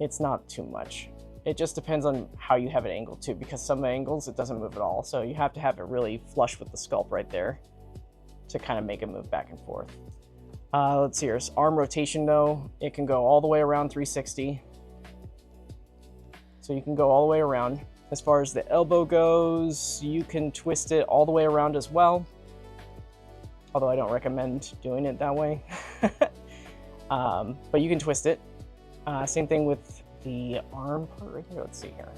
It's not too much. It just depends on how you have it angled too, because some angles it doesn't move at all. So you have to have it really flush with the sculpt right there to kind of make it move back and forth. Let's see, here's arm rotation though. It can go all the way around 360. So you can go all the way around. As far as the elbow goes, you can twist it all the way around as well. Although I don't recommend doing it that way. But you can twist it. Same thing with the arm part right here. Let's see here.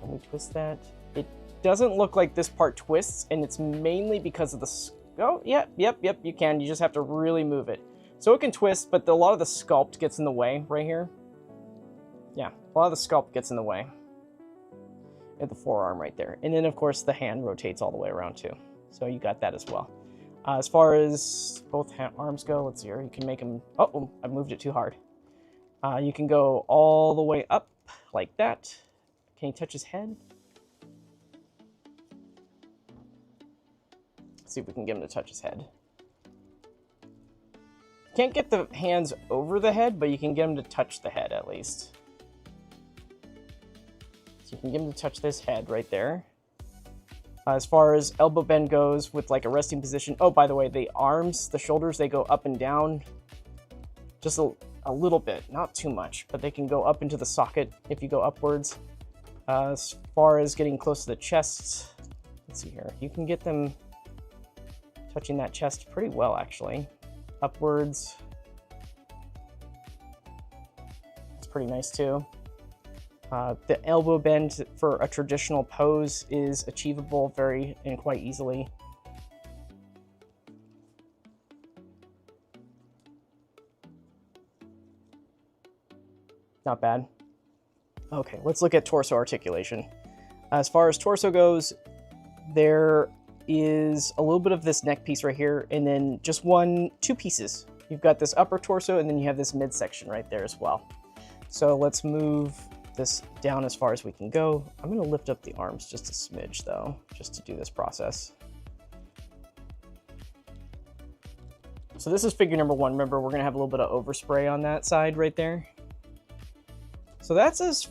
Can we twist that? It doesn't look like this part twists, and it's mainly because of the... Oh, yep, you can. You just have to really move it. So it can twist, but a lot of the sculpt gets in the way right here. Yeah, a lot of the sculpt gets in the way. At the forearm right there. And then, of course, the hand rotates all the way around, too. So you got that as well. As far as both arms go, let's see here. You can make them... Oh, I moved it too hard. You can go all the way up like that. Can you touch his head? Let's see if we can get him to touch his head. Can't get the hands over the head, but you can get him to touch the head at least. So you can get him to touch this head right there. As far as elbow bend goes with like a resting position. Oh, by the way, the arms, the shoulders, they go up and down just a little bit, not too much, but they can go up into the socket if you go upwards. As far as getting close to the chest, let's see here. You can get them touching that chest pretty well, actually. Upwards. It's pretty nice too. The elbow bend for a traditional pose is achievable very and quite easily. Not bad. Okay, let's look at torso articulation. As far as torso goes, there is a little bit of this neck piece right here, and then just two pieces. You've got this upper torso, and then you have this midsection right there as well. So let's move this down as far as we can go. I'm going to lift up the arms just a smidge, though, just to do this process. So this is figure number 1. Remember, we're going to have a little bit of overspray on that side right there. So that's as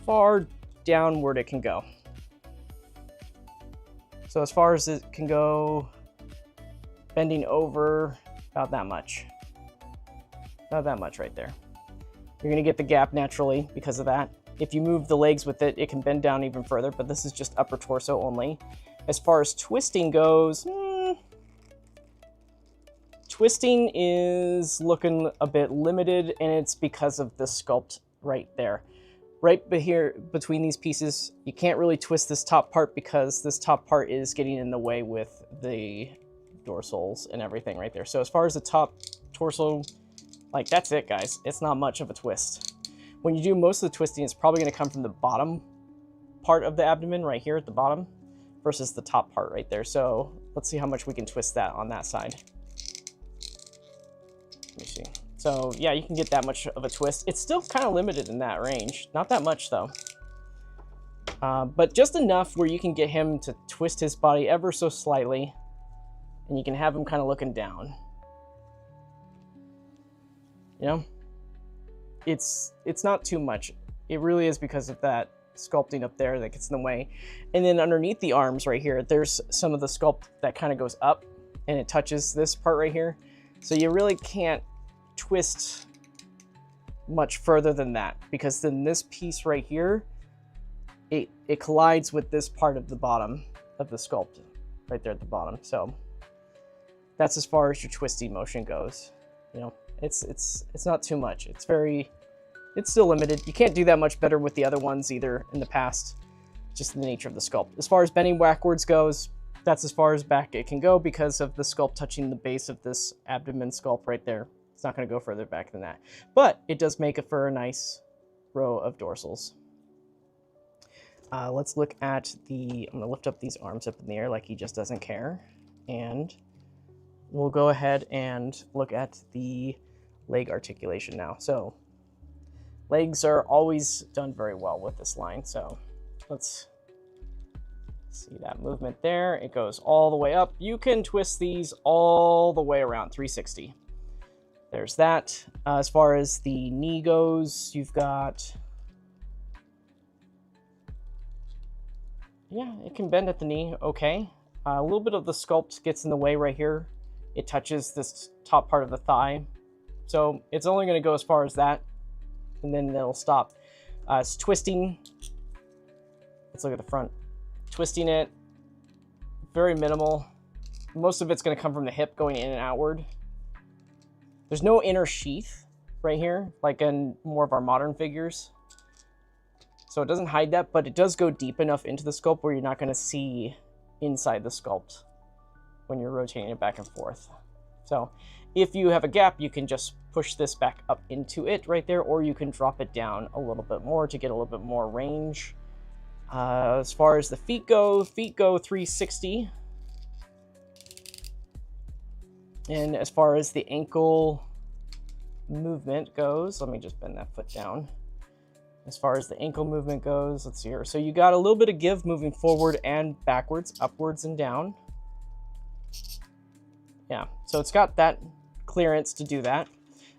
far downward it can go. So as far as it can go, bending over about that much. About that much right there. You're going to get the gap naturally because of that. If you move the legs with it, it can bend down even further, but this is just upper torso only. As far as twisting goes, twisting is looking a bit limited, and it's because of the sculpt right there. Right here between these pieces, you can't really twist this top part because this top part is getting in the way with the dorsals and everything right there. So as far as the top torso, like that's it, guys. It's not much of a twist. When you do most of the twisting, it's probably going to come from the bottom part of the abdomen right here at the bottom versus the top part right there. So let's see how much we can twist that on that side. Let me see. So yeah, you can get that much of a twist. It's still kind of limited in that range. Not that much though. But just enough where you can get him to twist his body ever so slightly, and you can have him kind of looking down. You know? It's not too much. It really is because of that sculpting up there that gets in the way. And then underneath the arms right here, there's some of the sculpt that kind of goes up and it touches this part right here. So you really can't twist much further than that, because then this piece right here, it collides with this part of the bottom of the sculpt right there at the bottom. So that's as far as your twisting motion goes. You know, it's not too much. It's still limited. You can't do that much better with the other ones either in the past, just the nature of the sculpt. As far as bending backwards goes, that's as far as back it can go because of the sculpt touching the base of this abdomen sculpt right there. It's not going to go further back than that, but it does make it for a nice row of dorsals. Let's look at I'm going to lift up these arms up in the air like he just doesn't care, and we'll go ahead and look at the leg articulation now. So legs are always done very well with this line, so let's see that movement there. It goes all the way up. You can twist these all the way around 360. There's that. As far as the knee goes, you've got, yeah, it can bend at the knee, okay. A little bit of the sculpt gets in the way right here. It touches this top part of the thigh. So it's only going to go as far as that, and then it'll stop. It's twisting. Let's look at the front. Twisting it, very minimal. Most of it's going to come from the hip going in and outward. There's no inner sheath right here, like in more of our modern figures. So it doesn't hide that, but it does go deep enough into the sculpt where you're not going to see inside the sculpt when you're rotating it back and forth. So If you have a gap, you can just push this back up into it right there, or you can drop it down a little bit more to get a little bit more range. As far as the feet go 360. And as far as the ankle movement goes, let me just bend that foot down. As far as the ankle movement goes, let's see here. So you got a little bit of give moving forward and backwards, upwards and down. Yeah, so it's got that clearance to do that.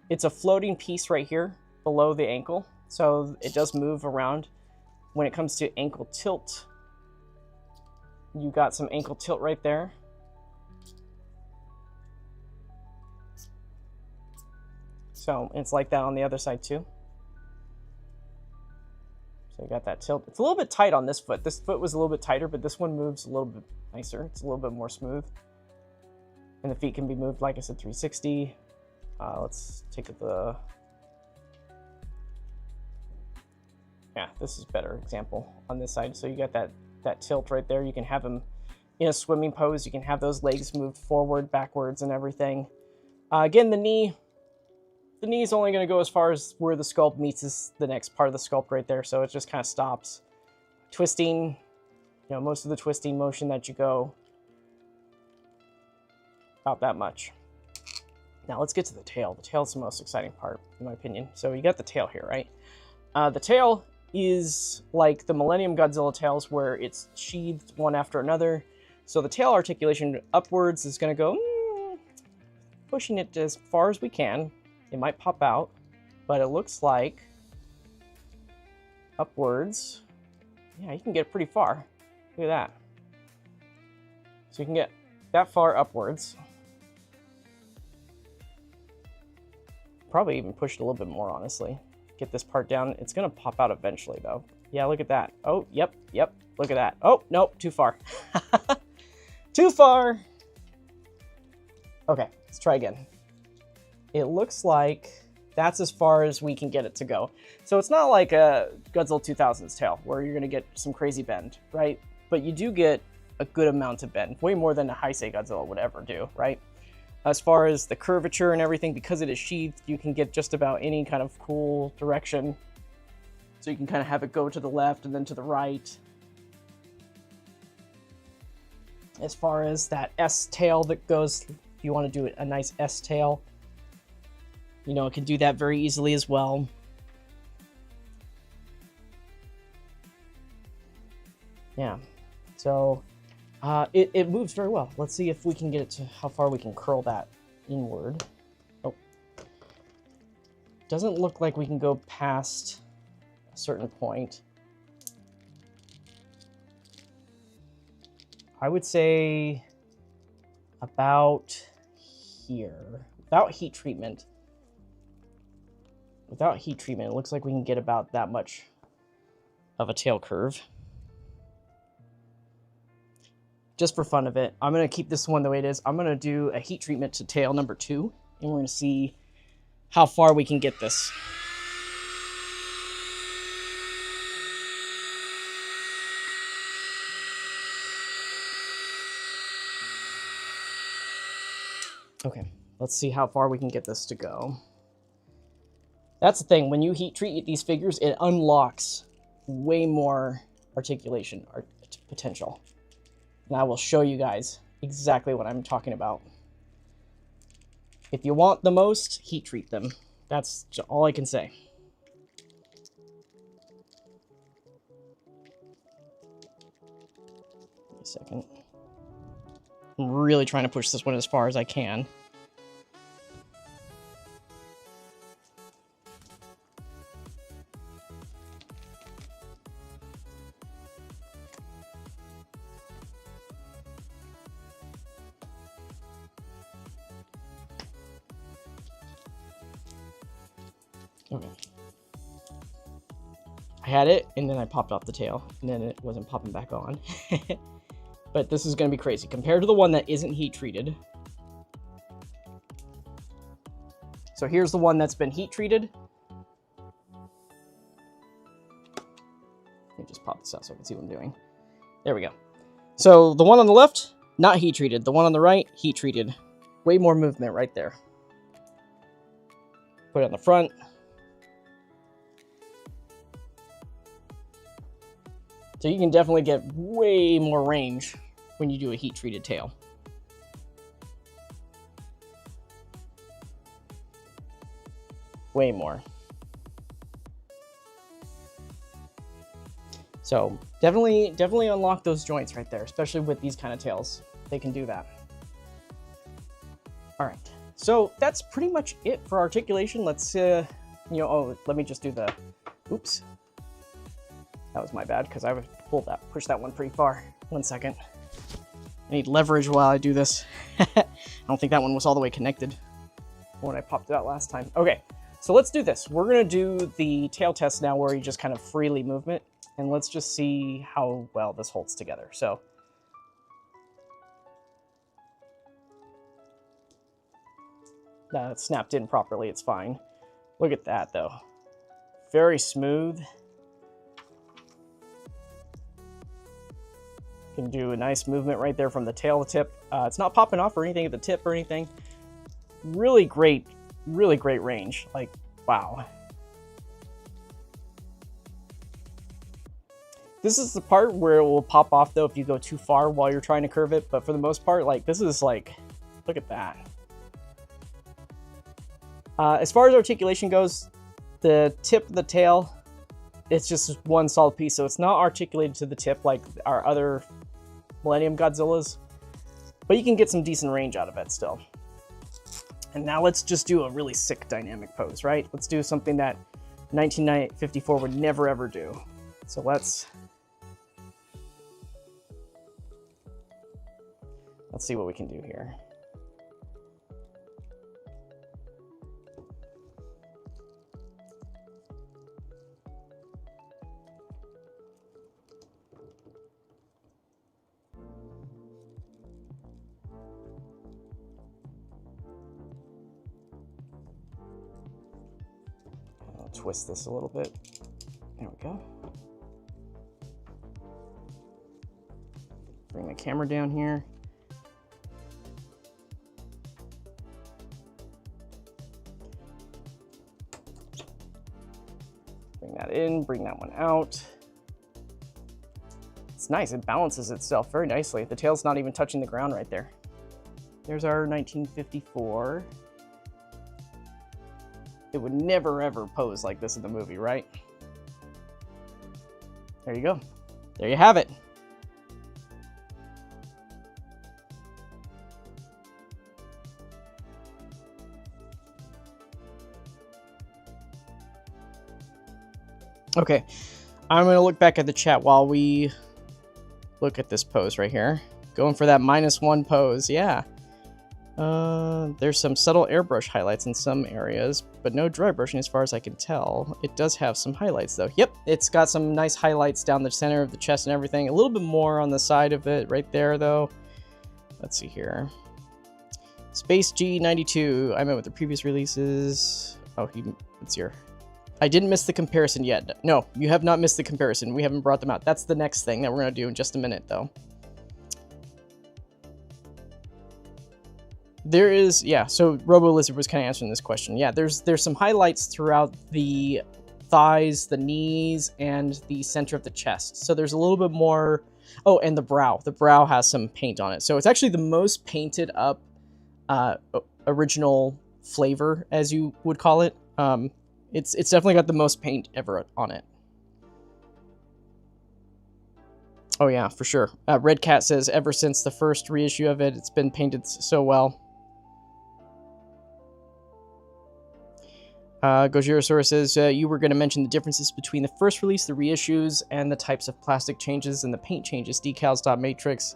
It's a floating piece right here below the ankle, so it does move around. When it comes to ankle tilt, you got some ankle tilt right there. So it's like that on the other side too. So you got that tilt. It's a little bit tight on this foot. This foot was a little bit tighter, but this one moves a little bit nicer. It's a little bit more smooth. And the feet can be moved, like I said, 360. Let's take the... Yeah, this is a better example on this side. So you got that tilt right there. You can have them in a swimming pose. You can have those legs moved forward, backwards, and everything. Again, the knee is only going to go as far as where the sculpt meets the next part of the sculpt right there. So it just kind of stops. Twisting, most of the twisting motion that you go, about that much. Now let's get to the tail. The tail is the most exciting part, in my opinion. So you got the tail here, right? The tail is like the Millennium Godzilla tails, where it's sheathed one after another. So the tail articulation upwards is going to go, pushing it as far as we can. It might pop out, but it looks like upwards. Yeah, you can get pretty far. Look at that. So you can get that far upwards. Probably even push it a little bit more, honestly. Get this part down. It's going to pop out eventually, though. Yeah, look at that. Oh, yep. Look at that. Oh, nope, too far. Too far. Okay, let's try again. It looks like that's as far as we can get it to go. So it's not like a Godzilla 2000's tail, where you're going to get some crazy bend, right? But you do get a good amount of bend, way more than a Heisei Godzilla would ever do, right? As far as the curvature and everything, because it is sheathed, you can get just about any kind of cool direction. So you can kind of have it go to the left and then to the right. As far as that S tail that goes, if you want to do a nice S tail, it can do that very easily as well. Yeah, so it moves very well. Let's see if we can get it to how far we can curl that inward. Oh, doesn't look like we can go past a certain point. I would say about here, without heat treatment. Without heat treatment, it looks like we can get about that much of a tail curve. Just for fun of it, I'm going to keep this one the way it is. I'm going to do a heat treatment to tail number 2, and we're going to see how far we can get this. Okay, let's see how far we can get this to go. That's the thing, when you heat treat these figures, it unlocks way more articulation potential. And I will show you guys exactly what I'm talking about. If you want the most, heat treat them. That's all I can say. Wait a second. I'm really trying to push this one as far as I can. Okay. I had it, and then I popped off the tail, and then it wasn't popping back on. But this is going to be crazy. Compared to the one that isn't heat treated. So here's the one that's been heat treated. Let me just pop this out so I can see what I'm doing. There we go. So the one on the left, not heat treated. The one on the right, heat treated. Way more movement right there. Put it on the front. So you can definitely get way more range when you do a heat-treated tail. Way more. So definitely unlock those joints right there, especially with these kind of tails. They can do that. All right, so that's pretty much it for articulation. Let's, let me just do the, oops. That was my bad because I would push that one pretty far. 1 second. I need leverage while I do this. I don't think that one was all the way connected when I popped it out last time. Okay, so let's do this. We're gonna do the tail test now where you just kind of freely move it, and let's just see how well this holds together. So that snapped in properly, it's fine. Look at that though. Very smooth. Can do a nice movement right there from the tail to tip. It's not popping off or anything at the tip or anything. Really great range. Like, wow. This is the part where it will pop off though if you go too far while you're trying to curve it, but for the most part, like, this is like, look at that. As far as articulation goes, the tip of the tail, it's just one solid piece, so it's not articulated to the tip like our other Millennium Godzillas, but you can get some decent range out of it still. And now let's just do a really sick dynamic pose, right? Let's do something that 1954 would never ever do. So let's see what we can do here. Twist this a little bit. There we go. Bring the camera down here. Bring that in, bring that one out. It's nice, it balances itself very nicely. The tail's not even touching the ground right there. There's our 1954. It would never ever pose like this in the movie, right? There you go. There you have it. Okay, I'm gonna look back at the chat while we look at this pose right here. Going for that -1 pose, yeah. There's some subtle airbrush highlights in some areas, but no dry brushing as far as I can tell. It does have some highlights though. Yep, it's got some nice highlights down the center of the chest and everything. A little bit more on the side of it right there though. Let's see here. Space G92, I meant with the previous releases. Oh, it's here. I didn't miss the comparison yet. No, you have not missed the comparison. We haven't brought them out. That's the next thing that we're gonna do in just a minute though. There is, yeah, so Robo Lizard was kind of answering this question. Yeah, there's some highlights throughout the thighs, the knees, and the center of the chest. So there's a little bit more, oh, and the brow. The brow has some paint on it. So it's actually the most painted up original flavor, as you would call it. It's definitely got the most paint ever on it. Oh yeah, for sure. Red Cat says, ever since the first reissue of it, it's been painted so well. Gojirosaurus says, you were going to mention the differences between the first release, the reissues, and the types of plastic changes and the paint changes. Decals, dot matrix.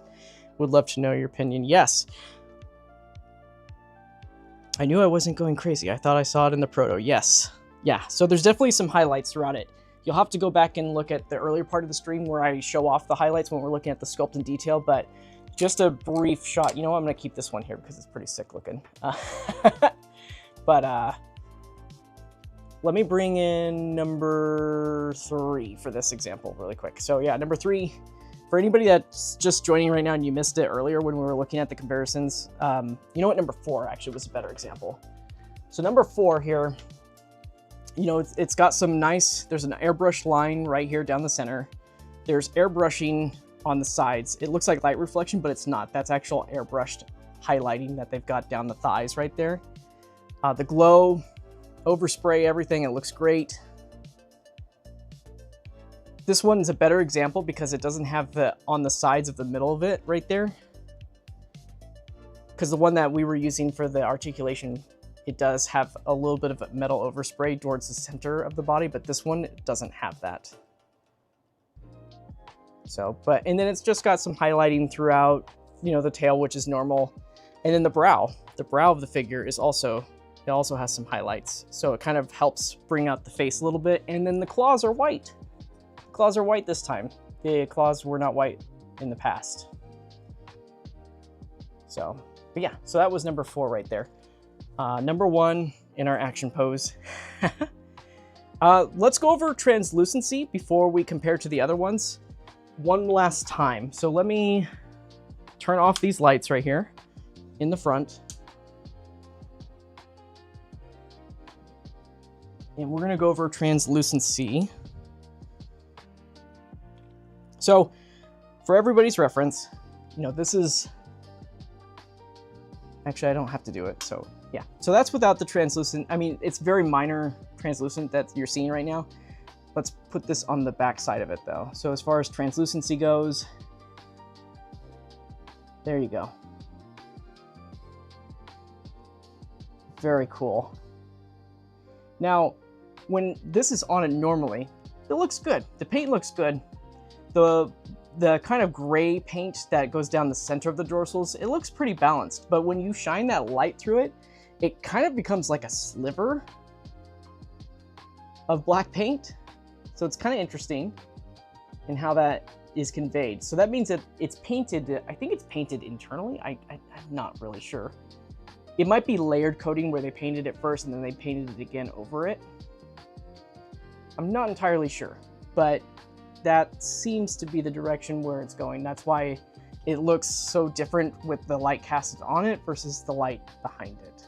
Would love to know your opinion. Yes. I knew I wasn't going crazy. I thought I saw it in the proto. Yes. Yeah, so there's definitely some highlights throughout it. You'll have to go back and look at the earlier part of the stream where I show off the highlights when we're looking at the sculpt in detail, but just a brief shot. You know what? I'm going to keep this one here because it's pretty sick looking. Let me bring in number 3 for this example really quick. So yeah, number 3, for anybody that's just joining right now and you missed it earlier when we were looking at the comparisons, you know what? Number 4 actually was a better example. So number 4 here, You know, it's got some nice, there's an airbrush line right here down the center. There's airbrushing on the sides. It looks like light reflection, but it's not. That's actual airbrushed highlighting that they've got down the thighs right there. The glow, overspray, everything, it looks great. This one is a better example because it doesn't have the on the sides of the middle of it right there. Because the one that we were using for the articulation, it does have a little bit of a metal overspray towards the center of the body, but this one doesn't have that. So, and then it's just got some highlighting throughout, you know, the tail, which is normal. And then the brow of the figure is also, it also has some highlights. So it kind of helps bring out the face a little bit. And then the claws are white. Claws are white this time. The claws were not white in the past. So, but yeah, so that was number 4 right there. Number 1 in our action pose. Let's go over translucency before we compare to the other ones one last time. So let me turn off these lights right here in the front. And we're gonna go over translucency. So for everybody's reference, you know, this is, actually I don't have to do it, so yeah. So that's without the translucent, I mean, it's very minor translucent that you're seeing right now. Let's put this on the back side of it though. So as far as translucency goes, there you go. Very cool. Now, when this is on it normally, it looks good. The paint looks good. The kind of gray paint that goes down the center of the dorsals, it looks pretty balanced. But when you shine that light through it, it kind of becomes like a sliver of black paint. So it's kind of interesting in how that is conveyed. So that means that it's painted, I think it's painted internally. I'm not really sure. It might be layered coating where they painted it first and then they painted it again over it. I'm not entirely sure, but that seems to be the direction where it's going. That's why it looks so different with the light casted on it versus the light behind it.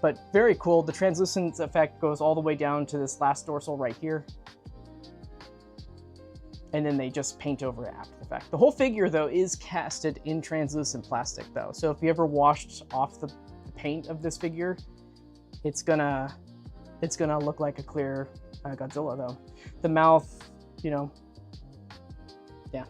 But very cool. The translucence effect goes all the way down to this last dorsal right here. And then they just paint over it after the fact. The whole figure though is casted in translucent plastic though. So if you ever washed off the paint of this figure, it's gonna look like a clear Godzilla though. The mouth, you know, yeah.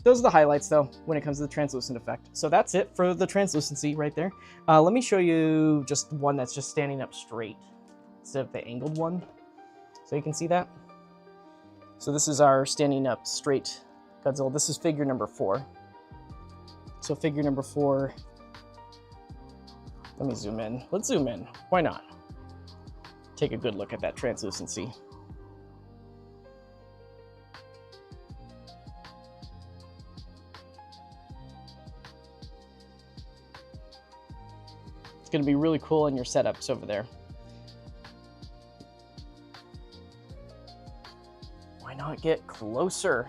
Those are the highlights though when it comes to the translucent effect. So that's it for the translucency right there. Let me show you just one that's just standing up straight instead of the angled one. So you can see that. So this is our standing up straight Godzilla. This is figure number 4. So figure number 4, let me zoom in. Let's zoom in, why not? Take a good look at that translucency. It's going to be really cool in your setups over there. Why not get closer?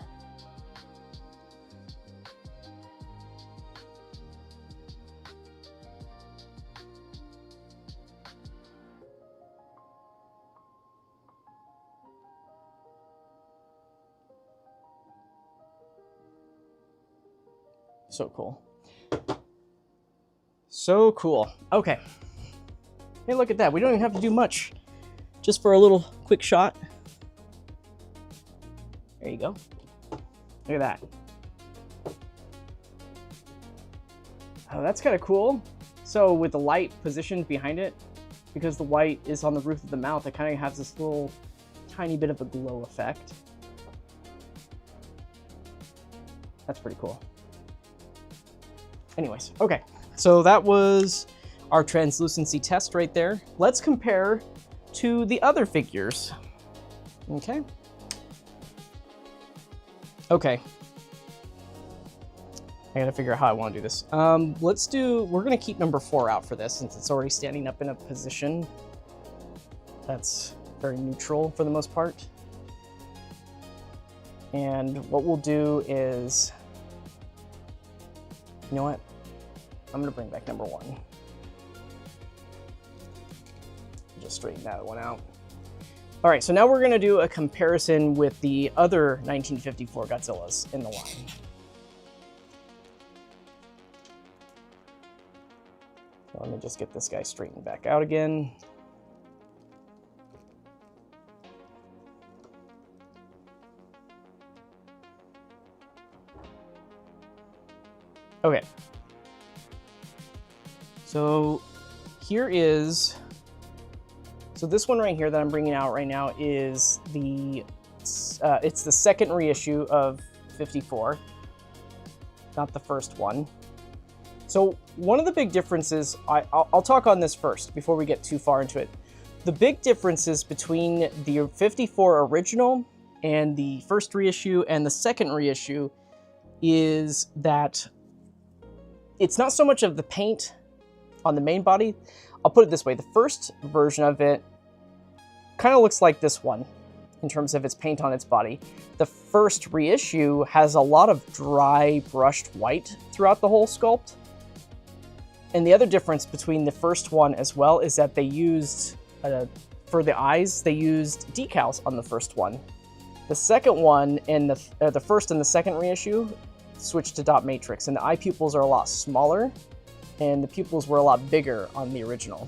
So cool. So cool. Okay. Hey, look at that. We don't even have to do much. Just for a little quick shot. There you go. Look at that. Oh, that's kind of cool. So with the light positioned behind it, because the white is on the roof of the mouth, it kind of has this little tiny bit of a glow effect. That's pretty cool. Anyways, okay. So that was our translucency test right there. Let's compare to the other figures. Okay. Okay. I gotta figure out how I want to do this. We're gonna keep number 4 out for this since it's already standing up in a position that's very neutral for the most part. And what we'll do is, you know what? I'm gonna bring back number 1. just straighten that one out. All right, so now we're gonna do a comparison with the other 1954 Godzillas in the line. So let me just get this guy straightened back out again. Okay. So here is, so this one right here that I'm bringing out right now is the, it's the second reissue of 54, not the first one. So one of the big differences, I'll talk on this first before we get too far into it. The big differences between the 54 original and the first reissue and the second reissue is that it's not so much of the paint on the main body. I'll put it this way. The first version of it kind of looks like this one in terms of its paint on its body. The first reissue has a lot of dry brushed white throughout the whole sculpt. And the other difference between the first one as well is that they used, for the eyes, they used decals on the first one. The second one, and the first and the second reissue, switched to dot matrix, and the eye pupils are a lot smaller, and the pupils were a lot bigger on the original.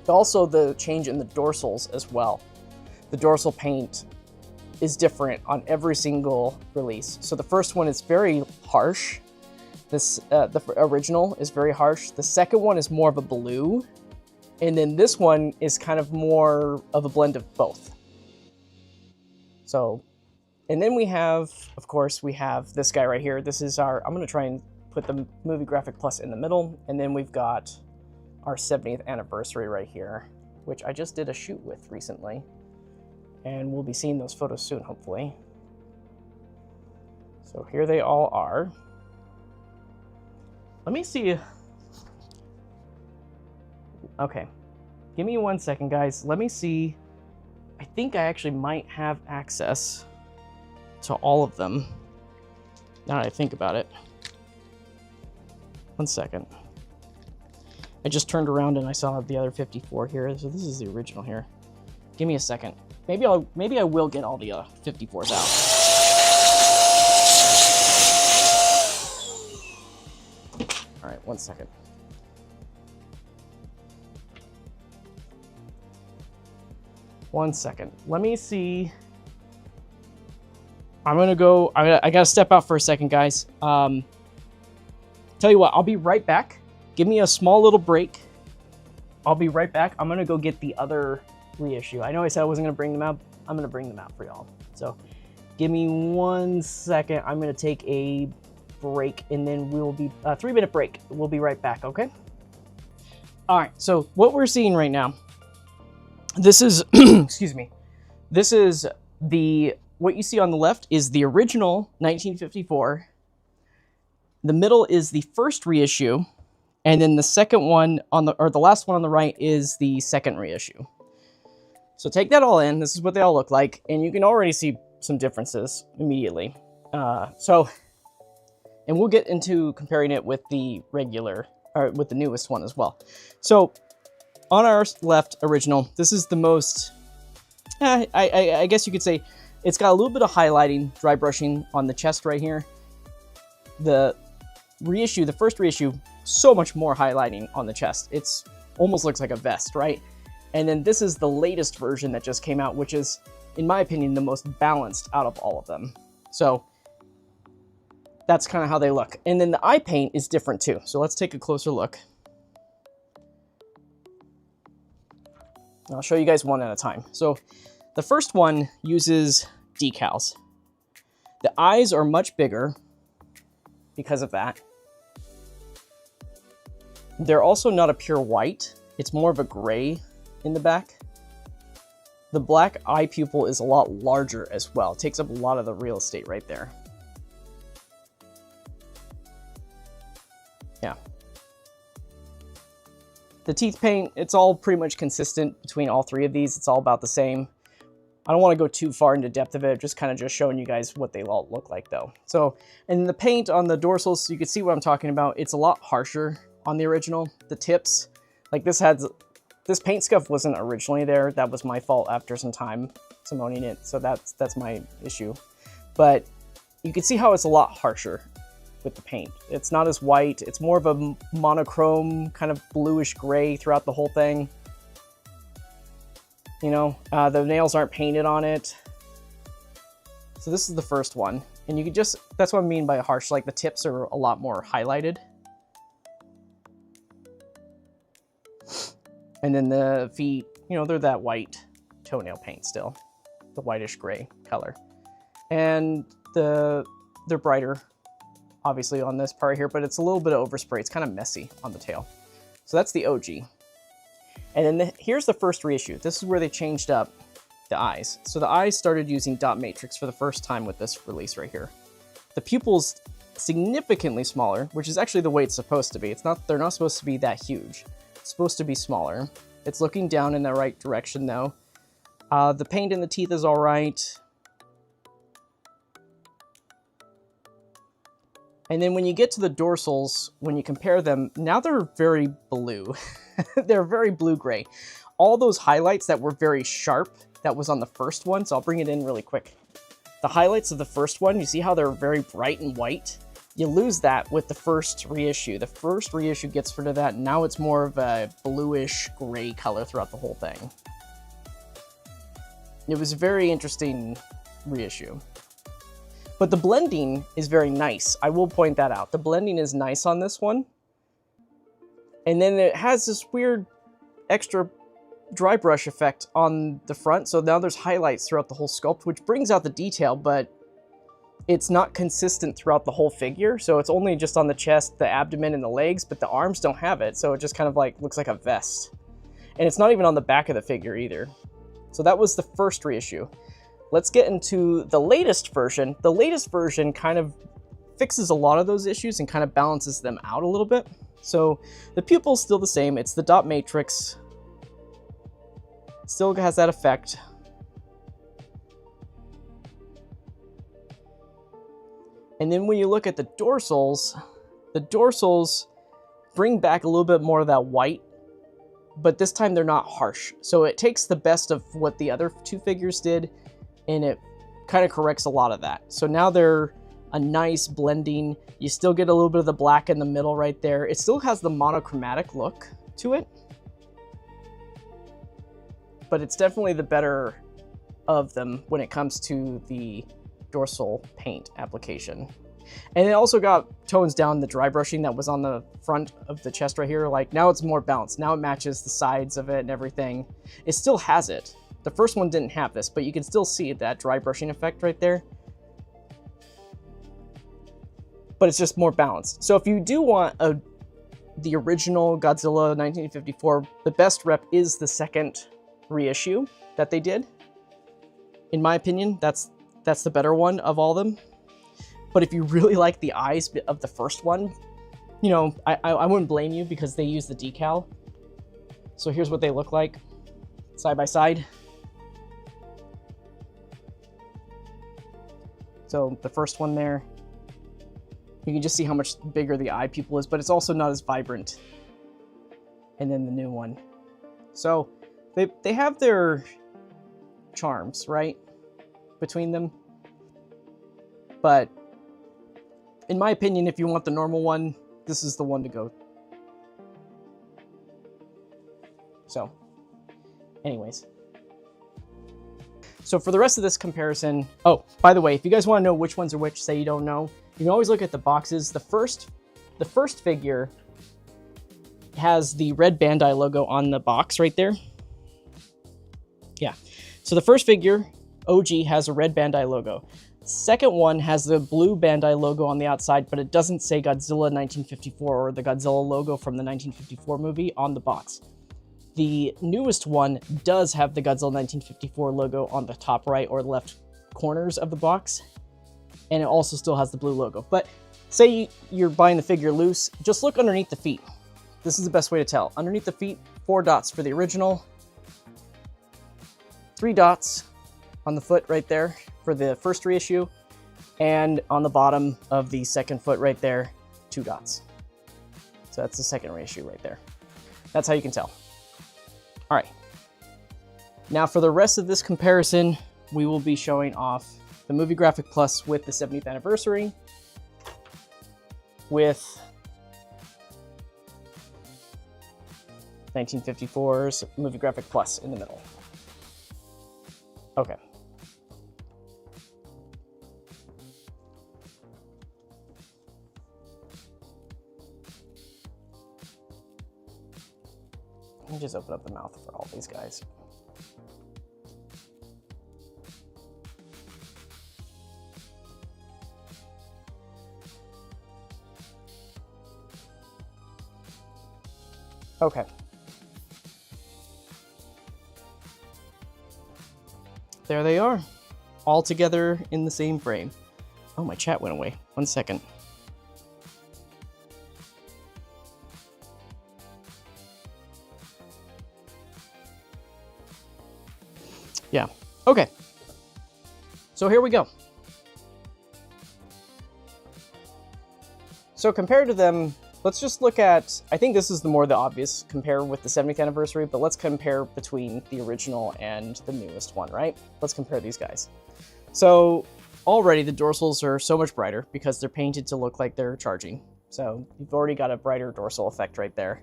Also, the change in the dorsals as well. The dorsal paint is different on every single release. So the first one is very harsh. The original is very harsh. The second one is more of a blue, and then this one is kind of more of a blend of both. So, and then we have, of course, we have this guy right here. This is our, I'm gonna try and put the Movie Graphic Plus in the middle, and then we've got our 70th anniversary right here, which I just did a shoot with recently, and we'll be seeing those photos soon, hopefully. So here they all are. Let me see. Okay, give me 1 second, guys. Let me see. I think I actually might have access to all of them, now that I think about it. 1 second. I just turned around and I saw the other 54 here, so this is the original here. Give me a second. Maybe I will get all the 54s out. All right, 1 second. One second. Let me see. I'm gonna go. I gotta step out for a second, guys. Tell you what, I'll be right back. Give me a small little break. I'll be right back. I'm gonna go get the other reissue. I know I said I wasn't gonna bring them out. I'm gonna bring them out for y'all. So give me 1 second. I'm gonna take a break, and then we'll be 3-minute break. We'll be right back. Okay. All right. So what we're seeing right now. This is, excuse me. This is what you see on the left is the original 1954. The middle is the first reissue, and then the second one the last one on the right is the second reissue. So take that all in. This is what they all look like, and you can already see some differences immediately. And we'll get into comparing it with the regular, or with the newest one as well. So on our left original, this is the most, I guess you could say, it's got a little bit of highlighting, dry brushing on the chest right here. The reissue, the first reissue, so much more highlighting on the chest. It's almost looks like a vest, right? And then this is the latest version that just came out, which is, in my opinion, the most balanced out of all of them. So that's kind of how they look. And then the eye paint is different too. So let's take a closer look. I'll show you guys one at a time. So the first one uses decals. The eyes are much bigger because of that. They're also not a pure white. It's more of a gray in the back. The black eye pupil is a lot larger as well. It takes up a lot of the real estate right there. Yeah. The teeth paint, it's all pretty much consistent between all three of these. It's all about the same. I don't want to go too far into depth of it, just kind of just showing you guys what they all look like though. So, and the paint on the dorsals, so you can see what I'm talking about. It's a lot harsher on the original. The tips, like this has This paint scuff wasn't originally there. That was my fault after some time owning it, so that's my issue. But you can see how it's a lot harsher with the paint. It's not as white. It's more of a monochrome, kind of bluish gray throughout the whole thing. You know, the nails aren't painted on it. So this is the first one. And you can just, that's what I mean by harsh, like the tips are a lot more highlighted. And then the feet, you know, they're that white toenail paint still, the whitish gray color. And they're brighter, obviously, on this part here, but it's a little bit of overspray. It's kind of messy on the tail. So that's the OG. And then here's the first reissue. This is where they changed up the eyes. So the eyes started using dot matrix for the first time with this release right here. The pupils significantly smaller, which is actually the way it's supposed to be. They're not supposed to be that huge. It's supposed to be smaller. It's looking down in the right direction though. The paint in the teeth is all right. And then when you get to the dorsals, when you compare them, now they're very blue. They're very blue-gray. All those highlights that were very sharp, that was on the first one, so I'll bring it in really quick. The highlights of the first one, you see how they're very bright and white? You lose that with the first reissue. The first reissue gets rid of that, and now it's more of a bluish gray color throughout the whole thing. It was a very interesting reissue. But the blending is very nice. I will point that out. The blending is nice on this one. And then it has this weird extra dry brush effect on the front. So now there's highlights throughout the whole sculpt, which brings out the detail, but it's not consistent throughout the whole figure. So it's only just on the chest, the abdomen, and the legs, but the arms don't have it. So it just kind of like looks like a vest. And it's not even on the back of the figure either. So that was the first reissue. Let's get into the latest version. The latest version kind of fixes a lot of those issues and kind of balances them out a little bit. So the pupil's still the same. It's the dot matrix. Still has that effect. And then when you look at the dorsals bring back a little bit more of that white, but this time they're not harsh. So it takes the best of what the other two figures did, and it kind of corrects a lot of that. So now they're a nice blending. You still get a little bit of the black in the middle right there. It still has the monochromatic look to it, but it's definitely the better of them when it comes to the dorsal paint application. And it also got tones down the dry brushing that was on the front of the chest right here. Like now it's more balanced. Now it matches the sides of it and everything. It still has it. The first one didn't have this, but you can still see that dry brushing effect right there. But it's just more balanced. So if you do want the original Godzilla 1954, the best rep is the second reissue that they did. In my opinion, that's the better one of all of them. But if you really like the eyes of the first one, you know, I wouldn't blame you because they use the decal. So here's what they look like side by side. So the first one there, you can just see how much bigger the eye pupil is, but it's also not as vibrant. And then the new one. So they have their charms, right, between them. But in my opinion, if you want the normal one, this is the one to go. So, anyways. So for the rest of this comparison, oh, by the way, if you guys want to know which ones are which, say you don't know, you can always look at the boxes. The first figure has the red Bandai logo on the box right there. Yeah. So the first figure, OG, has a red Bandai logo. Second one has the blue Bandai logo on the outside, but it doesn't say Godzilla 1954 or the Godzilla logo from the 1954 movie on the box. The newest one does have the Godzilla 1954 logo on the top right or left corners of the box, and it also still has the blue logo. But say you're buying the figure loose, just look underneath the feet. This is the best way to tell. Underneath the feet, 4 dots for the original, 3 dots on the foot right there for the first reissue, and on the bottom of the second foot right there, 2 dots. So that's the second reissue right there. That's how you can tell. All right. Now for the rest of this comparison, we will be showing off the Movie Graphic Plus with the 70th anniversary, with 1954's Movie Graphic Plus in the middle. Okay. Let me just open up the mouth for all these guys. Okay. There they are, all together in the same frame. Oh, my chat went away. 1 second. Yeah, okay. So here we go. So compared to them, let's just look at, I think this is the obvious compare with the 70th anniversary, but let's compare between the original and the newest one, right? Let's compare these guys. So already the dorsals are so much brighter because they're painted to look like they're charging. So you've already got a brighter dorsal effect right there.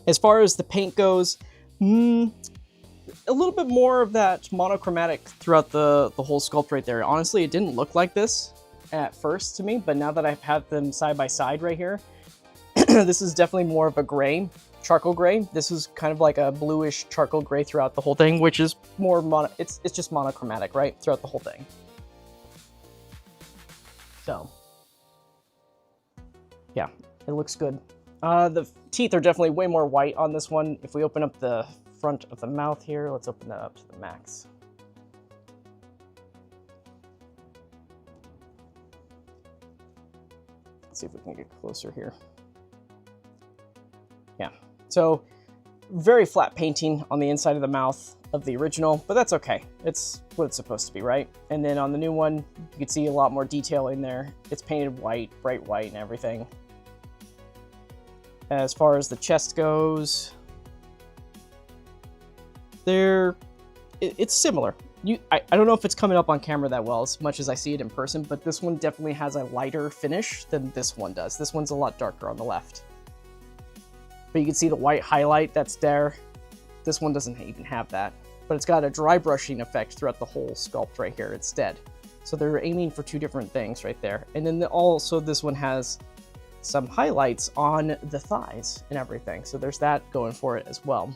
As far as the paint goes, a little bit more of that monochromatic throughout the whole sculpt right there. Honestly, it didn't look like this at first to me, but now that I've had them side by side right here, this is definitely more of a gray, charcoal gray. This is kind of like a bluish charcoal gray throughout the whole thing, which is more it's just monochromatic, right? Throughout the whole thing. So, yeah, it looks good. The teeth are definitely way more white on this one. If we open up the front of the mouth here, let's open that up to the max. Let's see if we can get closer here. Yeah, so very flat painting on the inside of the mouth of the original, but that's okay. It's what it's supposed to be, right? And then on the new one, you can see a lot more detail in there. It's painted white, bright white and everything. As far as the chest goes, it's similar. I don't know if it's coming up on camera that well as much as I see it in person, but this one definitely has a lighter finish than this one does. This one's a lot darker on the left. But you can see the white highlight that's there. This one doesn't even have that, but it's got a dry brushing effect throughout the whole sculpt right here instead. So they're aiming for two different things right there. And then also this one has some highlights on the thighs and everything. So there's that going for it as well.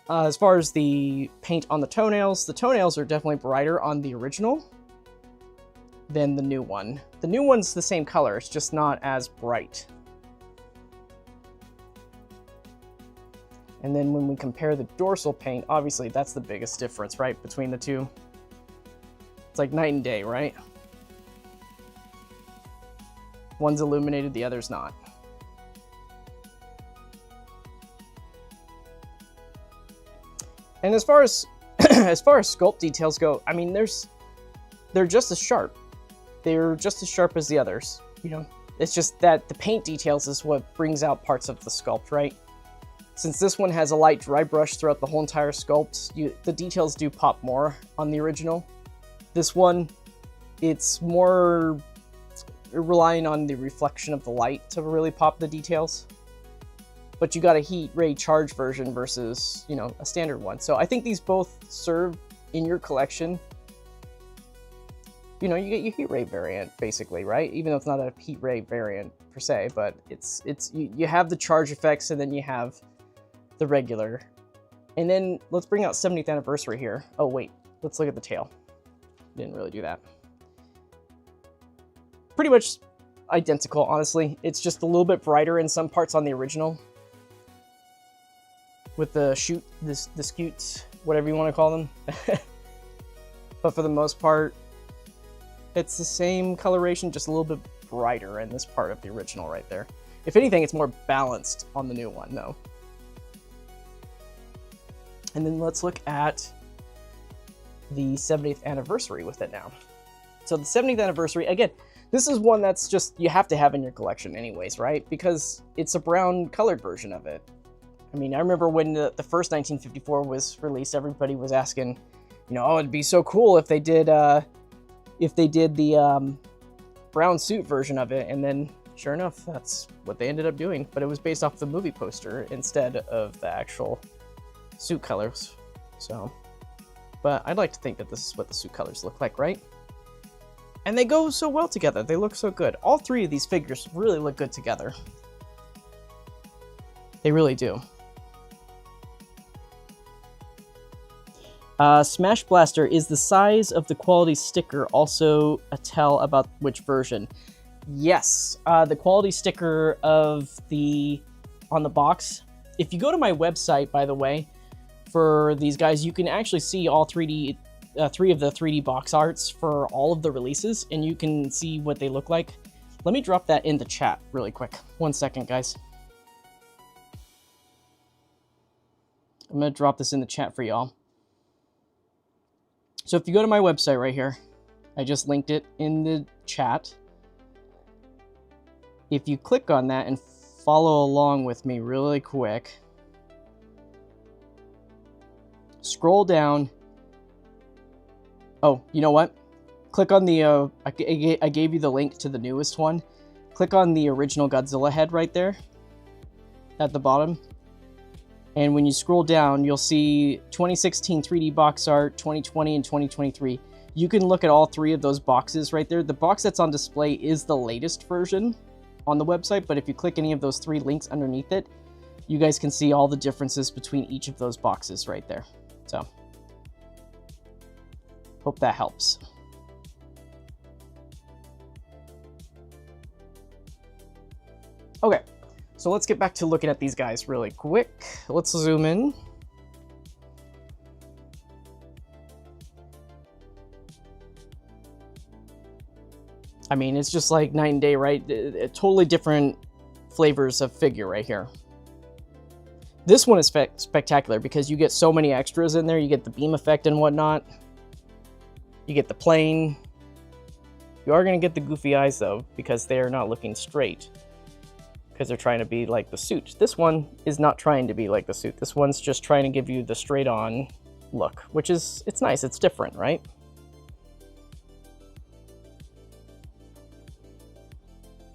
As far as the paint on the toenails are definitely brighter on the original than the new one. The new one's the same color, it's just not as bright. And then when we compare the dorsal paint, obviously that's the biggest difference, right, between the two. It's like night and day, right? One's illuminated, the other's not. And as far as sculpt details go, I mean, they're just as sharp. They're just as sharp as the others. You know, it's just that the paint details is what brings out parts of the sculpt, right? Since this one has a light dry brush throughout the whole entire sculpt, the details do pop more on the original. This one, it's more relying on the reflection of the light to really pop the details. But you got a heat ray charge version versus, you know, a standard one. So I think these both serve in your collection. You know, you get your heat ray variant basically, right? Even though it's not a heat ray variant per se, but you have the charge effects and then you have the regular. And then let's bring out 70th anniversary here. Oh wait, let's look at the tail. Didn't really do that. Pretty much identical, honestly. It's just a little bit brighter in some parts on the original. With the scutes, whatever you want to call them. But for the most part, it's the same coloration, just a little bit brighter in this part of the original right there. If anything, it's more balanced on the new one, though. And then let's look at the 70th anniversary with it now. So the 70th anniversary, again, This is one that's just, you have to have in your collection anyways, right? Because it's a brown colored version of it. I mean, I remember when the first 1954 was released, everybody was asking, you know, oh, it'd be so cool if they did the brown suit version of it. And then sure enough, that's what they ended up doing. But it was based off the movie poster instead of the actual suit colors. So, but I'd like to think that this is what the suit colors look like, right? And they go so well together. They look so good. All three of these figures really look good together. They really do. Smash Blaster, is the size of the quality sticker also a tell about which version? Yes, the quality sticker on the box. If you go to my website, by the way, for these guys, you can actually see all 3D. 3 of the 3D box arts for all of the releases, and you can see what they look like. Let me drop that in the chat really quick. 1 second, guys. I'm going to drop this in the chat for y'all. So if you go to my website right here, I just linked it in the chat. If you click on that and follow along with me really quick, scroll down. Oh, you know what? Click on the, I gave you the link to the newest one. Click on the original Godzilla head right there at the bottom. And when you scroll down, you'll see 2016 3D box art, 2020, and 2023. You can look at all 3 of those boxes right there. The box that's on display is the latest version on the website, but if you click any of those 3 links underneath it, you guys can see all the differences between each of those boxes right there. So, hope that helps. Okay, so let's get back to looking at these guys really quick. Let's zoom in. I mean, it's just like night and day, right? Totally different flavors of figure right here. This one is spectacular because you get so many extras in there. You get the beam effect and whatnot. You get the plane. You are going to get the goofy eyes, though, because they are not looking straight. Because they're trying to be like the suit. This one is not trying to be like the suit. This one's just trying to give you the straight-on look, which is, it's nice. It's different, right?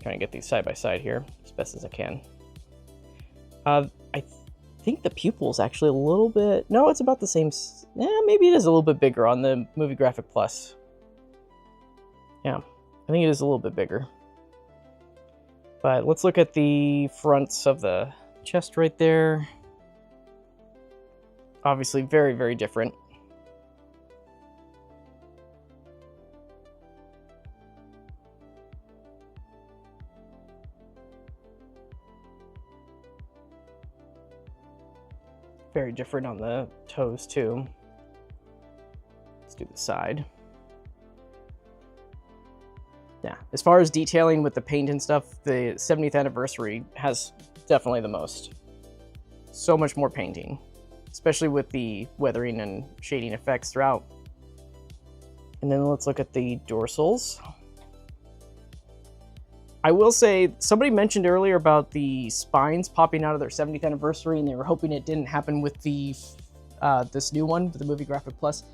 Trying to get these side by side here as best as I can. I think the pupil's actually a little bit... No, it's about the same... Yeah, maybe it is a little bit bigger on the Movie Graphic Plus. Yeah, I think it is a little bit bigger. But let's look at the fronts of the chest right there. Obviously very, very different. Very different on the toes too. Let's do the side. Yeah, as far as detailing with the paint and stuff, the 70th anniversary has definitely the most. So much more painting, especially with the weathering and shading effects throughout. And then let's look at the dorsals. I will say, somebody mentioned earlier about the spines popping out of their 70th anniversary, and they were hoping it didn't happen with the this new one, the Movie Graphic Plus.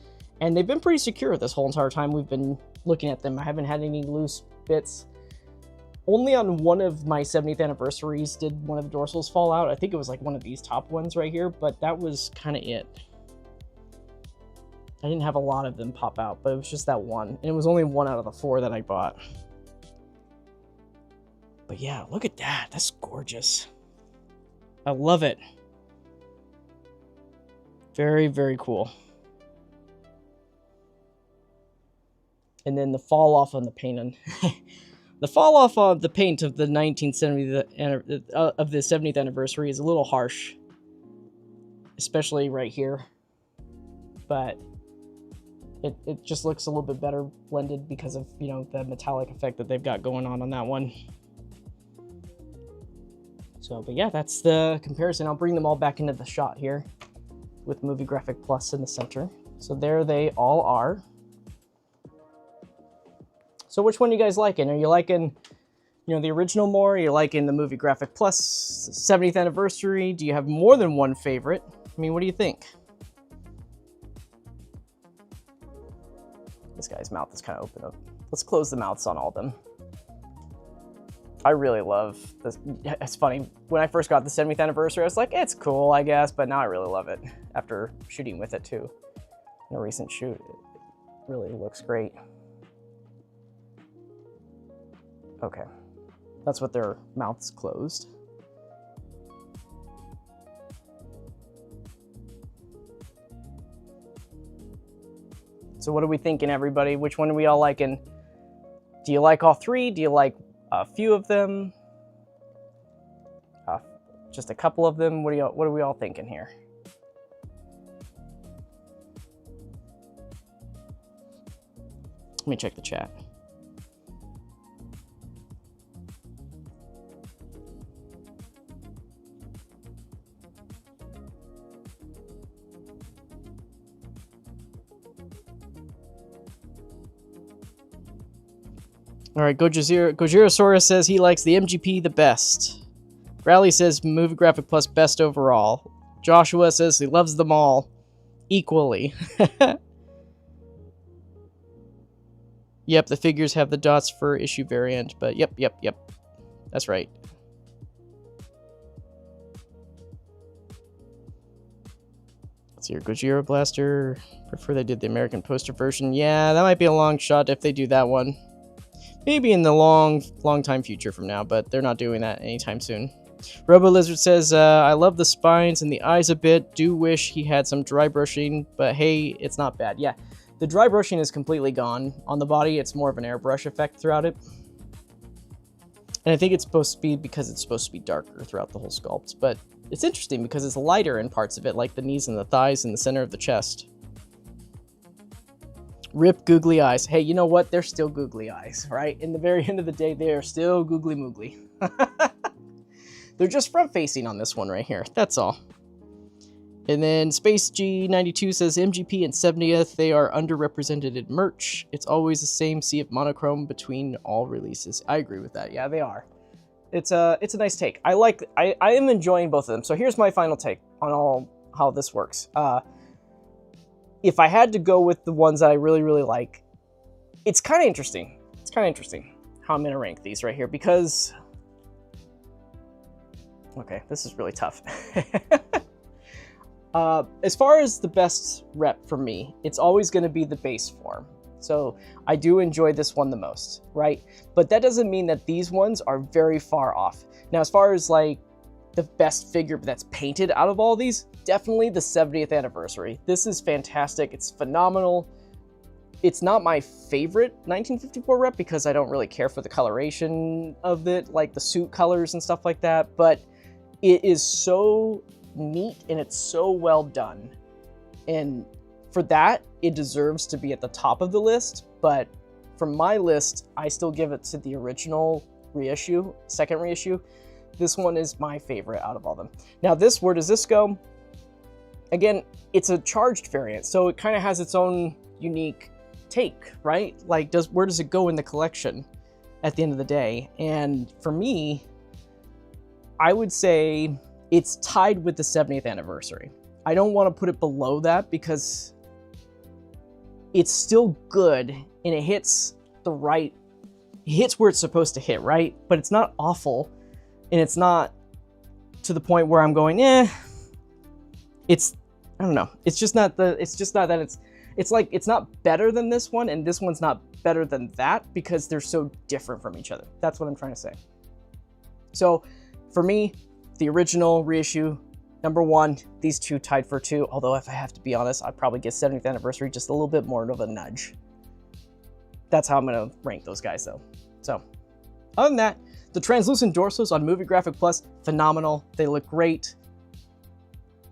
And they've been pretty secure this whole entire time we've been looking at them. I haven't had any loose bits. Only on one of my 70th anniversaries did one of the dorsals fall out. I think it was like one of these top ones right here, but that was kind of it. I didn't have a lot of them pop out, but it was just that one. And it was only 1 out of the 4 that I bought. But yeah, look at that. That's gorgeous. I love it. Very, very cool. And then the fall off on the paint on the fall off of the paint of the 1970 of the 70th anniversary is a little harsh, especially right here. But it just looks a little bit better blended because of, you know, the metallic effect that they've got going on that one. So, but yeah, that's the comparison. I'll bring them all back into the shot here with Movie Graphic Plus in the center. So there they all are. So which one are you guys liking? Are you liking, you know, the original more? Are you liking the Movie Graphic Plus 70th anniversary? Do you have more than one favorite? I mean, what do you think? This guy's mouth is kind of open up. Let's close the mouths on all of them. I really love this. It's funny, when I first got the 70th anniversary, I was like, it's cool, I guess, but now I really love it after shooting with it too. In a recent shoot, it really looks great. Okay, that's with their mouths closed. So what are we thinking, everybody? Which one are we all liking? Do you like all three? Do you like a few of them? Just a couple of them? What are we all thinking here? Let me check the chat. All right, Gojirosaurus says he likes the MGP the best. Rally says Movie Graphic Plus best overall. Joshua says he loves them all equally. Yep, the figures have the dots for issue variant, but yep. That's right. Let's see here, Gojira Blaster. Prefer they did the American poster version. Yeah, that might be a long shot if they do that one. Maybe in the long time future from now, but they're not doing that anytime soon. Robo Lizard says, I love the spines and the eyes a bit. Do wish he had some dry brushing, but hey, it's not bad. Yeah, the dry brushing is completely gone on the body. It's more of an airbrush effect throughout it. And I think it's supposed to be because it's supposed to be darker throughout the whole sculpt. But it's interesting because it's lighter in parts of it, like the knees and the thighs and the center of the chest. Rip googly eyes. Hey, you know what? They're still googly eyes, right? In the very end of the day, they are still googly moogly. They're just front facing on this one right here. That's all. And then Space G92 says MGP and 70th, they are underrepresented in merch. It's always the same sea of monochrome between all releases. I agree with that. Yeah, they are. It's a nice take. I am enjoying both of them. So here's my final take on how this works. If I had to go with the ones that I really like, it's kind of interesting. It's kind of interesting how I'm going to rank these right here because... Okay, this is really tough. As far as the best rep for me, it's always going to be the base form. So I do enjoy this one the most, right? But that doesn't mean that these ones are very far off. Now, as far as like the best figure that's painted out of all these, definitely the 70th anniversary. This is fantastic. It's phenomenal. It's not my favorite 1954 rep because I don't really care for the coloration of it, like the suit colors and stuff like that, but it is so neat and it's so well done. And for that, it deserves to be at the top of the list, but from my list, I still give it to the original reissue, second reissue. This one is my favorite out of all of them. Now where does this go? Again, it's a charged variant, so it kind of has its own unique take, right? Like, where does it go in the collection at the end of the day? And for me, I would say it's tied with the 70th anniversary. I don't want to put it below that because it's still good and it hits where it's supposed to hit, right? But it's not awful and it's not to the point where I'm going, I don't know. It's just not that it's not better than this one and this one's not better than that because they're so different from each other. That's what I'm trying to say. So for me, the original reissue, number one, these two tied for two. Although if I have to be honest, I'd probably give 70th anniversary just a little bit more of a nudge. That's how I'm going to rank those guys though. So other than that, the translucent dorsals on Movie Graphic Plus, phenomenal. They look great.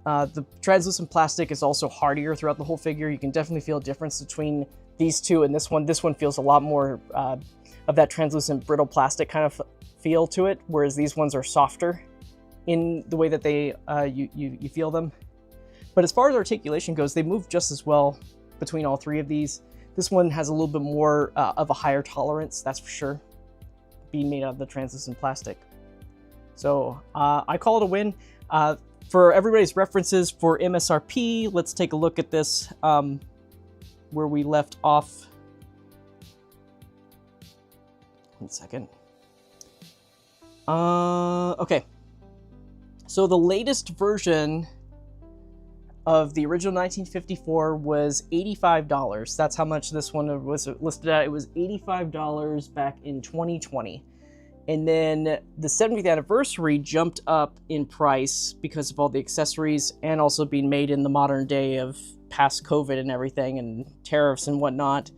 The translucent plastic is also hardier throughout the whole figure. You can definitely feel a difference between these two and this one. This one feels a lot more of that translucent brittle plastic kind of feel to it, whereas these ones are softer in the way that they you feel them. But as far as articulation goes, they move just as well between all three of these. This one has a little bit more of a higher tolerance, that's for sure, being made out of the translucent plastic. So I call it a win. For everybody's references for MSRP, let's take a look at this where we left off. 1 second. Okay. So the latest version of the original 1954 was $85. That's how much this one was listed at. It was $85 back in 2020. And then the 70th anniversary jumped up in price because of all the accessories and also being made in the modern day of past COVID and everything and tariffs and whatnot.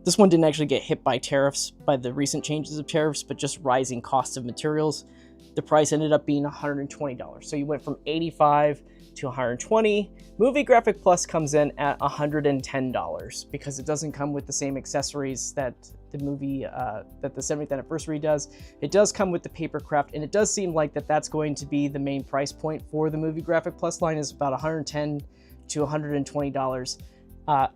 This one didn't actually get hit by tariffs, by the recent changes of tariffs, but just rising costs of materials. The price ended up being $120. So you went from $85 to $120. Movie Graphic Plus comes in at $110 because it doesn't come with the same accessories that the movie, that the 70th anniversary does. It does come with the papercraft, and it does seem like that's going to be the main price point for the Movie Graphic Plus line, is about $110 to $120.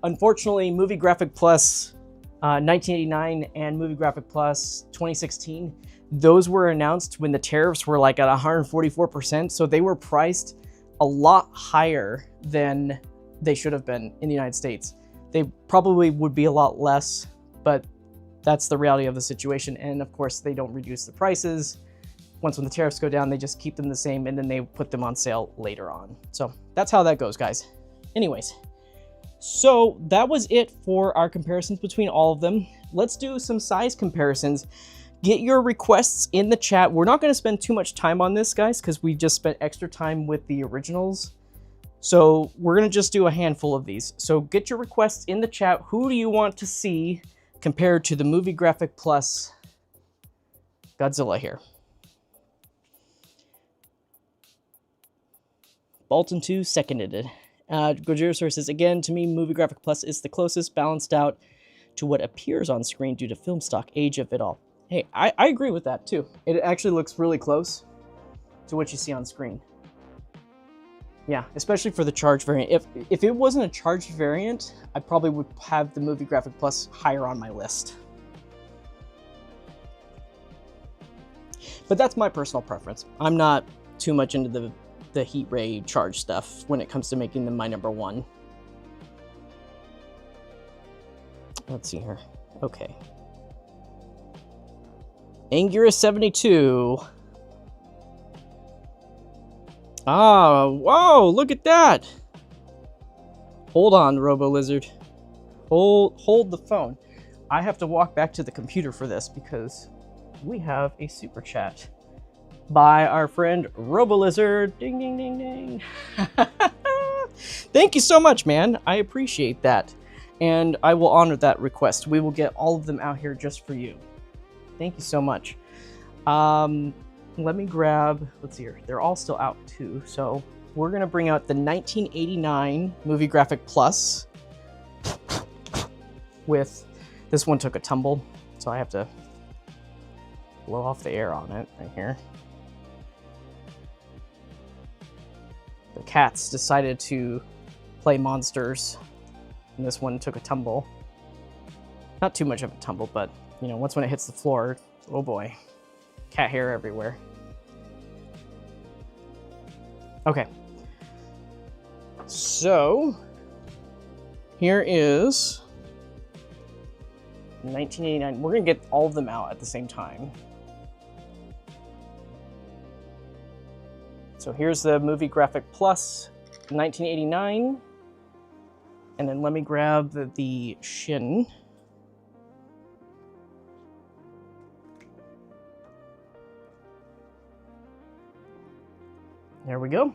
Unfortunately, Movie Graphic Plus 1989 and Movie Graphic Plus 2016, those were announced when the tariffs were like at 144%, so they were priced a lot higher than they should have been in the United States. They probably would be a lot less, but that's the reality of the situation. And of course, they don't reduce the prices. Once when the tariffs go down, they just keep them the same, and then they put them on sale later on. So that's how that goes, guys. Anyways, so that was it for our comparisons between all of them. Let's do some size comparisons. Get your requests in the chat. We're not going to spend too much time on this, guys, because we just spent extra time with the originals. So we're going to just do a handful of these. So get your requests in the chat. Who do you want to see compared to the Movie Graphic Plus Godzilla here? Bolton 2 seconded it. Gojira says, again, to me, Movie Graphic Plus is the closest balanced out to what appears on screen due to film stock age of it all. Hey, I agree with that too. It actually looks really close to what you see on screen. Yeah, especially for the charged variant. If it wasn't a charged variant, I probably would have the Movie Graphic Plus higher on my list. But that's my personal preference. I'm not too much into the heat ray charge stuff when it comes to making them my number one. Let's see here. Okay. Anguirus 72. Ah, whoa, look at that. Hold on, Robo-Lizard. Hold the phone. I have to walk back to the computer for this because we have a super chat by our friend Robo-Lizard. Ding, ding, ding, ding. Thank you so much, man. I appreciate that. And I will honor that request. We will get all of them out here just for you. Thank you so much. Let me grab, let's see here. They're all still out too. So we're going to bring out the 1989 Movie Graphic Plus with, this one took a tumble, so I have to blow off the air on it right here. The cats decided to play monsters, and this one took a tumble. Not too much of a tumble, but you know, once when it hits the floor, oh boy, cat hair everywhere. Okay, so here is 1989. We're gonna get all of them out at the same time. So here's the Movie Graphic Plus 1989, and then let me grab the Shin. There we go.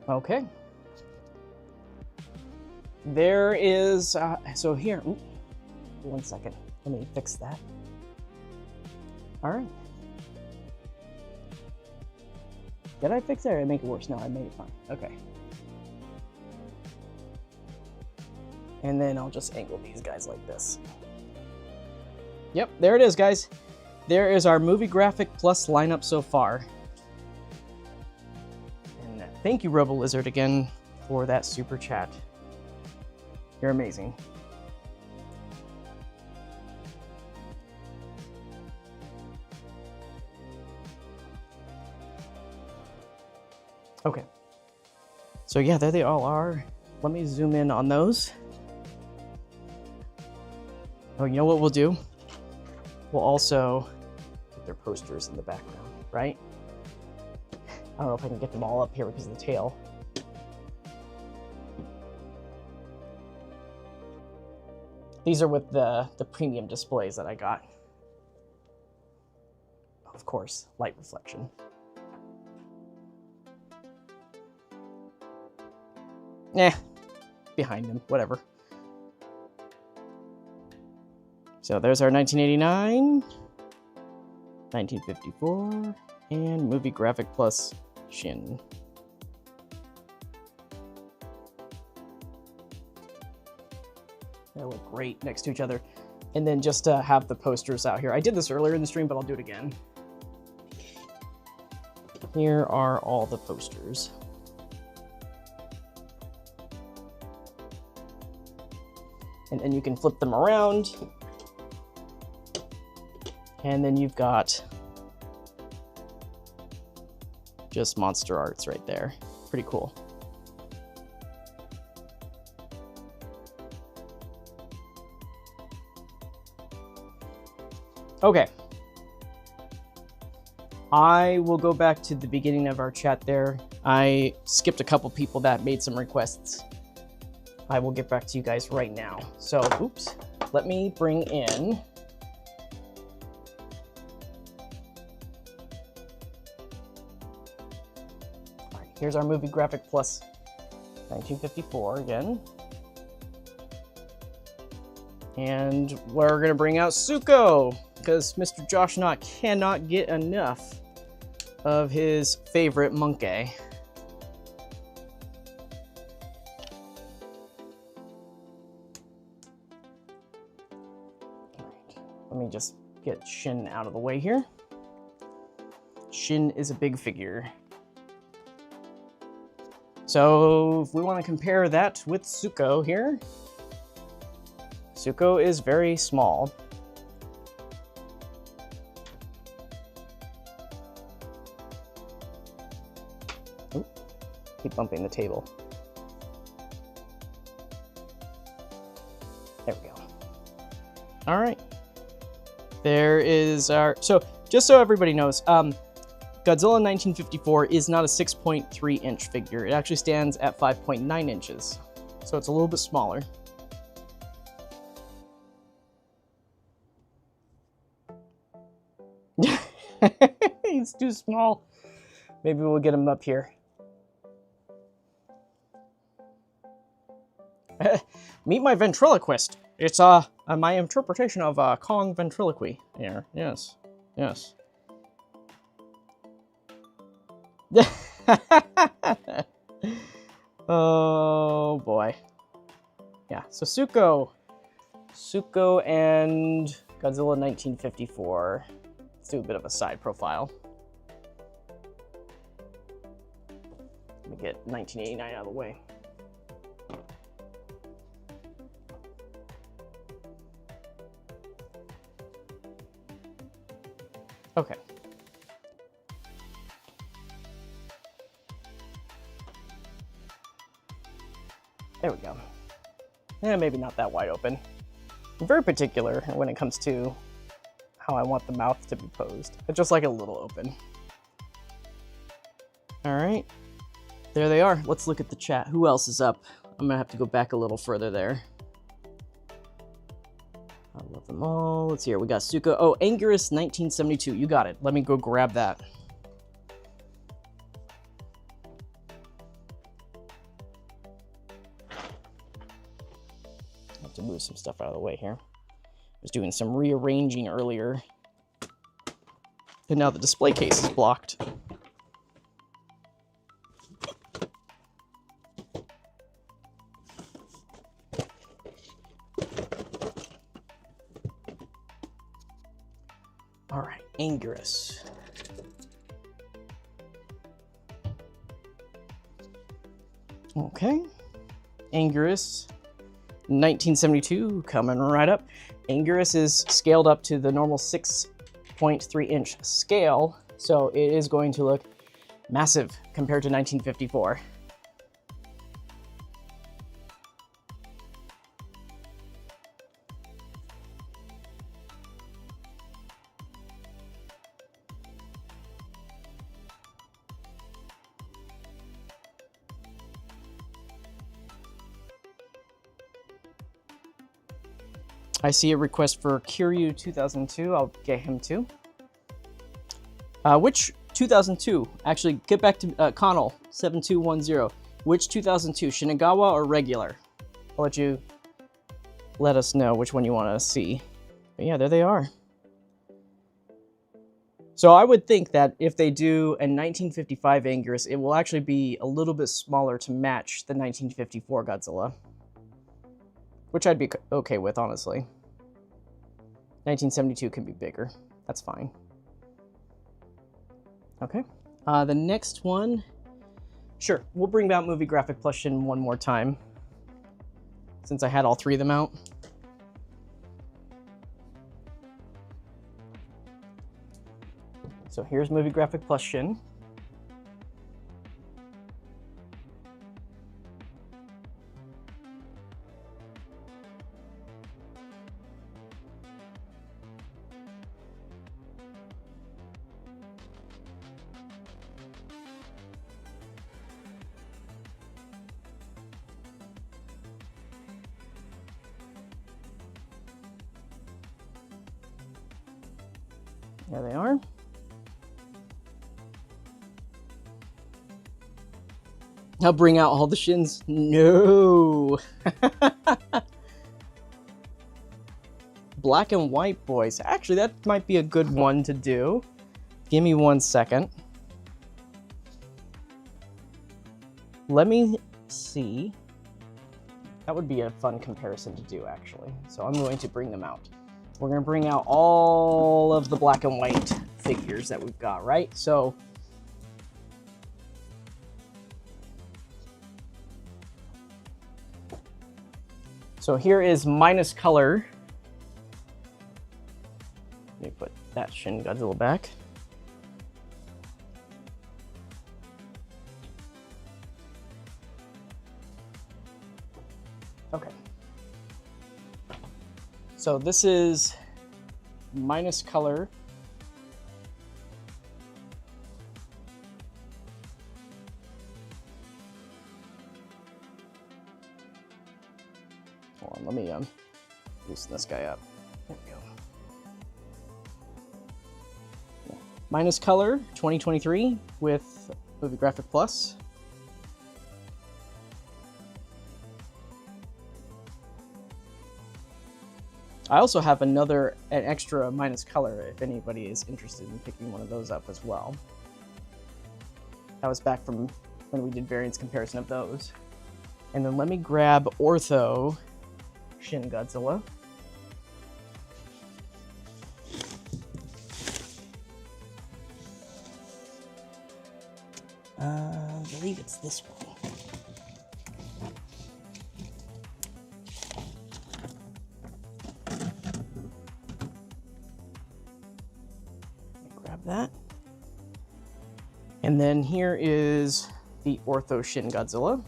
Okay. There is, so here, ooh, 1 second. Let me fix that. All right. Did I fix it or make it worse? No, I made it fine. Okay. And then I'll just angle these guys like this. Yep, there it is, guys. There is our Movie Graphic Plus lineup so far. And thank you, Rebel Lizard, again for that super chat. You're amazing. Okay. So yeah, there they all are. Let me zoom in on those. Oh, you know what we'll do? We'll also put their posters in the background, right? I don't know if I can get them all up here because of the tail. These are with the premium displays that I got. Of course, light reflection. Behind him, whatever. So there's our 1989, 1954, and Movie Graphic Plus Shin. They look great next to each other. And then just to have the posters out here. I did this earlier in the stream, but I'll do it again. Here are all the posters. And then you can flip them around. And then you've got just MonsterArts right there. Pretty cool. Okay. I will go back to the beginning of our chat there. I skipped a couple people that made some requests. I will get back to you guys right now. So, oops. Let me bring in... All right, here's our Movie Graphic Plus 1954 again. And we're gonna bring out Suko, because Mr. Josh Knott cannot get enough of his favorite monkey. Let me just get Shin out of the way here. Shin is a big figure. So if we want to compare that with Suko here, Suko is very small. Oop, keep bumping the table. There we go. All right. There is our, so just so everybody knows, Godzilla 1954 is not a 6.3 inch figure. It actually stands at 5.9 inches. So it's a little bit smaller. He's too small. Maybe we'll get him up here. Meet my ventriloquist. It's my interpretation of Kong ventriloquy here. Yes. Yes. Oh boy. Yeah, so Suko and Godzilla 1954. Let's do a bit of a side profile. Let me get 1989 out of the way. Okay. There we go. Yeah, maybe not that wide open. I'm very particular when it comes to how I want the mouth to be posed. I just like it a little open. All right. There they are. Let's look at the chat. Who else is up? I'm gonna have to go back a little further there. I love them all. Let's see here. We got Suko. Oh, Anguirus 1972. You got it. Let me go grab that. I have to move some stuff out of the way here. I was doing some rearranging earlier. And now the display case is blocked. All right, Anguirus. Okay. Anguirus, 1972, coming right up. Anguirus is scaled up to the normal 6.3 inch scale, so it is going to look massive compared to 1954. I see a request for Kiryu 2002. I'll get him too. Which 2002? Actually, get back to Connell 7210. Which 2002? Shinagawa or regular? I'll let you let us know which one you want to see. But yeah, there they are. So I would think that if they do a 1955 Anguirus, it will actually be a little bit smaller to match the 1954 Godzilla. Which I'd be okay with, honestly. 1972 can be bigger. That's fine. Okay. The next one... Sure, we'll bring out Movie Graphic Plus Shin one more time, since I had all three of them out. So here's Movie Graphic Plus Shin. There they are. I'll bring out all the shins. No. Black and white boys. Actually, that might be a good one to do. Give me 1 second. Let me see. That would be a fun comparison to do, actually. So I'm going to bring them out. We're going to bring out all of the black and white figures that we've got, right? So here is minus color. Let me put that Shin Godzilla back. Okay. So this is minus color. Hold on, let me loosen this guy up. There we go. Yeah. Minus color 2023 with Movie Graphic Plus. I also have an extra minus color if anybody is interested in picking one of those up as well. That was back from when we did variance comparison of those. And then let me grab Ortho Shin Godzilla. I believe it's this one. That. And then here is the Ortho Shin Godzilla.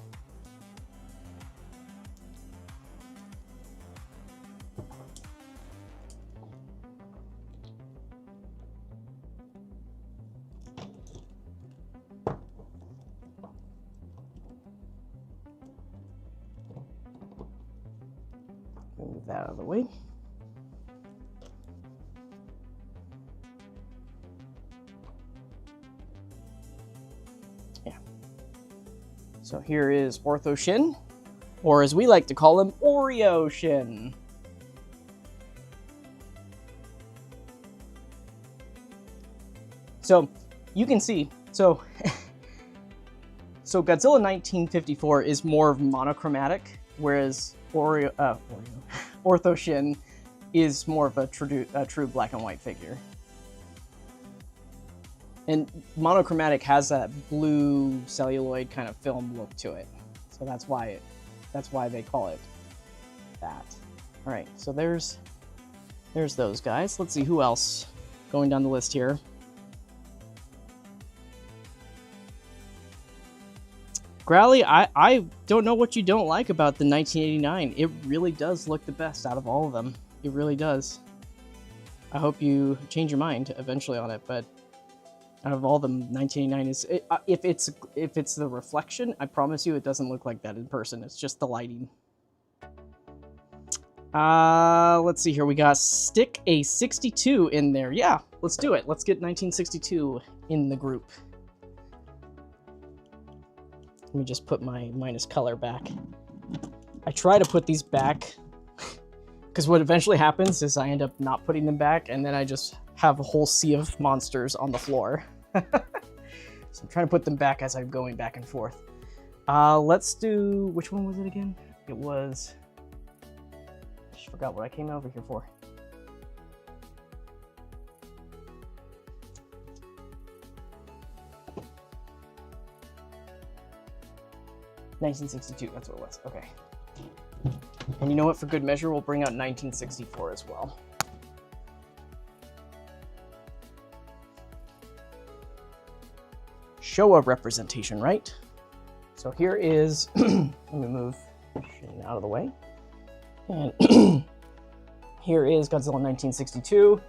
Move that out of the way. So here is Ortho Shin, or as we like to call him, Oreo Shin. So you can see, so Godzilla 1954 is more of monochromatic, whereas Ortho Shin is more of a true black and white figure. And monochromatic has that blue celluloid kind of film look to it. So that's why they call it that. All right, so there's those guys. Let's see who else going down the list here. Growly, I don't know what you don't like about the 1989. It really does look the best out of all of them. It really does. I hope you change your mind eventually on it, but out of all of them, 1989 is... if it's the reflection, I promise you it doesn't look like that in person. It's just the lighting. Let's see here. We got stick a 62 in there. Yeah, let's do it. Let's get 1962 in the group. Let me just put my minus color back. I try to put these back because what eventually happens is I end up not putting them back, and then I just have a whole sea of monsters on the floor. So I'm trying to put them back as I'm going back and forth. Let's do... which one was it again? It was... I just forgot what I came over here for. $1962, that's what it was. Okay. And you know what? For good measure, we'll bring out 1964 as well. Showa representation, right? So here is... let me move Shin out of the way. And here is Godzilla 1962,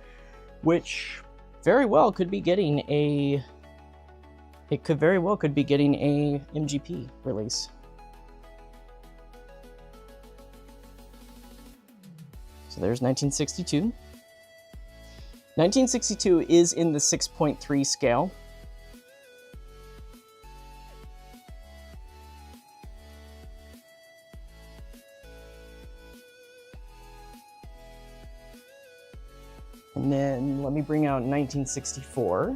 which very well could be getting a... it could very well could be getting a MGP release. So there's 1962. 1962 is in the 6.3 scale. And then let me bring out 1964.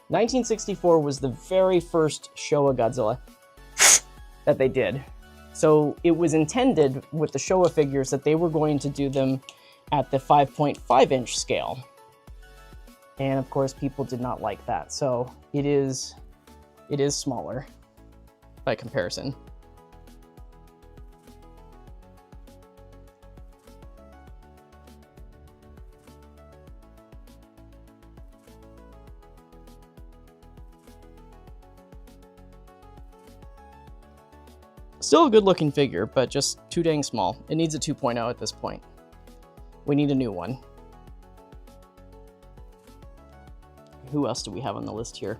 1964 was the very first Showa Godzilla that they did. So it was intended with the Showa figures that they were going to do them at the 5.5-inch scale. And of course, people did not like that. So it is smaller by comparison. Still a good looking figure, but just too dang small. It needs a 2.0 at this point. We need a new one. Who else do we have on the list here?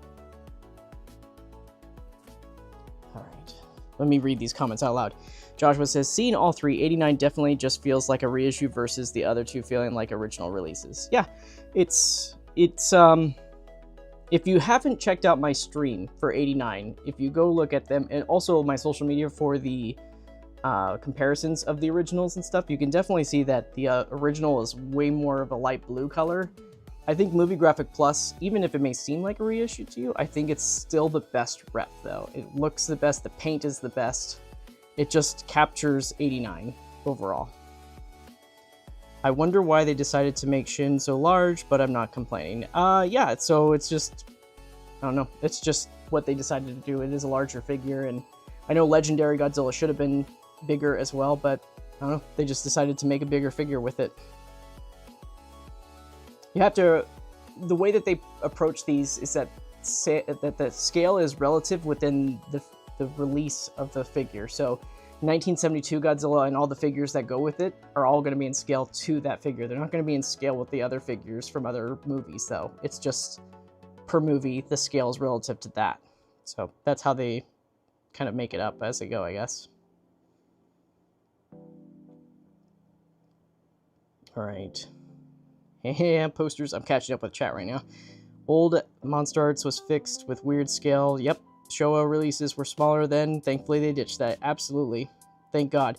All right, let me read these comments out loud. Joshua says, seeing all three, 89 definitely just feels like a reissue versus the other two feeling like original releases. Yeah, it's if you haven't checked out my stream for 89, if you go look at them, and also my social media for the comparisons of the originals and stuff, you can definitely see that the original is way more of a light blue color. I think Movie Graphic Plus, even if it may seem like a reissue to you, I think it's still the best rep though. It looks the best, the paint is the best. It just captures 89 overall. I wonder why they decided to make Shin so large, but I'm not complaining. Yeah, so it's just, I don't know, it's just what they decided to do. It is a larger figure, and I know Legendary Godzilla should have been bigger as well, but I don't know, they just decided to make a bigger figure with it. You have to, the way that they approach these is that the scale is relative within the release of the figure. So 1972 Godzilla and all the figures that go with it are all going to be in scale to that figure. They're not going to be in scale with the other figures from other movies, though. It's just per movie, the scale is relative to that. So that's how they kind of make it up as they go, I guess. All right. Hey, posters. I'm catching up with chat right now. Old MonsterArts was fixed with weird scale. Yep. Showa releases were smaller then. Thankfully, they ditched that. Absolutely. Thank God.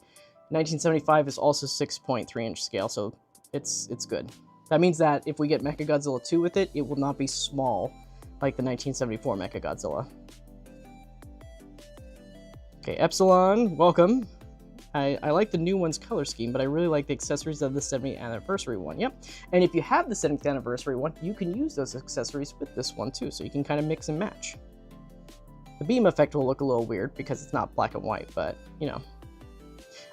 1975 is also 6.3-inch scale, so it's good. That means that if we get Mechagodzilla 2 with it, it will not be small like the 1974 Mechagodzilla. Okay, Epsilon, welcome. I like the new one's color scheme, but I really like the accessories of the 70th anniversary one. Yep. And if you have the 70th anniversary one, you can use those accessories with this one too, so you can kind of mix and match. The beam effect will look a little weird because it's not black and white, but, you know.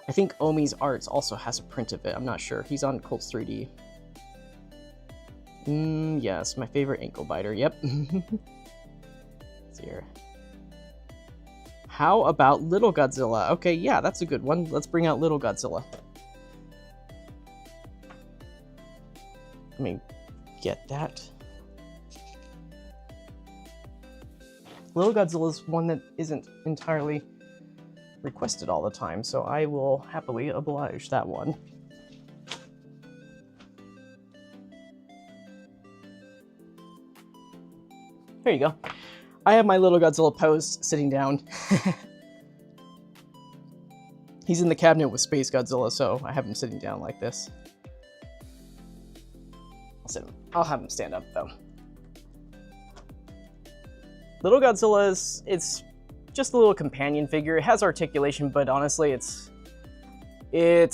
I think Omi's Arts also has a print of it. I'm not sure. He's on Colts 3D. Yes, my favorite ankle biter. Yep. Let's see here. How about Little Godzilla? Okay, yeah, that's a good one. Let's bring out Little Godzilla. Let me get that. Little Godzilla is one that isn't entirely requested all the time, so I will happily oblige that one. There you go. I have my Little Godzilla posed sitting down. He's in the cabinet with Space Godzilla, so I have him sitting down like this. I'll have him stand up though. Little Godzilla it's just a little companion figure. It has articulation, but honestly, it's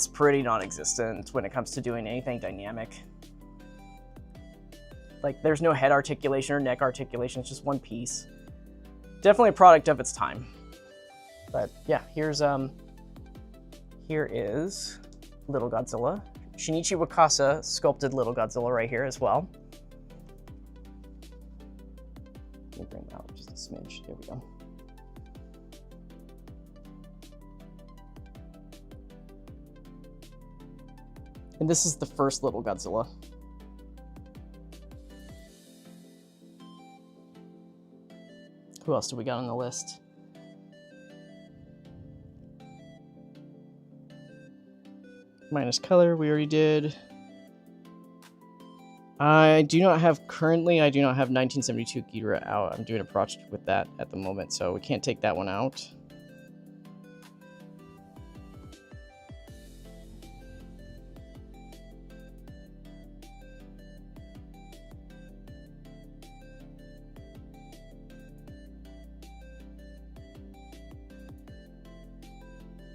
pretty non-existent when it comes to doing anything dynamic. Like, there's no head articulation or neck articulation. It's just one piece. Definitely a product of its time. But yeah, here is Little Godzilla. Shinichi Wakasa sculpted Little Godzilla right here as well. Let me bring it out just a smidge. There we go. And this is the first Little Godzilla. Who else do we got on the list? Minus color, we already did. I do not have 1972 Ghidorah out. I'm doing a project with that at the moment, so we can't take that one out.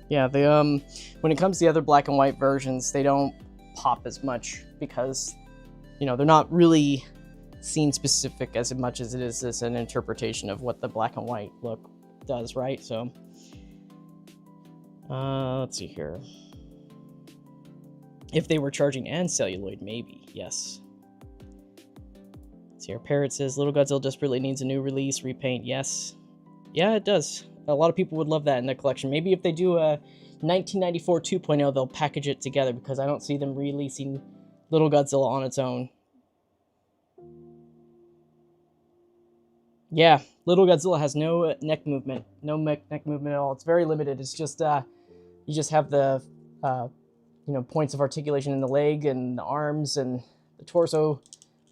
Yeah, when it comes to the other black and white versions, they don't pop as much because, you know, they're not really scene specific as much as it is an interpretation of what the black and white look does, right? So, let's see here. If they were charging and celluloid, maybe, yes. Let's see here. Parrot says, Little Godzilla desperately needs a new release, repaint, yes. Yeah, it does. A lot of people would love that in their collection. Maybe if they do a 1994 2.0, they'll package it together because I don't see them releasing Little Godzilla on its own. Yeah, Little Godzilla has no neck movement. No neck movement at all. It's very limited. It's just, you just have the, you know, points of articulation in the leg and the arms, and the torso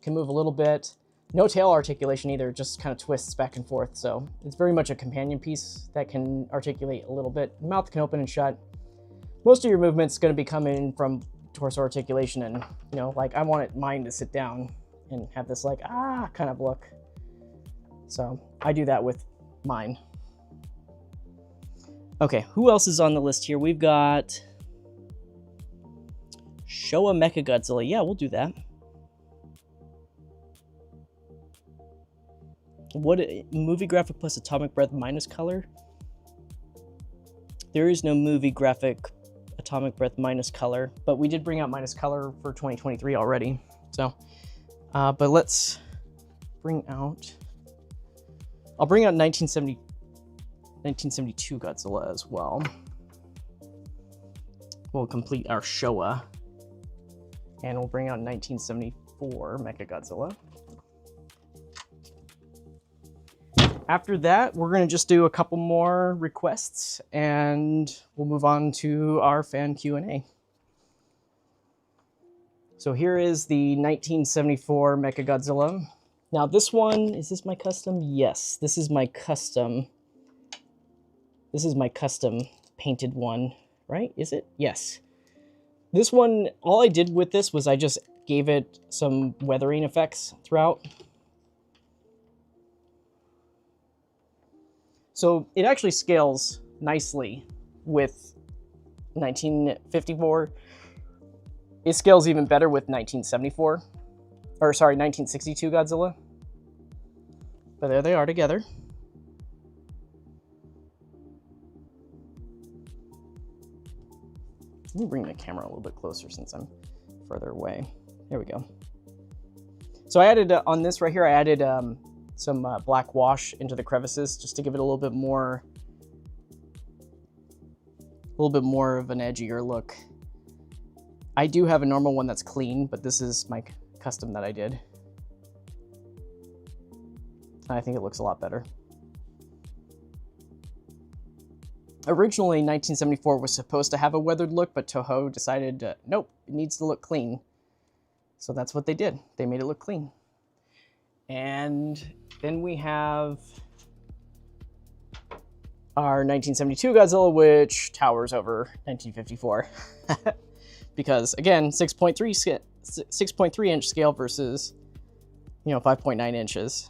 can move a little bit. No tail articulation either, it just kind of twists back and forth. So it's very much a companion piece that can articulate a little bit. The mouth can open and shut. Most of your movement's going to be coming from torso articulation, and, you know, like I wanted mine to sit down and have this like, kind of look. So I do that with mine. Okay, who else is on the list here? We've got Showa Mechagodzilla. Yeah, we'll do that. What movie graphic plus atomic breath minus color? There is no movie graphic atomic breath minus color, but we did bring out minus color for 2023 already. So, but let's bring out. I'll bring out 1972 Godzilla as well. We'll complete our Showa, and we'll bring out 1974 Mechagodzilla. After that, we're going to just do a couple more requests, and we'll move on to our fan Q&A. So here is the 1974 Mechagodzilla. Now this one, is this my custom? Yes, this is my custom. This is my custom painted one, right? Is it? Yes. This one, all I did with this was I just gave it some weathering effects throughout. So it actually scales nicely with 1954. It scales even better with 1974. Or sorry, 1962 Godzilla. But there they are together. Let me bring the camera a little bit closer since I'm further away. There we go. So I added, on this right here, I added some black wash into the crevices just to give it a little bit more of an edgier look. I do have a normal one that's clean, but this is my custom that I did. I think it looks a lot better. Originally, 1974 was supposed to have a weathered look, but Toho decided, nope, it needs to look clean. So that's what they did. They made it look clean. And then we have our 1972 Godzilla, which towers over 1954. Because again, 6.3 inch scale versus, 5.9 inches.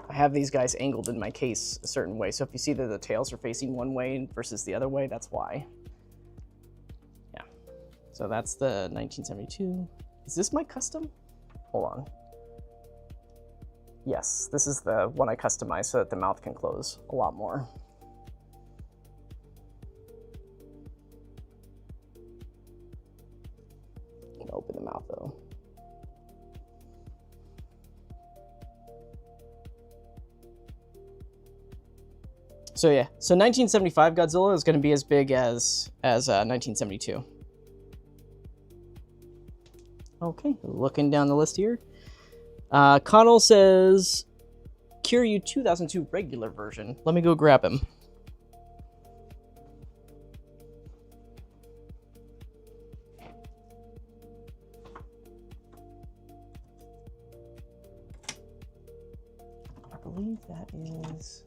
I have these guys angled in my case a certain way, so if you see that the tails are facing one way versus the other way, that's why. Yeah, so that's the 1972. Is this my custom? Hold on. Yes, this is the one I customized so that the mouth can close a lot more. I'm gonna open the mouth though. So yeah, so 1975 Godzilla is going to be as big as 1972. Okay, looking down the list here. Connell says, Kiryu 2002 regular version. Let me go grab him. I believe that is...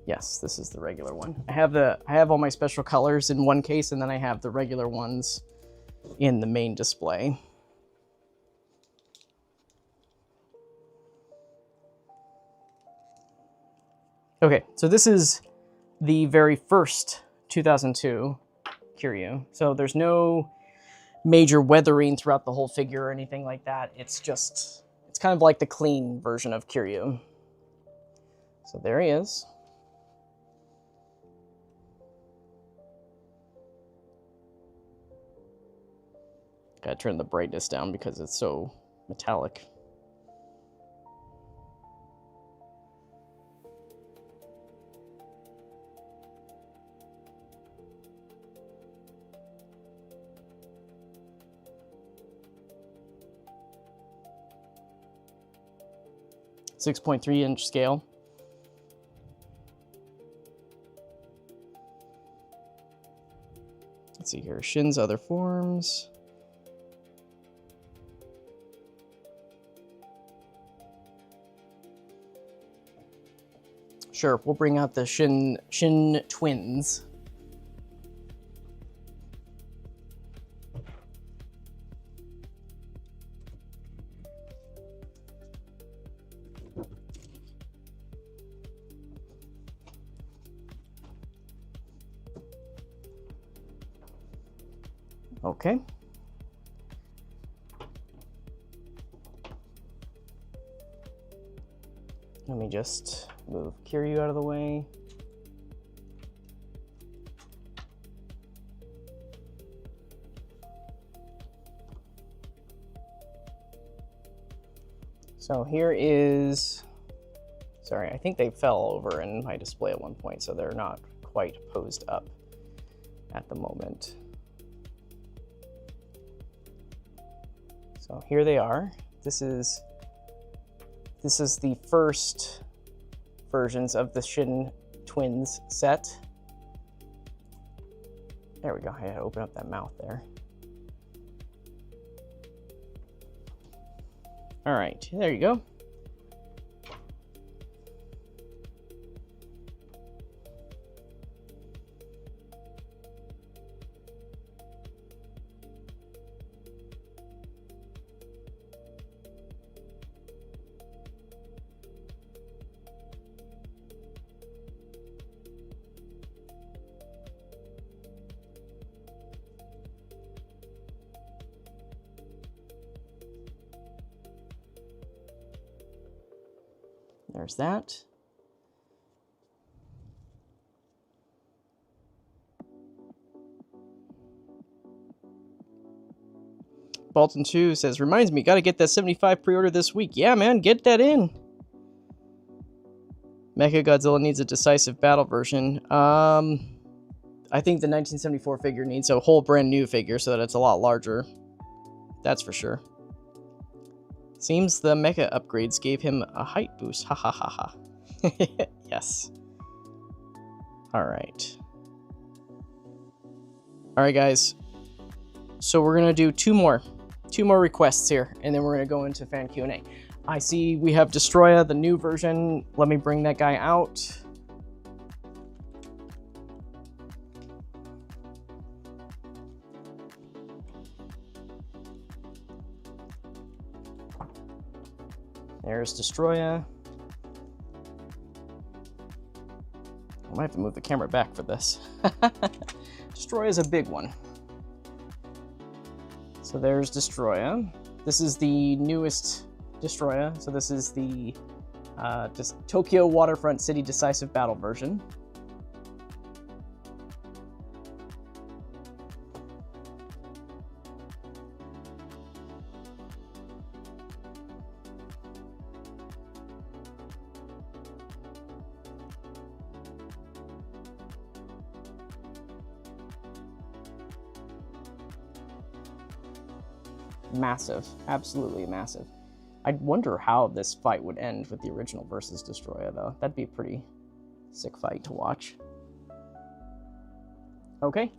Yes, this is the regular one. I have all my special colors in one case, and then I have the regular ones in the main display. Okay, so this is the very first 2002 Kiryu. So there's no major weathering throughout the whole figure or anything like that. It's kind of like the clean version of Kiryu. So there he is. Gotta turn the brightness down because it's so metallic. .3" scale. Let's see here, Shin's other forms. Sure, we'll bring out the Shin twins. Okay. Let me just move Kiryu out of the way. So here is, sorry, I think they fell over in my display at one point, so they're not quite posed up at the moment. So here they are. This is the first versions of the Shin twins set. There we go. I had to open up that mouth there. All right, there you go. There's that. Bolton 2 says, reminds me, gotta get that 75 pre-order this week. Yeah, man, get that in. Mechagodzilla needs a decisive battle version. I think the 1974 figure needs a whole brand new figure so that it's a lot larger. That's for sure. Seems the mecha upgrades gave him a height boost. Ha ha ha ha. Yes. Alright. Alright, guys. So we're gonna do two more requests here, and then we're gonna go into fan Q&A. I see we have Destroya, the new version. Let me bring that guy out. There's Destroya. I might have to move the camera back for this. Destroya is a big one. So there's Destroya. This is the newest Destroya. So this is the Tokyo Waterfront City Decisive Battle version. Massive, absolutely massive. I wonder how this fight would end with the original versus Destroya, though. That'd be a pretty sick fight to watch. Okay,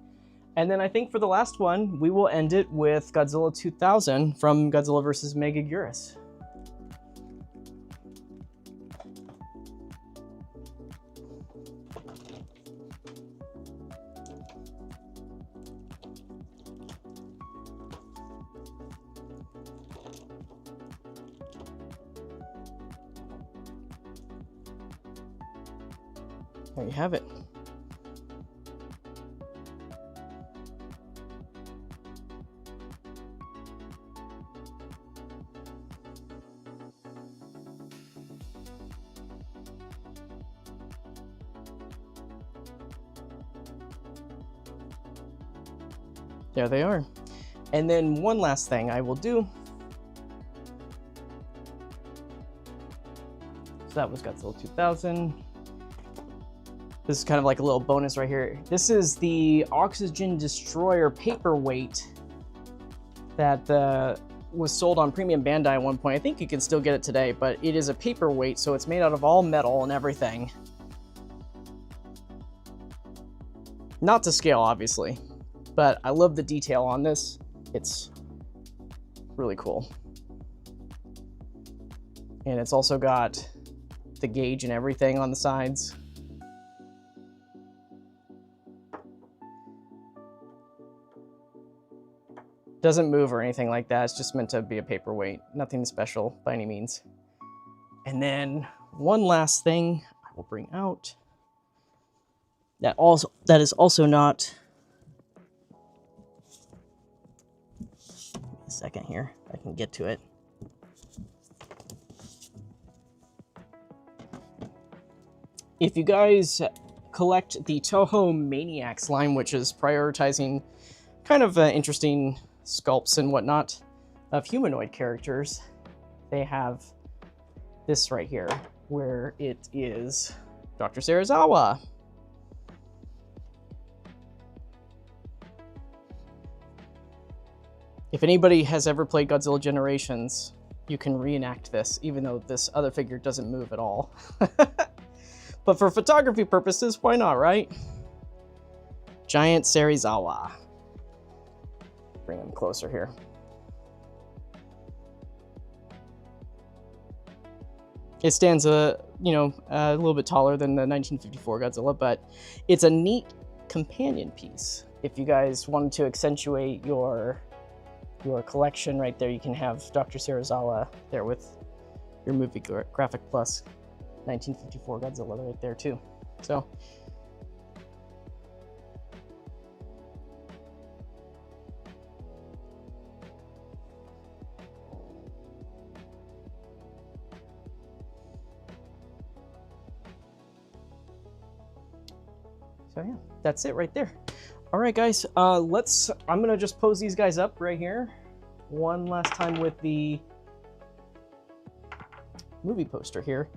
and then I think for the last one, we will end it with Godzilla 2000 from Godzilla vs. Megaguirus. There you have it. There they are. And then one last thing I will do. So that was Godzilla 2000. This is kind of like a little bonus right here. This is the Oxygen Destroyer paperweight that was sold on Premium Bandai at one point. I think you can still get it today, but it is a paperweight, so it's made out of all metal and everything. Not to scale, obviously, but I love the detail on this. It's really cool. And it's also got the gauge and everything on the sides. Doesn't move or anything like that. It's just meant to be a paperweight. Nothing special by any means. And then one last thing I will bring out. That is also not. Give me a second here. I can get to it. If you guys collect the Toho Maniacs line, which is prioritizing kind of interesting sculpts and whatnot of humanoid characters, they have this right here, where it is Dr. Serizawa. If anybody has ever played Godzilla Generations, you can reenact this, even though this other figure doesn't move at all. But for photography purposes, why not, right? Giant Serizawa. Bring him closer here. It stands a little bit taller than the 1954 Godzilla, but it's a neat companion piece. If you guys wanted to accentuate your collection right there, you can have Dr. Serizawa there with your Movie Graphic Plus 1954 Godzilla right there too. So So yeah, that's it right there. All right, guys, I'm gonna just pose these guys up right here one last time with the movie poster here.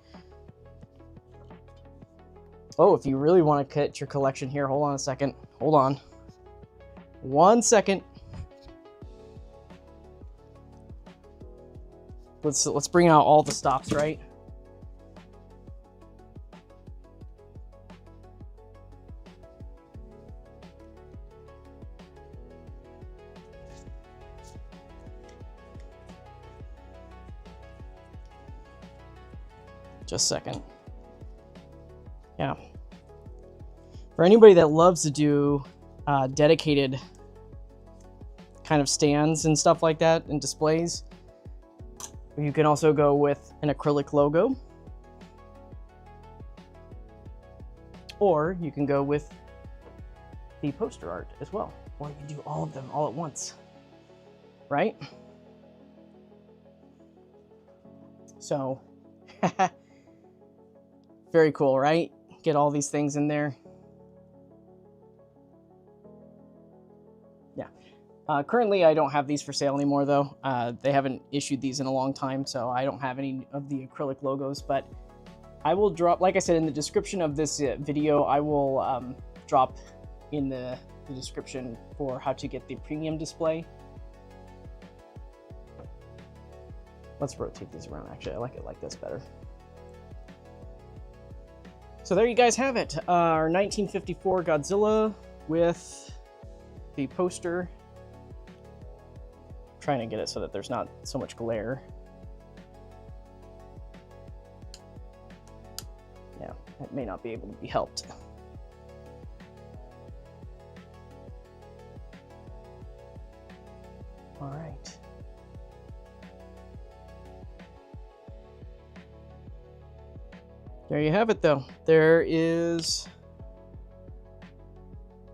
Oh, if you really want to cut your collection here, hold on a second. Hold on. 1 second. Let's bring out all the stops, right? Just a second. Yeah. For anybody that loves to do dedicated kind of stands and stuff like that and displays, you can also go with an acrylic logo, or you can go with the poster art as well, or you can do all of them all at once, right? So very cool, right? Get all these things in there. Yeah. Currently, I don't have these for sale anymore, though. They haven't issued these in a long time, so I don't have any of the acrylic logos, but I will drop, like I said, in the description of this video, I will drop in the description for how to get the premium display. Let's rotate these around. Actually, I like it like this better. So there you guys have it. Our 1954 Godzilla with the poster. I'm trying to get it so that there's not so much glare. Yeah, it may not be able to be helped. All right. There you have it, though.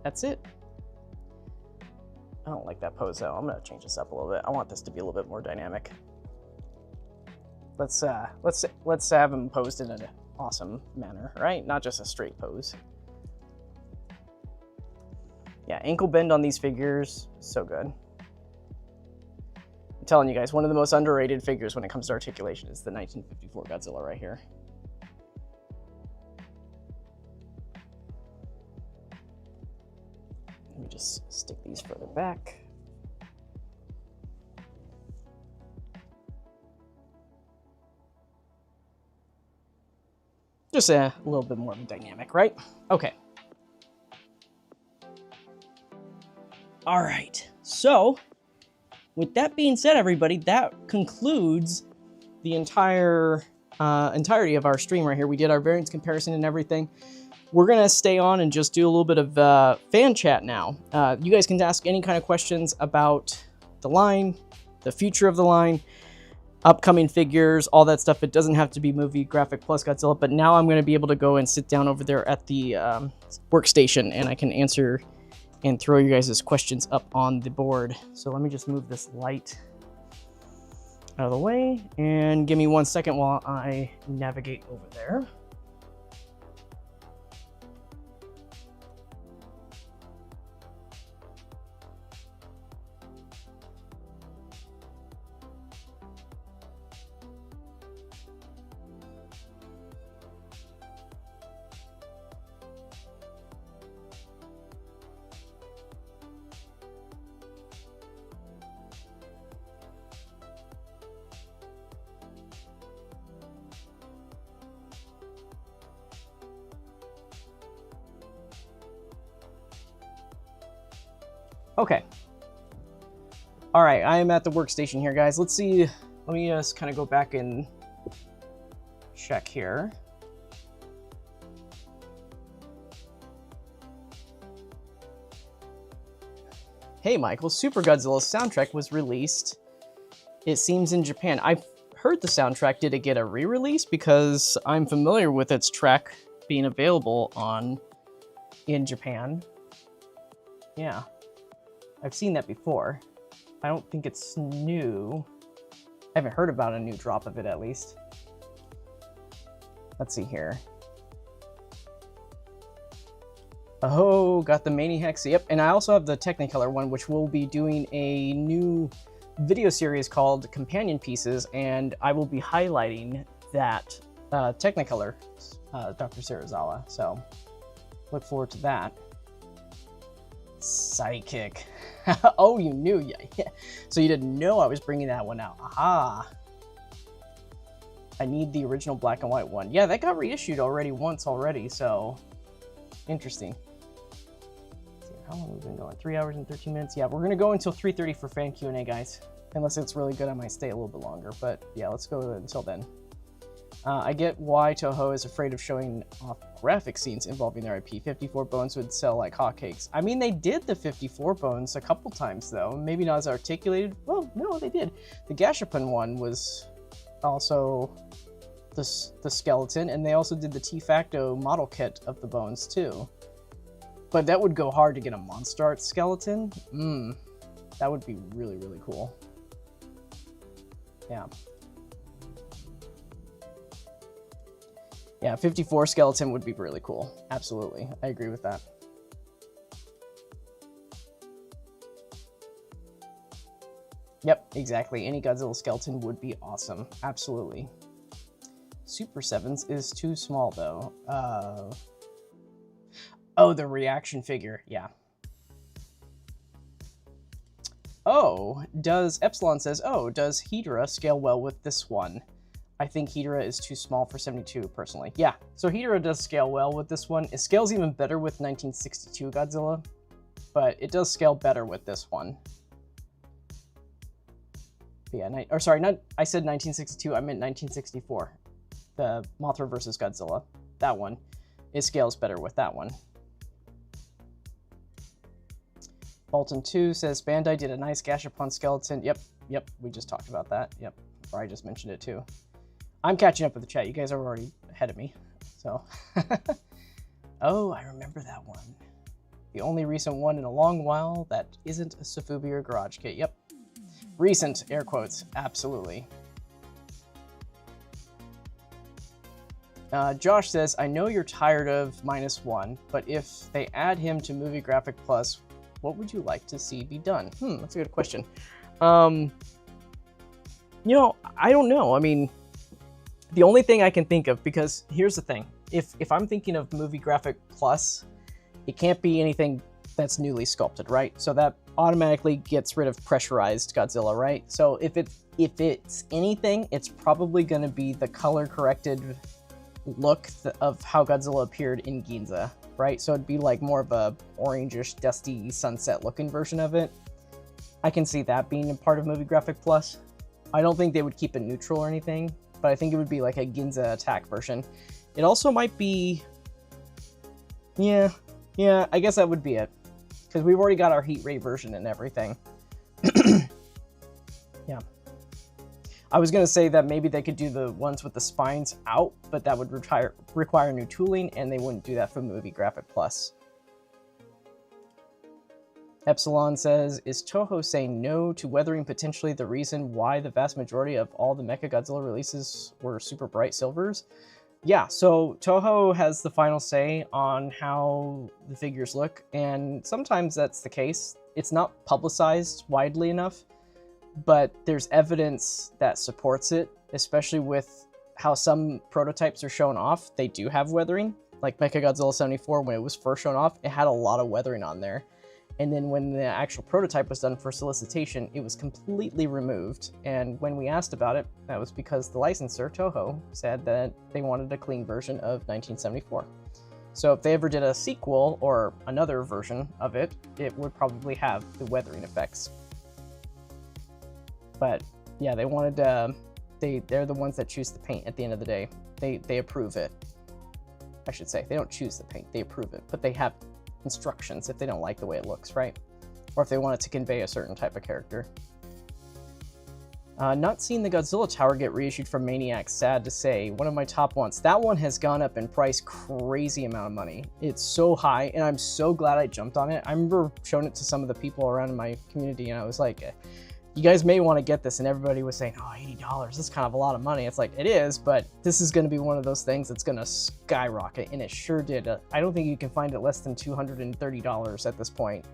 That's it. I don't like that pose, though. I'm gonna change this up a little bit. I want this to be a little bit more dynamic. Let's have him posed in an awesome manner, right? Not just a straight pose. Yeah, ankle bend on these figures, so good. I'm telling you guys, one of the most underrated figures when it comes to articulation is the 1954 Godzilla right here. Let me just stick these further back. Just a little bit more of a dynamic, right? Okay. All right. So, with that being said, everybody, that concludes the entirety of our stream right here. We did our variance comparison and everything. We're going to stay on and just do a little bit of fan chat now. You guys can ask any kind of questions about the line, the future of the line, upcoming figures, all that stuff. It doesn't have to be Movie Graphic Plus Godzilla, but now I'm going to be able to go and sit down over there at the workstation, and I can answer and throw you guys' questions up on the board. So let me just move this light out of the way, and give me 1 second while I navigate over there. Okay. All right, I am at the workstation here, guys. Let's see. Let me just kind of go back and check here. Hey, Michael, Super Godzilla's soundtrack was released, it seems, in Japan. I've heard the soundtrack. Did it get a re-release? Because I'm familiar with its track being available in Japan. Yeah. I've seen that before. I don't think it's new. I haven't heard about a new drop of it, at least. Let's see here. Oh, got the Maniacs. Yep, and I also have the Technicolor one, which we'll be doing a new video series called Companion Pieces, and I will be highlighting that Technicolor, Dr. Sarazawa. So look forward to that. Sidekick. Oh, you knew. Yeah. So you didn't know I was bringing that one out. Aha. I need the original black and white one. Yeah, that got reissued already once already, so interesting. Let's see, how long have we been going? 3 hours and 13 minutes. Yeah, we're going to go until 3:30 for fan Q&A, guys. Unless it's really good, I might stay a little bit longer, but yeah, let's go until then. I get why Toho is afraid of showing off graphic scenes involving their IP. 54 Bones would sell like hotcakes. I mean, they did the 54 Bones a couple times, though. Maybe not as articulated. Well, no, they did. The Gashapon one was also the skeleton, and they also did the T-Facto model kit of the bones, too. But that would go hard to get a MonsterArts skeleton. That would be really, really cool. Yeah. Yeah, 54 skeleton would be really cool. Absolutely. I agree with that. Yep, exactly. Any Godzilla skeleton would be awesome. Absolutely. Super 7s is too small, though. Oh, the reaction figure. Yeah. Oh, Epsilon says, oh, does Hedorah scale well with this one? I think Hedorah is too small for 72, personally. Yeah, so Hedorah does scale well with this one. It scales even better with 1962 Godzilla, but it does scale better with this one. But yeah, I said 1962, I meant 1964. The Mothra versus Godzilla. That one. It scales better with that one. Bolton 2 says, Bandai did a nice Gashapon skeleton. Yep, we just talked about that. Yep, or I just mentioned it too. I'm catching up with the chat. You guys are already ahead of me, so. Oh, I remember that one. The only recent one in a long while that isn't a Sofubi or Garage Kit. Yep. Recent, air quotes, absolutely. Josh says, I know you're tired of -1, but if they add him to Movie Graphic Plus, what would you like to see be done? That's a good question. You know, I don't know. I mean, the only thing I can think of, because here's the thing. If I'm thinking of Movie Graphic Plus, it can't be anything that's newly sculpted, right? So that automatically gets rid of pressurized Godzilla, right? So if it's anything, it's probably going to be the color-corrected look of how Godzilla appeared in Ginza, right? So it'd be like more of a orangish, dusty, sunset-looking version of it. I can see that being a part of Movie Graphic Plus. I don't think they would keep it neutral or anything, but I think it would be like a Ginza attack version. It also might be... Yeah, I guess that would be it. Because we've already got our heat ray version and everything. Yeah. I was going to say that maybe they could do the ones with the spines out, but that would require new tooling, and they wouldn't do that for Movie Graphic Plus. Epsilon says, is Toho saying no to weathering potentially the reason why the vast majority of all the Mechagodzilla releases were super bright silvers? Yeah, so Toho has the final say on how the figures look, and sometimes that's the case. It's not publicized widely enough, but there's evidence that supports it, especially with how some prototypes are shown off. They do have weathering. Like Mechagodzilla 74, when it was first shown off, it had a lot of weathering on there. And then when the actual prototype was done for solicitation, it was completely removed. And when we asked about it, that was because the licensor, Toho, said that they wanted a clean version of 1974. So if they ever did a sequel or another version of it, it would probably have the weathering effects. But yeah, they wanted they're the ones that choose the paint at the end of the day. They approve it. I should say, they don't choose the paint, they approve it, but they have instructions if they don't like the way it looks, right? Or if they want it to convey a certain type of character. Not seeing the Godzilla Tower get reissued from Maniac, sad to say. One of my top ones. That one has gone up in price crazy amount of money. It's so high, and I'm so glad I jumped on it. I remember showing it to some of the people around in my community, and I was like, you guys may want to get this. And everybody was saying, oh, $80, this is kind of a lot of money. It's like, it is, but this is going to be one of those things that's going to skyrocket. And it sure did. I don't think you can find it less than $230 at this point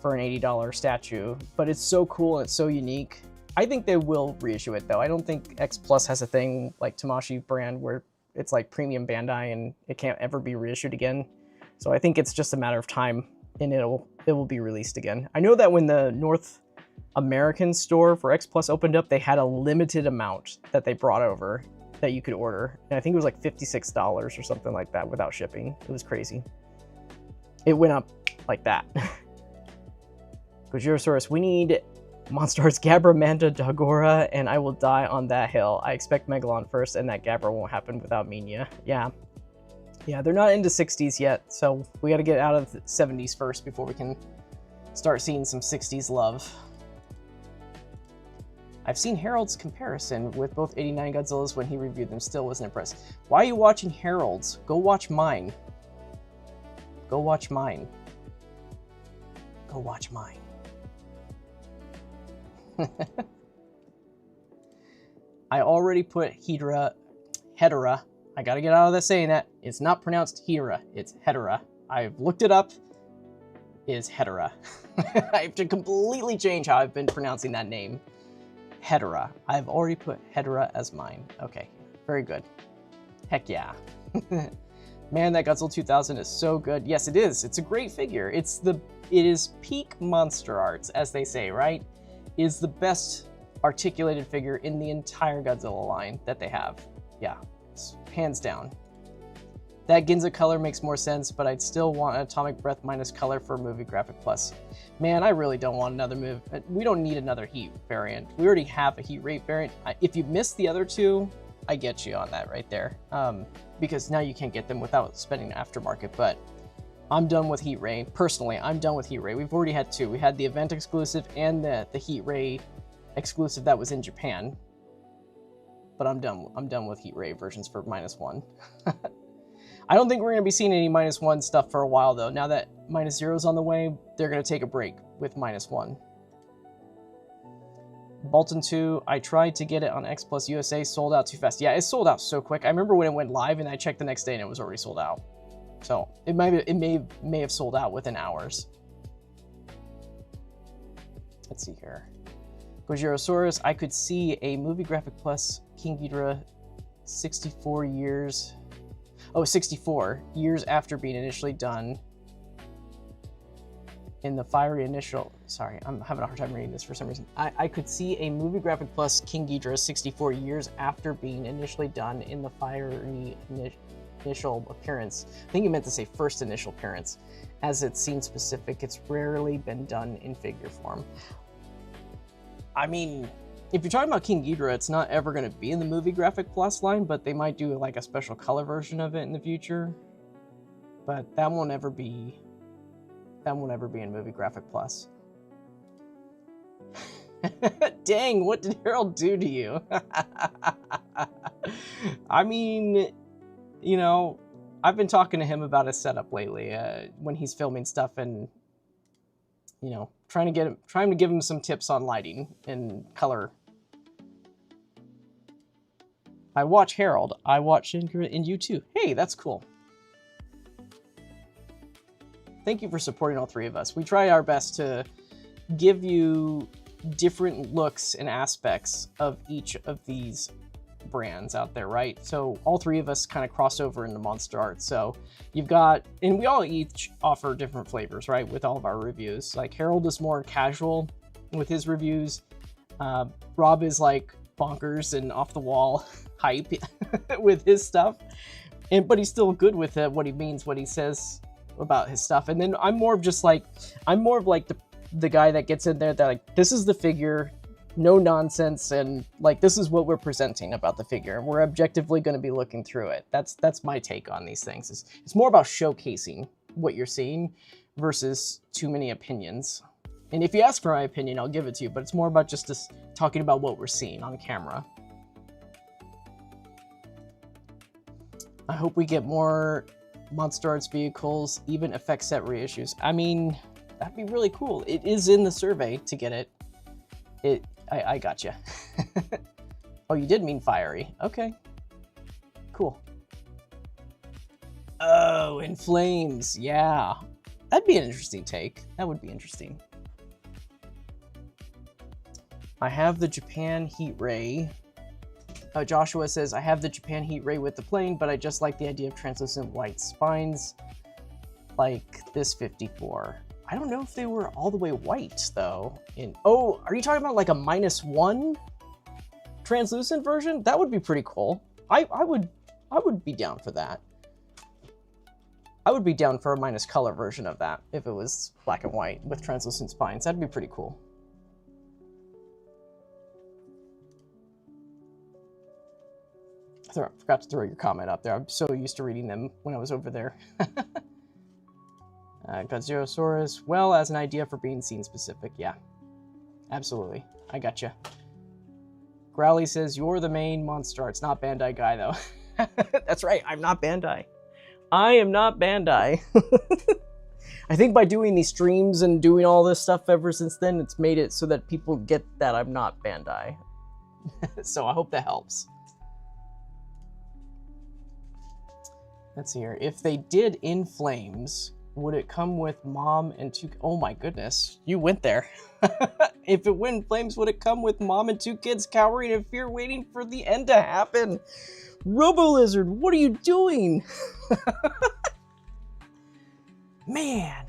for an $80 statue, but it's so cool and it's so unique. I think they will reissue it though. I don't think X Plus has a thing like Tamashii brand where it's like premium Bandai and it can't ever be reissued again. So I think it's just a matter of time and it will be released again. I know that when the North American store for X Plus opened up, they had a limited amount that they brought over that you could order. And I think it was like $56 or something like that without shipping. It was crazy. It went up like that. Gojirosaurus, we need MonsterArts Gabra, Manta, Dagora, and I will die on that hill. I expect Megalon first, and that Gabra won't happen without Minya. Yeah. Yeah, they're not into 60s yet, so we gotta get out of the 70s first before we can start seeing some 60s love. I've seen Harold's comparison with both 89 Godzillas when he reviewed them, still wasn't impressed. Why are you watching Harold's? Go watch mine. Go watch mine. Go watch mine. I already put Hedera. I gotta get out of this saying that. It's not pronounced Hedera, it's Hedera. I've looked it up. It is Hedera. I have to completely change how I've been pronouncing that name. Hedera. I've already put Hedera as mine. Okay, very good. Heck yeah. Man, that Godzilla 2000 is so good. Yes, it is. It's a great figure. It is peak MonsterArts, as they say, right? It is the best articulated figure in the entire Godzilla line that they have. Yeah, it's hands down. That Ginza color makes more sense, but I'd still want an Atomic Breath minus color for Movie Graphic Plus. Man, I really don't want another move. We don't need another heat variant. We already have a heat rate variant. If you missed the other two, I get you on that right there. Because now you can't get them without spending aftermarket, but I'm done with Heat Ray. Personally, I'm done with Heat Ray. We've already had two. We had the event exclusive and the Heat Ray exclusive that was in Japan. But I'm done with Heat Ray versions for -1. I don't think we're going to be seeing any -1 stuff for a while, though. Now that -0 is on the way, they're going to take a break with -1. Bolton 2, I tried to get it on X Plus USA, sold out too fast. Yeah, it sold out so quick. I remember when it went live and I checked the next day and it was already sold out. So it may have sold out within hours. Let's see here. Gojirosaurus, I could see a Movie Graphic Plus King Ghidorah 64 years after being initially done in the fiery initial, sorry, I'm having a hard time reading this for some reason. I could see a Movie Graphic Plus King Ghidorah 64 years after being initially done in the fiery initial appearance. I think you meant to say first initial appearance. As it's scene specific, it's rarely been done in figure form. I mean, if you're talking about King Ghidorah, it's not ever going to be in the Movie Graphic Plus line, but they might do like a special color version of it in the future. But that won't ever be in Movie Graphic Plus. Dang, what did Harold do to you? I mean, you know, I've been talking to him about his setup lately when he's filming stuff, and you know, trying to give him some tips on lighting and color. I watch Harold. I watch in you too. Hey, that's cool. Thank you for supporting all three of us. We try our best to give you different looks and aspects of each of these brands out there, right? So all three of us kind of cross over into MonsterArts. So you've got, and we all each offer different flavors, right? With all of our reviews. Like Harold is more casual with his reviews. Rob is like bonkers and off the wall hype with his stuff. But he's still good with what he means, what he says about his stuff. And then I'm more of the guy that gets in there that like, this is the figure, no nonsense, and like this is what we're presenting about the figure, and we're objectively going to be looking through it. That's my take on these things. It's more about showcasing what you're seeing versus too many opinions. And if you ask for my opinion, I'll give it to you, but it's more about just us talking about what we're seeing on camera. I hope we get more MonsterArts vehicles, even effect set reissues. I mean, that'd be really cool. It is in the survey to get it. I gotcha. Oh, you did mean fiery. Okay. Cool. Oh, in flames. Yeah. That'd be an interesting take. That would be interesting. I have the Japan heat ray. Joshua says, I have the Japan heat ray with the plane, but I just like the idea of translucent white spines like this 54. I don't know if they were all the way white, though. Oh, are you talking about like a -1 translucent version? That would be pretty cool. I would be down for that. I would be down for a minus color version of that if it was black and white with translucent spines. That'd be pretty cool. I forgot to throw your comment up there. I'm so used to reading them when I was over there. Godzilla, well, as an idea for being scene specific, yeah. Absolutely. I gotcha. Growly says, you're the main MonsterArts, not Bandai guy, though. That's right, I'm not Bandai. I am not Bandai. I think by doing these streams and doing all this stuff ever since then, it's made it so that people get that I'm not Bandai. So I hope that helps. Let's see here. If they did In Flames, would it come with mom and two... Oh my goodness, you went there. If it went in flames, would it come with mom and 2 kids cowering in fear waiting for the end to happen? Robo-Lizard, what are you doing? Man.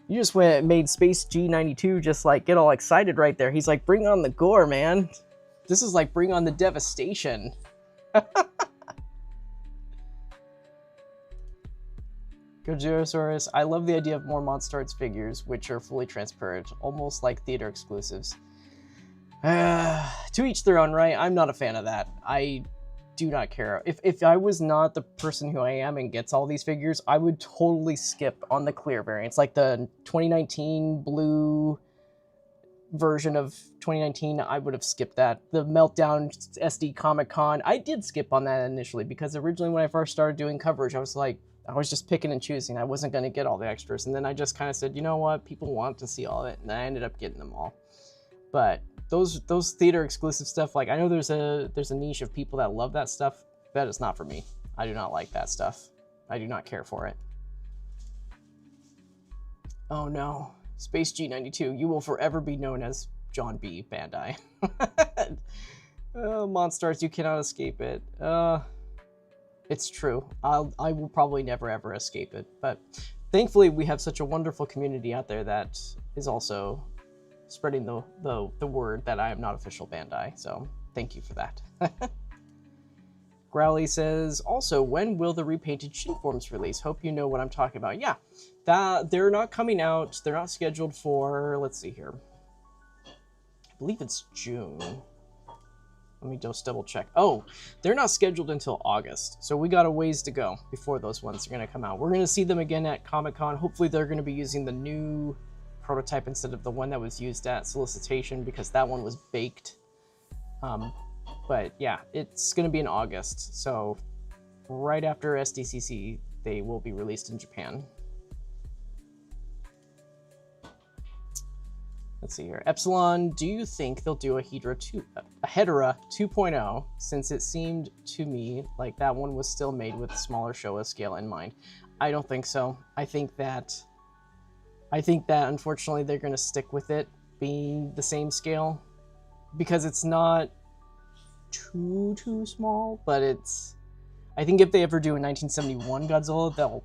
You just went and made Space G92 just like get all excited right there. He's like, bring on the gore, man. This is like bring on the devastation. Gojirosaurus, I love the idea of more MonsterArts figures, which are fully transparent, almost like theater exclusives. To each their own, right? I'm not a fan of that. I do not care. If I was not the person who I am and gets all these figures, I would totally skip on the clear variants, like the 2019 blue version of 2019. I would have skipped that. The Meltdown SD Comic Con, I did skip on that initially because originally when I first started doing coverage, I was just picking and choosing. I wasn't going to get all the extras. And then I just kind of said, you know what? People want to see all of it. And I ended up getting them all. But those theater exclusive stuff, like I know there's a niche of people that love that stuff. That is not for me. I do not like that stuff. I do not care for it. Oh no. Space G92, you will forever be known as John B. Bandai. MonsterArts, you cannot escape it. It's true. I will probably never ever escape it, but thankfully we have such a wonderful community out there that is also spreading the word that I am not official Bandai, so thank you for that. Growly says, also, when will the repainted shin forms release? Hope you know what I'm talking about. Yeah, they're not coming out. They're not scheduled for, let's see here. I believe it's June. Let me just double check. Oh, they're not scheduled until August. So we got a ways to go before those ones are going to come out. We're going to see them again at Comic-Con. Hopefully they're going to be using the new prototype instead of the one that was used at Solicitation because that one was baked. But yeah, it's going to be in August. So right after SDCC, they will be released in Japan. Let's see here. Epsilon, do you think they'll do a Hedorah 2.0 since it seemed to me like that one was still made with smaller Showa scale in mind? I don't think so. I think that unfortunately they're going to stick with it being the same scale because it's not too small, but it's, I think if they ever do a 1971 Godzilla,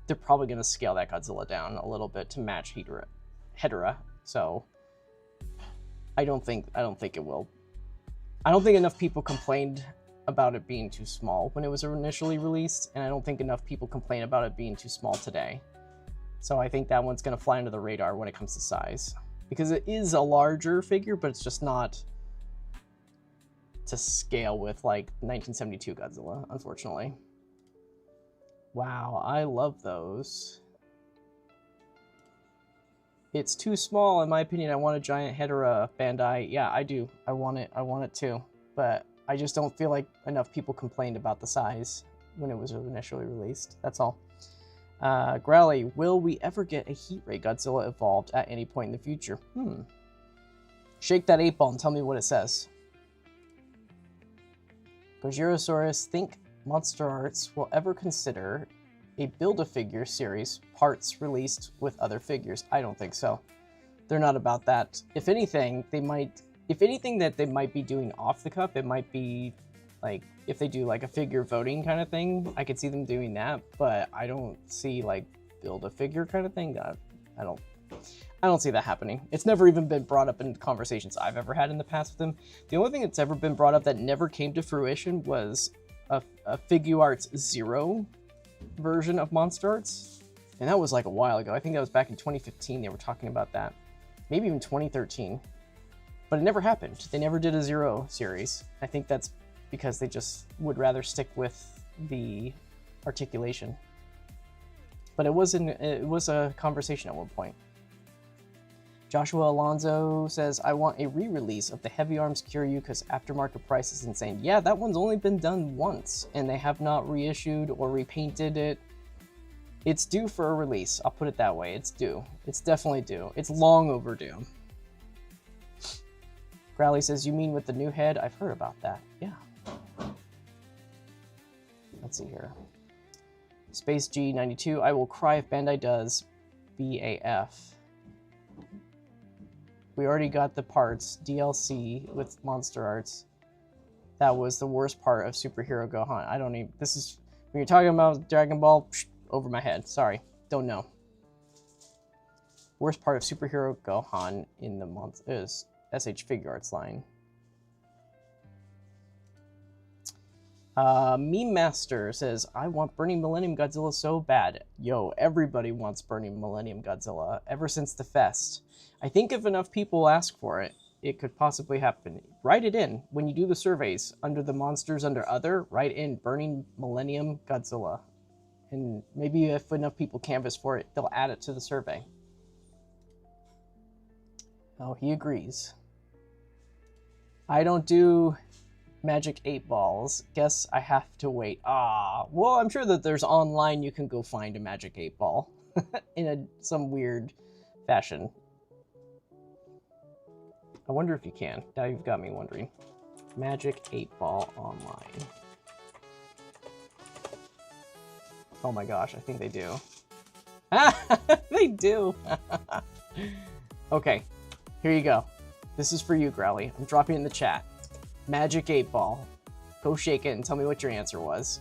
they're probably going to scale that Godzilla down a little bit to match Hedorah. So I don't think it will. I don't think enough people complained about it being too small when it was initially released, and I don't think enough people complain about it being too small today. So I think that one's going to fly under the radar when it comes to size. Because it is a larger figure, but it's just not to scale with like 1972 Godzilla, unfortunately. Wow, I love those. It's too small, in my opinion. I want a giant Hedorah, Bandai. Yeah, I do. I want it too. But I just don't feel like enough people complained about the size when it was initially released. That's all. Growly, will we ever get a Heat Ray Godzilla evolved at any point in the future? Shake that 8-ball and tell me what it says. Gojirosaurus, think MonsterArts will ever consider a Build-A-Figure series, parts released with other figures? I don't think so. They're not about that. If anything, they might... If anything that they might be doing off the cuff, it might be like if they do like a figure voting kind of thing. I could see them doing that, but I don't see like Build-A-Figure kind of thing. I don't see that happening. It's never even been brought up in conversations I've ever had in the past with them. The only thing that's ever been brought up that never came to fruition was a Figuarts Zero version of MonsterArts, and that was like a while ago. I think that was back in 2015 they were talking about that, maybe even 2013. But it never happened. They never did a Zero series. I think that's because they just would rather stick with the articulation. But it was a conversation at one point. Joshua Alonso says, I want a re-release of the Heavy Arms Kiryu because aftermarket price is insane. Yeah, that one's only been done once, and they have not reissued or repainted it. It's due for a release. I'll put it that way. It's due. It's definitely due. It's long overdue. Crowley says, you mean with the new head? I've heard about that. Yeah. Let's see here. Space G92, I will cry if Bandai does BAF. We already got the parts, DLC with MonsterArts. That was the worst part of Superhero Gohan. I don't even, this is, when you're talking about Dragon Ball, over my head. Sorry, don't know. Worst part of Superhero Gohan in the month is S.H. Figuarts line. Meme Master says, I want Burning Millennium Godzilla so bad. Yo, everybody wants Burning Millennium Godzilla ever since the fest. I think if enough people ask for it, it could possibly happen. Write it in when you do the surveys under the monsters under other, write in Burning Millennium Godzilla. And maybe if enough people canvass for it, they'll add it to the survey. Oh, he agrees. I don't do Magic 8 balls. Guess I have to wait. Ah, well, I'm sure that there's online you can go find a Magic 8 ball in some weird fashion. I wonder if you can. Now you've got me wondering. Magic 8 ball online. Oh my gosh, I think they do. They do. Okay, here you go. This is for you, Growly. I'm dropping it in the chat. Magic 8 ball. Go shake it and tell me what your answer was.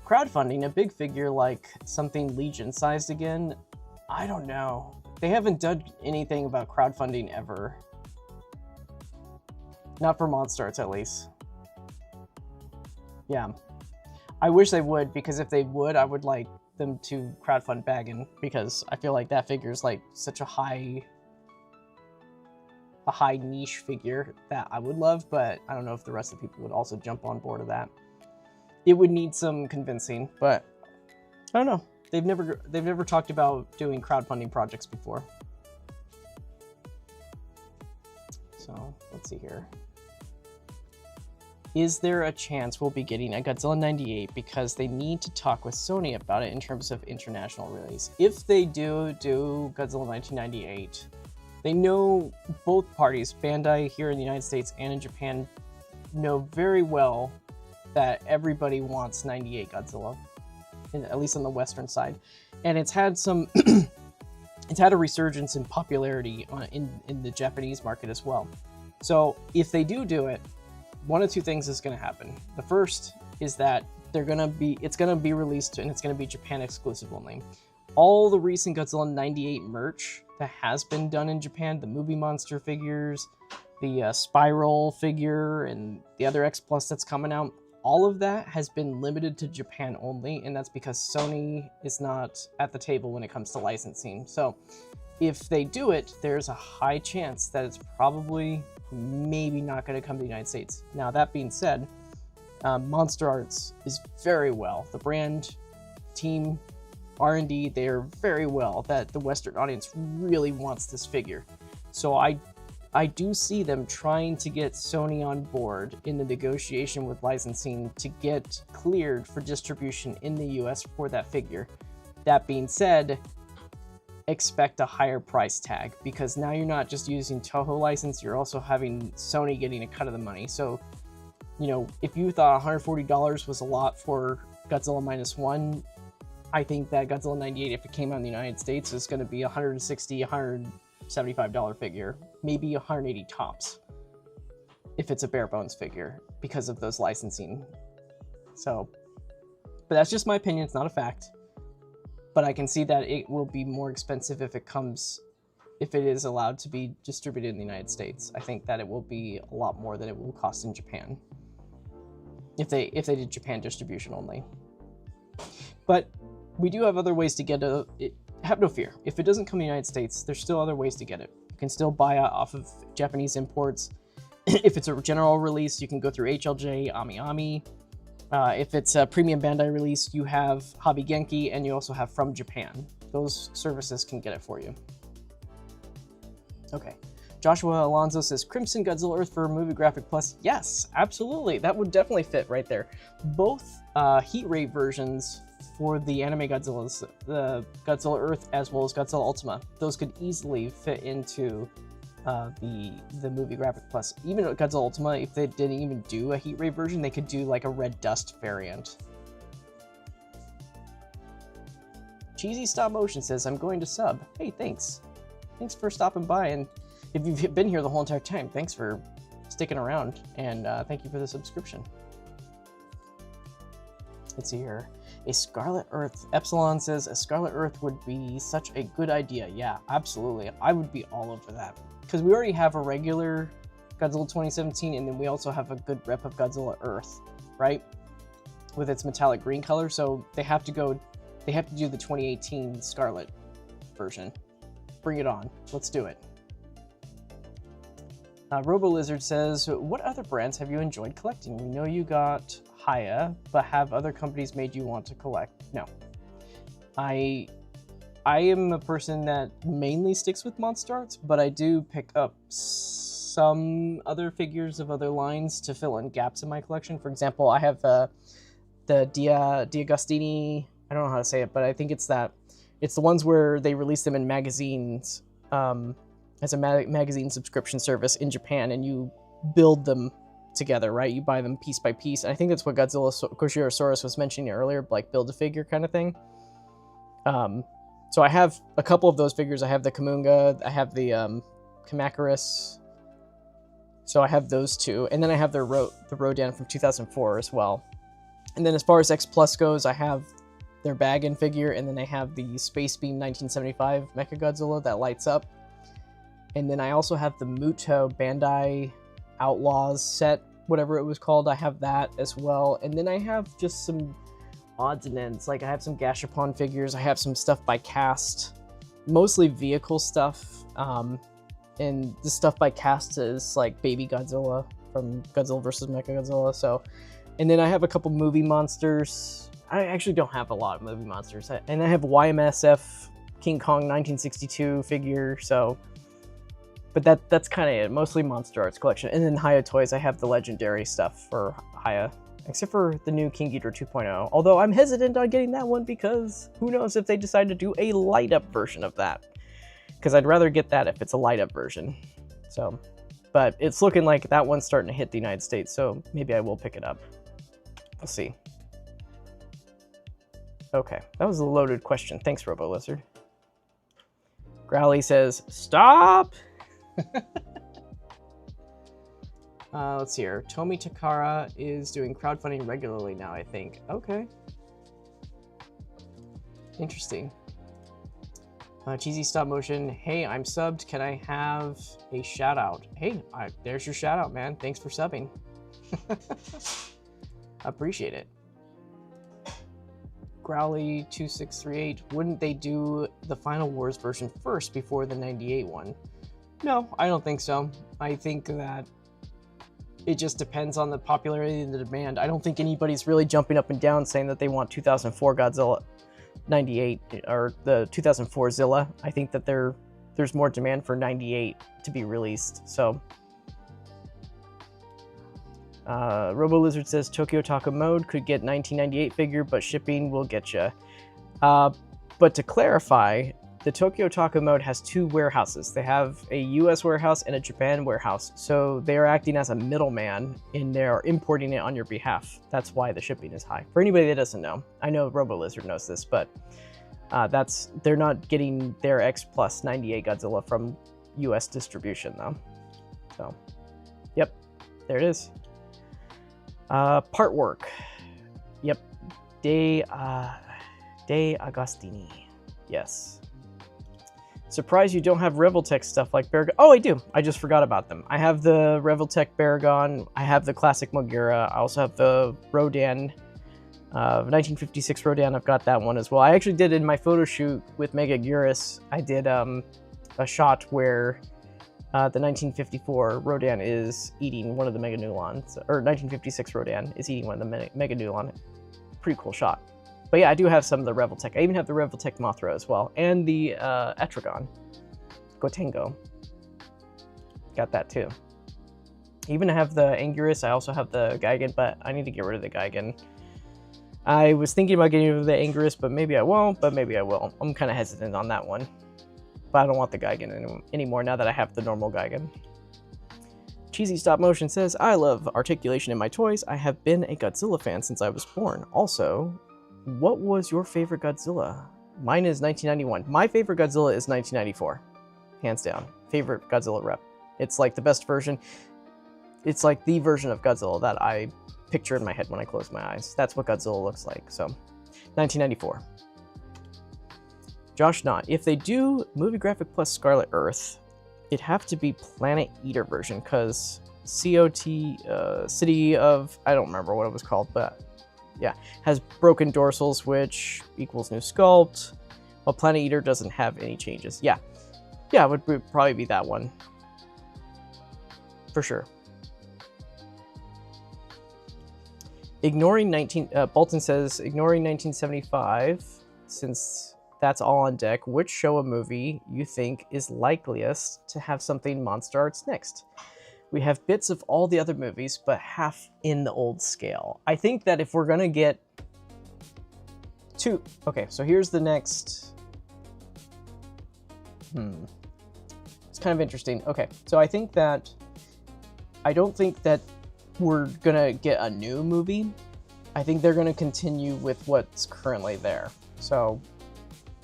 Crowdfunding a big figure like something Legion sized again? I don't know. They haven't done anything about crowdfunding ever. Not for MonsterArts, at least. Yeah. I wish they would, because if they would, I would like them to crowdfund Baggin, because I feel like that figure is like such a high niche figure that I would love, but I don't know if the rest of the people would also jump on board of that. It would need some convincing, but I don't know. They've never talked about doing crowdfunding projects before. So let's see here. Is there a chance we'll be getting a Godzilla 98 because they need to talk with Sony about it in terms of international release? If they do Godzilla 1998, they know both parties, Bandai here in the United States and in Japan, know very well that everybody wants 98 Godzilla, at least on the Western side. And it's had some, it's had a resurgence in popularity in the Japanese market as well. So if they do it, one of two things is going to happen. The first is that it's going to be released and it's going to be Japan exclusive only. All the recent Godzilla 98 merch that has been done in Japan, the movie monster figures, the Spiral figure, and the other X Plus that's coming out, all of that has been limited to Japan only, and that's because Sony is not at the table when it comes to licensing. So if they do it, there's a high chance that it's probably maybe not going to come to the United States. Now, that being said, MonsterArts is very well. The brand, team, R&D, they're very well that the Western audience really wants this figure. So I do see them trying to get Sony on board in the negotiation with licensing to get cleared for distribution in the US for that figure. That being said, expect a higher price tag, because now you're not just using Toho license, you're also having Sony getting a cut of the money. So, you know, if you thought $140 was a lot for Godzilla Minus One, I think that Godzilla 98, if it came out in the United States, is going to be $160, $175 figure, maybe 180 tops, if it's a bare bones figure, because of those licensing. So, but that's just my opinion, it's not a fact. But I can see that it will be more expensive if it is allowed to be distributed in the United States. I think that it will be a lot more than it will cost in Japan, if they did Japan distribution only. But we do have other ways to get it. Have no fear. If it doesn't come to the United States, there's still other ways to get it. You can still buy it off of Japanese imports. If it's a general release, you can go through HLJ, AmiAmi. If it's a premium Bandai release, you have Hobby Genki, and you also have From Japan. Those services can get it for you. Okay. Joshua Alonso says, Crimson Godzilla Earth for Movie Graphic Plus. Yes, absolutely. That would definitely fit right there. Both heat rate versions for the anime Godzillas, the Godzilla Earth as well as Godzilla Ultima, those could easily fit into the Movie Graphic Plus. Even Godzilla Ultima, if they didn't even do a heat ray version, they could do like a red dust variant. Cheesy Stop Motion says, I'm going to sub. Hey, thanks. Thanks for stopping by, and if you've been here the whole entire time, thanks for sticking around, and thank you for the subscription. Let's see here. A Scarlet Earth. Epsilon says, a Scarlet Earth would be such a good idea. Yeah, absolutely. I would be all over that. Because we already have a regular Godzilla 2017, and then we also have a good rep of Godzilla Earth, right? With its metallic green color, so they have to do the 2018 Scarlet version. Bring it on. Let's do it. RoboLizard says, what other brands have you enjoyed collecting? We know you got Haya, but have other companies made you want to collect? No. I am a person that mainly sticks with MonsterArts, but I do pick up some other figures of other lines to fill in gaps in my collection. For example, I have the Diagostini, I don't know how to say it, but I think it's the ones where they release them in magazines, as a magazine subscription service in Japan, and you build them together, right? You buy them piece by piece. And I think that's what Godzilla Koshirosaurus was mentioning earlier, like build a figure kind of thing. So I have a couple of those figures. I have the Kamunga, I have the Kamacuras. So I have those two, and then I have the Rodan from 2004 as well. And then as far as X Plus goes, I have their Bagan figure, and then I have the Space Beam 1975 Mechagodzilla that lights up. And then I also have the Muto Bandai Outlaws set, whatever it was called. I have that as well. And then I have just some odds and ends. Like I have some Gashapon figures. I have some stuff by Cast, mostly vehicle stuff. And the stuff by Cast is like Baby Godzilla from Godzilla vs. Mechagodzilla. So, and then I have a couple movie monsters. I actually don't have a lot of movie monsters. And I have YMSF King Kong 1962 figure. So, but that's kind of it. Mostly MonsterArts collection. And then Haya Toys, I have the legendary stuff for Haya, except for the new King Ghidorah 2.0. Although I'm hesitant on getting that one because who knows if they decide to do a light-up version of that. Because I'd rather get that if it's a light-up version. So, but it's looking like that one's starting to hit the United States, so maybe I will pick it up. We'll see. Okay, that was a loaded question. Thanks, RoboLizard. Growly says, stop! Let's see here. Tomi Takara is doing crowdfunding regularly now, I think. Okay. Interesting. Cheesy Stop Motion. Hey, I'm subbed. Can I have a shout out? Hey, there's your shout out, man. Thanks for subbing. Appreciate it. Growly2638. Wouldn't they do the Final Wars version first before the 98 one? No, I don't think so. I think that it just depends on the popularity and the demand. I don't think anybody's really jumping up and down saying that they want 2004 Godzilla 98 or the 2004 Zilla. I think that there's more demand for 98 to be released. So RoboLizard says Tokyo Taco Mode could get 1998 figure, but shipping will get you. But to clarify, the Tokyo Taco mode has two warehouses. They have a US warehouse and a Japan warehouse. So they are acting as a middleman and they're importing it on your behalf. That's why the shipping is high. For anybody that doesn't know, I know RoboLizard knows this, but they're not getting their X Plus 98 Godzilla from US distribution though. So, yep, there it is. Part work. Yep, De Agostini. Yes. Surprised you don't have Revoltech stuff like Baragon. Oh, I do. I just forgot about them. I have the Revoltech Baragon. I have the classic Mogura. I also have the Rodan, 1956 Rodan. I've got that one as well. I actually did in my photo shoot with Mega Gurus. I did a shot where the 1954 Rodan is eating one of the Mega Nulons, or 1956 Rodan is eating one of the Mega Nulon. Pretty cool shot. But yeah, I do have some of the Revoltech. I even have the Revoltech Mothra as well, and the Etrigon, Gotengo. Got that too. Even have the Anguirus. I also have the Gigan, but I need to get rid of the Gigan. I was thinking about getting rid of the Anguirus, but maybe I won't, but maybe I will. I'm kind of hesitant on that one. But I don't want the Gigan anymore now that I have the normal Gigan. Cheesy Stop Motion says, I love articulation in my toys. I have been a Godzilla fan since I was born. Also, what was your favorite Godzilla? Mine is 1991. My favorite Godzilla is 1994. Hands down. Favorite Godzilla rep. It's like the best version. It's like the version of Godzilla that I picture in my head when I close my eyes. That's what Godzilla looks like. So, 1994. Josh Knott. If they do Movie Graphic Plus Scarlet Earth, it'd have to be Planet Eater version, because COT, City of... I don't remember what it was called, but... yeah, has broken dorsals, which equals new sculpt, while Planet Eater doesn't have any changes. Yeah, it would probably be that one. For sure. Bolton says, ignoring 1975, since that's all on deck, which Showa movie you think is likeliest to have something MonsterArts next? We have bits of all the other movies, but half in the old scale. I think that if we're gonna get two... Okay, so here's the next... It's kind of interesting. Okay, so I think that... I don't think that we're gonna get a new movie. I think they're gonna continue with what's currently there. So,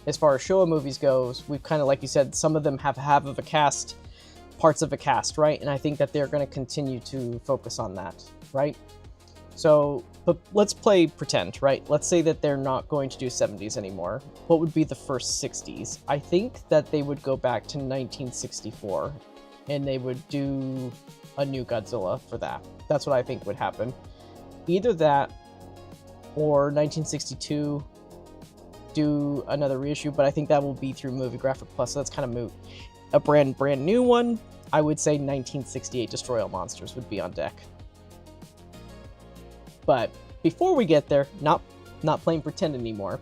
as far as Showa movies goes, we've kind of, like you said, some of them have half of a cast, parts of a cast, right? And I think that they're going to continue to focus on that, right? So, but let's play pretend, right? Let's say that they're not going to do 70s anymore. What would be the first 60s? I think that they would go back to 1964 and they would do a new Godzilla for that. That's what I think would happen. Either that or 1962 do another reissue, but I think that will be through Movie Graphic Plus, so that's kind of moot. A brand new one, I would say 1968 Destroy All Monsters would be on deck. But before we get there, not playing pretend anymore,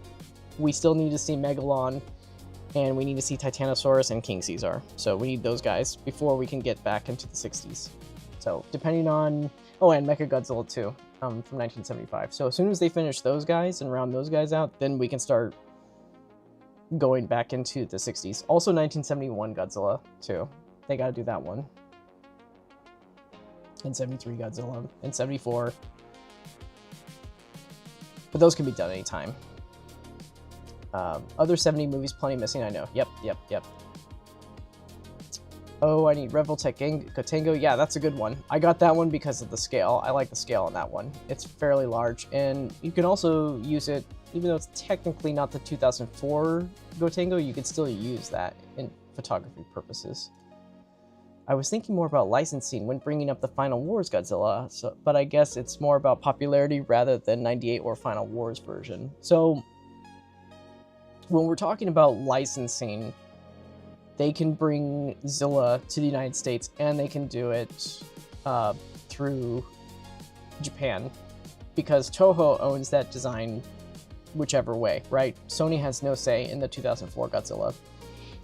we still need to see Megalon, and we need to see Titanosaurus and King Caesar. So we need those guys before we can get back into the 60s. So depending on... Oh, and Mechagodzilla too, from 1975. So as soon as they finish those guys and round those guys out, then we can start going back into the 60s. Also 1971 Godzilla too. They gotta do that one. And 73 Godzilla. And 74. But those can be done anytime. Other 70 movies, plenty missing, I know. Yep. Oh, I need Revoltech Gotengo. Yeah, that's a good one. I got that one because of the scale. I like the scale on that one. It's fairly large, and you can also use it, even though it's technically not the 2004 Gotengo, you could still use that in photography purposes. I was thinking more about licensing when bringing up the Final Wars Godzilla, but I guess it's more about popularity rather than 98 or Final Wars version. So, when we're talking about licensing, they can bring Zilla to the United States, and they can do it through Japan, because Toho owns that design whichever way, right? Sony has no say in the 2004 Godzilla,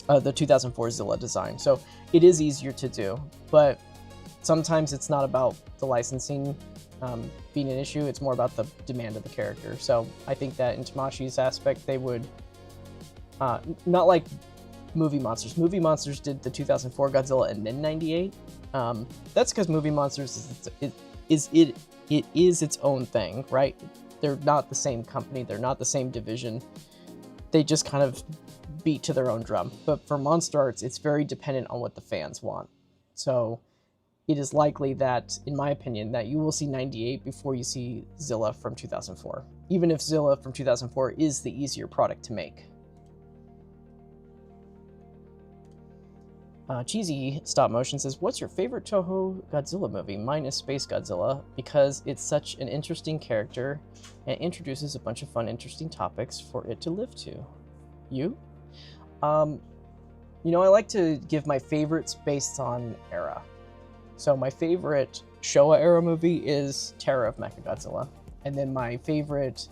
the 2004 Zilla design, so it is easier to do, but sometimes it's not about the licensing being an issue, it's more about the demand of the character. So I think that in Tamashi's aspect, they would, not like Movie Monsters. Movie Monsters did the 2004 Godzilla and then 98. That's because Movie Monsters is its own thing, right? They're not the same company. They're not the same division. They just kind of beat to their own drum. But for MonsterArts, it's very dependent on what the fans want. So it is likely that, in my opinion, that you will see 98 before you see Zilla from 2004. Even if Zilla from 2004 is the easier product to make. Cheesy Stop Motion says, what's your favorite Toho Godzilla movie? Mine is Space Godzilla, because it's such an interesting character and introduces a bunch of fun, interesting topics for it to live to. You? You know, I like to give my favorites based on era. So my favorite Showa era movie is Terror of Mechagodzilla. And then my favorite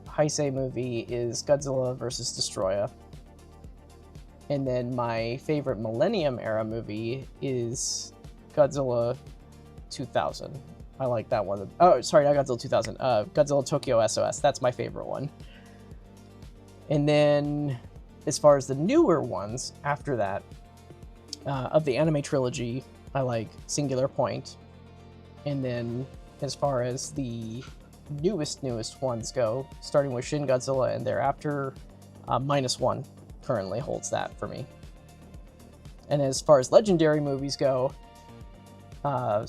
Heisei movie is Godzilla vs. Destroya. And then my favorite Millennium era movie is Godzilla 2000. I like that one. Oh, sorry, not Godzilla 2000. Godzilla Tokyo SOS. That's my favorite one. And then as far as the newer ones after that, of the anime trilogy, I like Singular Point. And then as far as the newest ones go, starting with Shin Godzilla and thereafter, -1 currently holds that for me. And as far as legendary movies go, I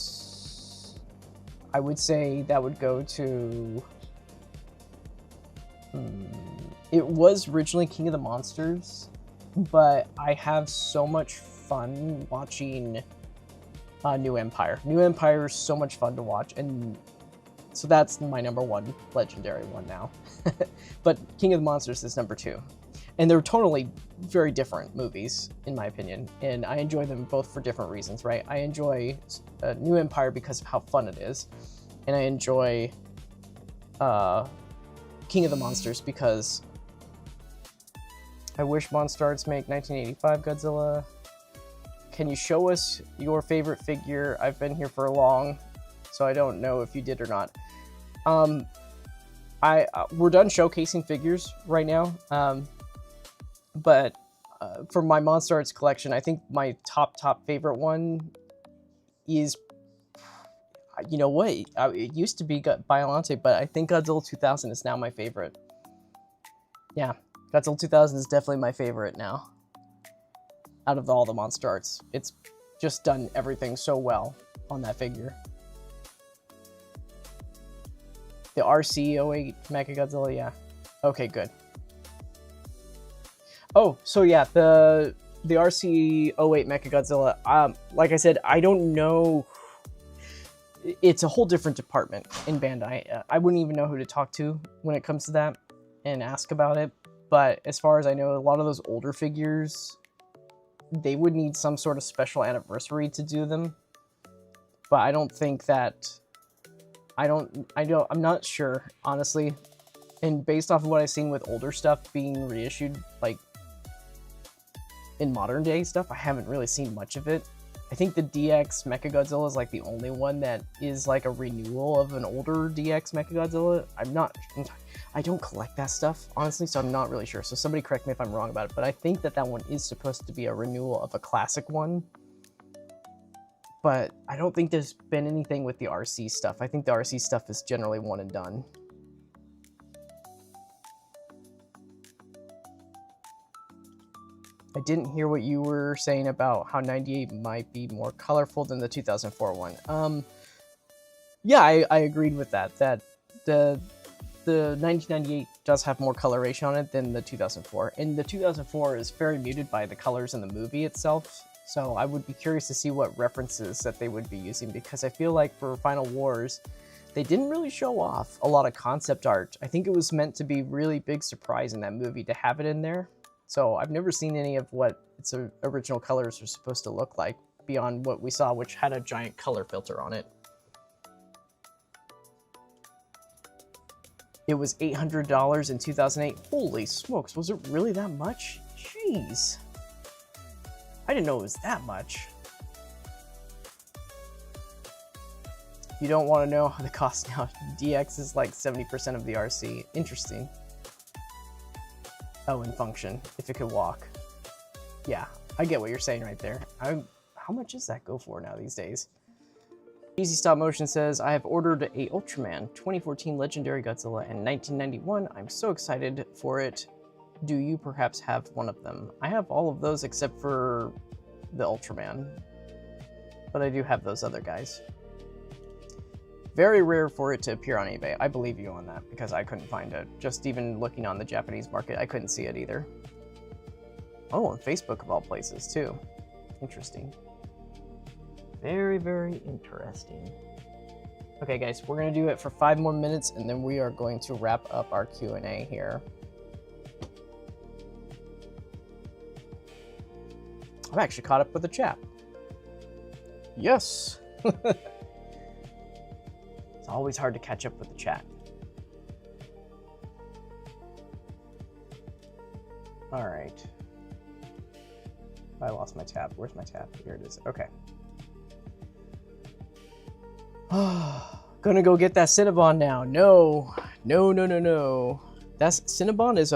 would say that would go to... It was originally King of the Monsters, but I have so much fun watching New Empire. New Empire is so much fun to watch, and so that's my #1 legendary one now. But King of the Monsters is #2. And they're totally very different movies, in my opinion, and I enjoy them both for different reasons, right? I enjoy New Empire because of how fun it is, and I enjoy King of the Monsters because I wish MonsterArts make 1985 Godzilla. Can you show us your favorite figure? I've been here for long, so I don't know if you did or not. We're done showcasing figures right now, but for my MonsterArts collection, I think my top favorite one is, you know what, it used to be Biollante, but I think Godzilla 2000 is now my favorite. Yeah, Godzilla 2000 is definitely my favorite now. Out of all the MonsterArts, it's just done everything so well on that figure. The RC08 Mechagodzilla, yeah. Okay, good. Oh, so yeah, the RC08 Mechagodzilla, like I said, I don't know. It's a whole different department in Bandai. I wouldn't even know who to talk to when it comes to that and ask about it. But as far as I know, a lot of those older figures, they would need some sort of special anniversary to do them. But I don't think that... I'm not sure, honestly. And based off of what I've seen with older stuff being reissued, like, in modern day stuff, I haven't really seen much of it. I think the DX Mechagodzilla is like the only one that is like a renewal of an older DX Mechagodzilla. I don't collect that stuff, honestly, so I'm not really sure. So somebody correct me if I'm wrong about it, but I think that one is supposed to be a renewal of a classic one. But I don't think there's been anything with the RC stuff. I think the RC stuff is generally one and done. I didn't hear what you were saying about how 98 might be more colorful than the 2004 one. Yeah, I agreed with that. That the 1998 does have more coloration on it than the 2004. And the 2004 is very muted by the colors in the movie itself. So I would be curious to see what references that they would be using, because I feel like for Final Wars, they didn't really show off a lot of concept art. I think it was meant to be really big surprise in that movie to have it in there. So I've never seen any of what its original colors are supposed to look like beyond what we saw, which had a giant color filter on it. It was $800 in 2008. Holy smokes, was it really that much? Jeez. I didn't know it was that much. You don't want to know the cost now. DX is like 70% of the RC. Interesting. Oh, and function, if it could walk. Yeah, I get what you're saying right there. How much does that go for now these days? Easy Stop Motion says, I have ordered a Ultraman 2014 Legendary Godzilla and 1991. I'm so excited for it. Do you perhaps have one of them? I have all of those except for the Ultraman, but I do have those other guys. Very rare for it to appear on eBay. I believe you on that because I couldn't find it. Just even looking on the Japanese market, I couldn't see it either. Oh, on Facebook of all places too. Interesting. Very, very interesting. Okay guys, we're gonna do it for 5 more minutes and then we are going to wrap up our Q&A here. I'm actually caught up with the chat. Yes! It's always hard to catch up with the chat. Alright. I lost my tab. Where's my tab? Here it is. Okay. Gonna go get that Cinnabon now. No. No, no, no, no. That's Cinnabon is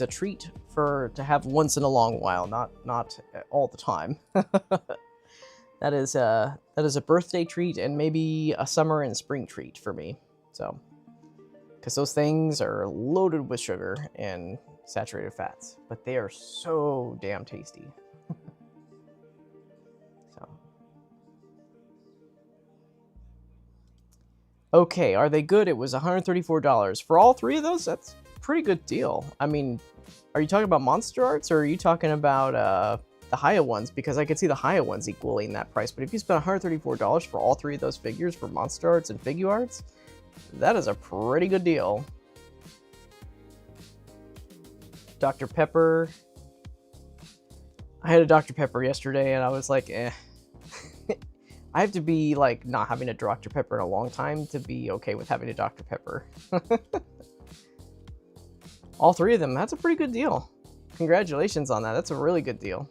a treat to have once in a long while, not all the time. That is a birthday treat and maybe a summer and spring treat for me. So, because those things are loaded with sugar and saturated fats, but they are so damn tasty. So, okay, are they good? It was $134 for all 3 of those. That's a pretty good deal. I mean, are you talking about MonsterArts or are you talking about the Haya ones? Because I could see the Haya ones equaling that price. But if you spent $134 for all 3 of those figures for MonsterArts and Figuarts, that is a pretty good deal. Dr. Pepper. I had a Dr. Pepper yesterday and I was like, eh. I have to be like not having a Dr. Pepper in a long time to be okay with having a Dr. Pepper. All 3 of them, that's a pretty good deal. Congratulations on that. That's a really good deal.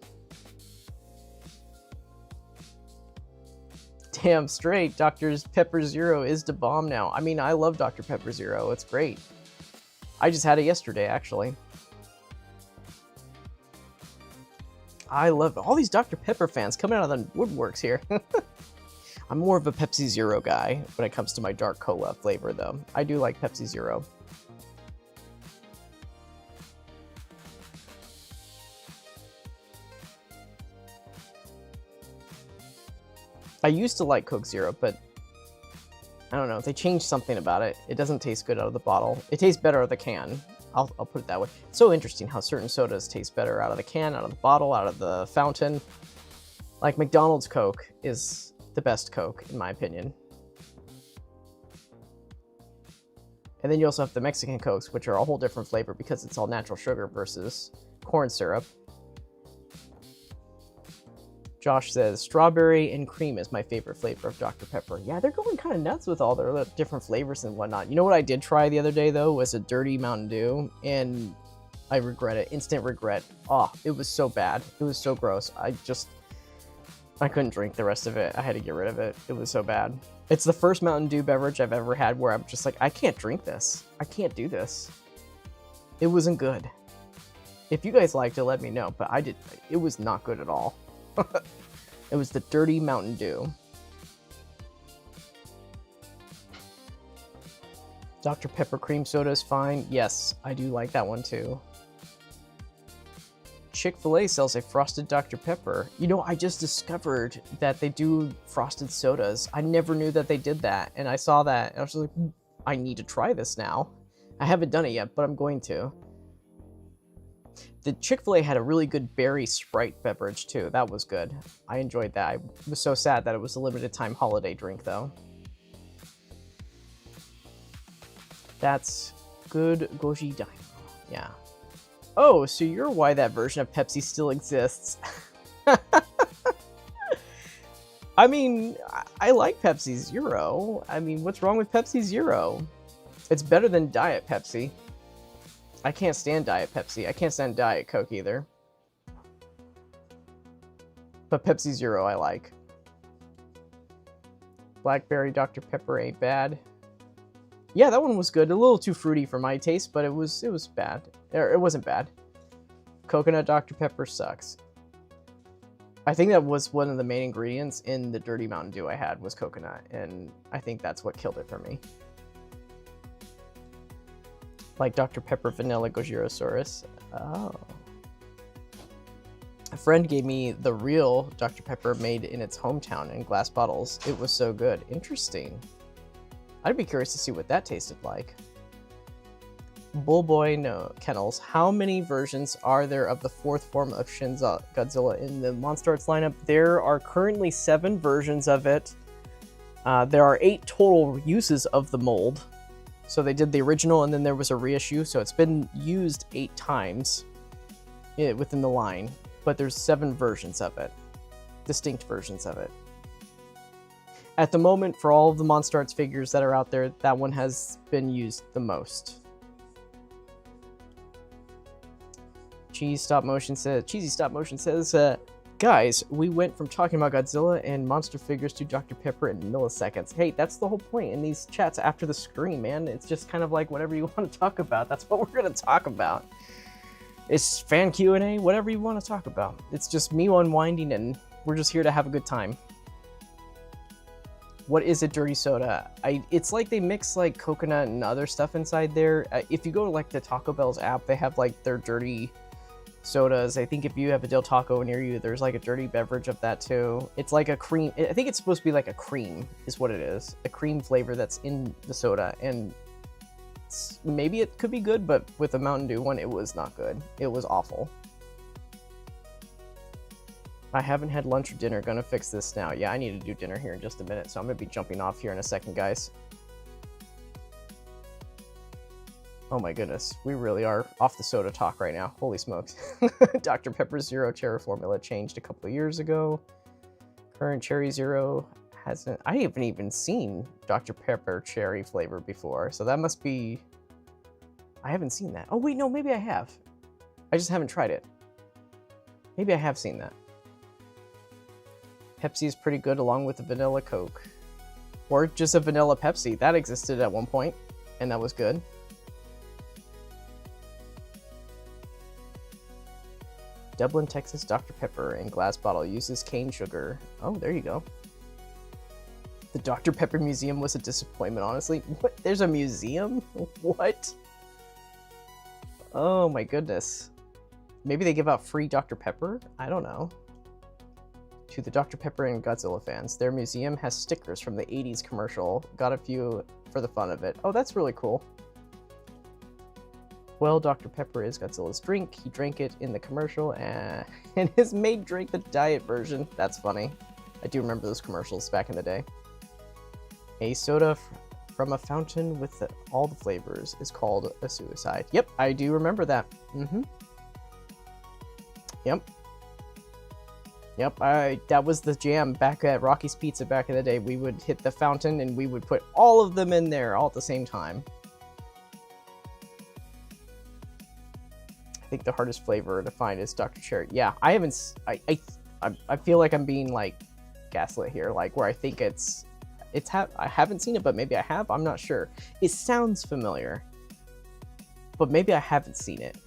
Damn straight, Dr. Pepper Zero is the bomb now. I mean, I love Dr. Pepper Zero. It's great. I just had it yesterday, actually. I love all these Dr. Pepper fans coming out of the woodworks here. I'm more of a Pepsi Zero guy when it comes to my dark cola flavor, though. I do like Pepsi Zero. I used to like Coke Zero, but I don't know. They changed something about it. It doesn't taste good out of the bottle. It tastes better out of the can. I'll put it that way. It's so interesting how certain sodas taste better out of the can, out of the bottle, out of the fountain. Like McDonald's Coke is the best Coke, in my opinion. And then you also have the Mexican Cokes, which are a whole different flavor because it's all natural sugar versus corn syrup. Josh says, strawberry and cream is my favorite flavor of Dr. Pepper. Yeah, they're going kind of nuts with all their different flavors and whatnot. You know what I did try the other day, though, was a dirty Mountain Dew, and I regret it. Instant regret. Oh, it was so bad. It was so gross. I couldn't drink the rest of it. I had to get rid of it. It was so bad. It's the first Mountain Dew beverage I've ever had where I'm just like, I can't drink this. I can't do this. It wasn't good. If you guys liked it, let me know, but it was not good at all. It was the dirty Mountain Dew. Dr. Pepper cream soda is fine. Yes, I do like that one too. Chick-fil-A sells a frosted Dr. Pepper. You know, I just discovered that they do frosted sodas. I never knew that they did that. And I saw that and I was just like, I need to try this now. I haven't done it yet, but I'm going to. The Chick-fil-A had a really good berry Sprite beverage too. That was good. I enjoyed that. I was so sad that it was a limited time holiday drink though. That's good goji daimo. Yeah. Oh, so you're why that version of Pepsi still exists. I mean, I like Pepsi Zero. I mean, what's wrong with Pepsi Zero? It's better than Diet Pepsi. I can't stand Diet Pepsi. I can't stand Diet Coke either. But Pepsi Zero I like. Blackberry Dr. Pepper ain't bad. Yeah, that one was good. A little too fruity for my taste, but it was bad. It wasn't bad. Coconut Dr. Pepper sucks. I think that was one of the main ingredients in the Dirty Mountain Dew I had was coconut, and I think that's what killed it for me. Like Dr. Pepper Vanilla Gojirosaurus. Oh. A friend gave me the real Dr. Pepper made in its hometown in glass bottles. It was so good. Interesting. I'd be curious to see what that tasted like. Bullboy no Kennels. How many versions are there of the fourth form of Shin Godzilla in the MonsterArts lineup? There are currently 7 versions of it. There are 8 total uses of the mold. So they did the original and then there was a reissue. So it's been used 8 times within the line. But there's 7 versions of it. Distinct versions of it. At the moment, for all of the MonsterArts figures that are out there, that one has been used the most. Cheesy Stop Motion says, guys, we went from talking about Godzilla and monster figures to Dr. Pepper in milliseconds. Hey, that's the whole point in these chats after the screen, man. It's just kind of like whatever you want to talk about. That's what we're going to talk about. It's fan Q&A, whatever you want to talk about. It's just me unwinding, and we're just here to have a good time. What is a dirty soda? It's like they mix like coconut and other stuff inside there. If you go to like the Taco Bell's app, they have like their dirty sodas. I think if you have a Del Taco near you, there's like a dirty beverage of that too. It's like a cream. I think it's supposed to be like a cream is what it is. A cream flavor that's in the soda. And maybe it could be good, but with the Mountain Dew one, it was not good. It was awful. I haven't had lunch or dinner. Gonna fix this now. Yeah, I need to do dinner here in just a minute, so I'm gonna be jumping off here in a second, guys. Oh my goodness, we really are off the soda talk right now. Holy smokes. Dr. Pepper Zero Cherry formula changed a couple of years ago. Current Cherry Zero hasn't... I haven't even seen Dr. Pepper Cherry flavor before, so that must be... I haven't seen that. Oh wait, no, maybe I have. I just haven't tried it. Maybe I have seen that. Pepsi is pretty good along with the vanilla Coke. Or just a vanilla Pepsi. That existed at one point, and that was good. Dublin, Texas Dr. Pepper in glass bottle uses cane sugar. Oh, there you go. The Dr. Pepper Museum was a disappointment, honestly. What? There's a museum? What? Oh my goodness. Maybe they give out free Dr. Pepper? I don't know. To the Dr. Pepper and Godzilla fans, their museum has stickers from the 80s commercial. Got a few for the fun of it. Oh, that's really cool. Well, Dr. Pepper is Godzilla's drink. He drank it in the commercial and his maid drank the diet version. That's funny. I do remember those commercials back in the day. A soda from a fountain with all the flavors is called a suicide. Yep, I do remember that. Yep. Yep, that was the jam back at Rocky's Pizza back in the day. We would hit the fountain and we would put all of them in there all at the same time. I think the hardest flavor to find is Dr. Cherry. Yeah, I haven't... I feel like I'm being like gaslit here, like where I think I haven't seen it, but maybe I have. I'm not sure. It sounds familiar, but maybe I haven't seen it.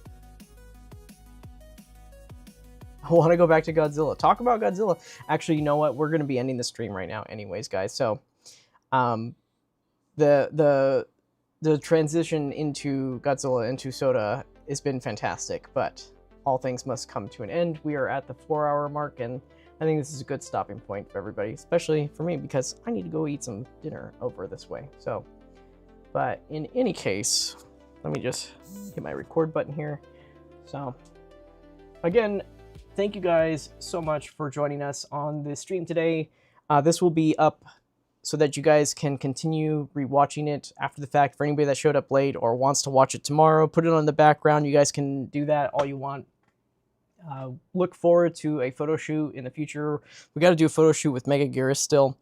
I want to go back to Godzilla. Talk about Godzilla. Actually, you know what? We're going to be ending the stream right now anyways, guys. So, the transition into Godzilla into Soda has been fantastic, but all things must come to an end. We are at the 4-hour mark, and I think this is a good stopping point for everybody, especially for me, because I need to go eat some dinner over this way. So, but in any case, let me just hit my record button here. So, again, thank you guys so much for joining us on the stream today. This will be up so that you guys can continue rewatching it after the fact. For anybody that showed up late or wants to watch it tomorrow, put it on the background. You guys can do that all you want. Look forward to a photo shoot in the future. We got to do a photo shoot with Mega Gearus still,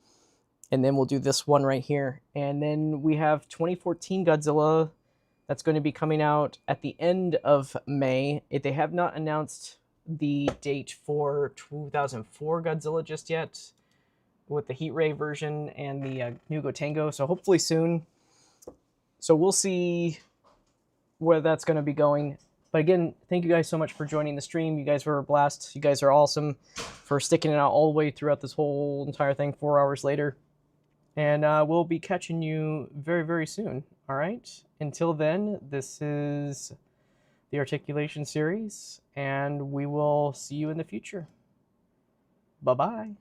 and then we'll do this one right here. And then we have 2014 Godzilla that's going to be coming out at the end of May. They have not announced the date for 2004 Godzilla just yet, with the Heat Ray version and the new Gotengo, so hopefully soon. So we'll see where that's going to be going. But again, thank you guys so much for joining the stream. You guys were a blast. You guys are awesome for sticking it out all the way throughout this whole entire thing 4 hours later. And we'll be catching you very, very soon. All right? Until then, this is the Articulation series, and we will see you in the future. Bye-bye.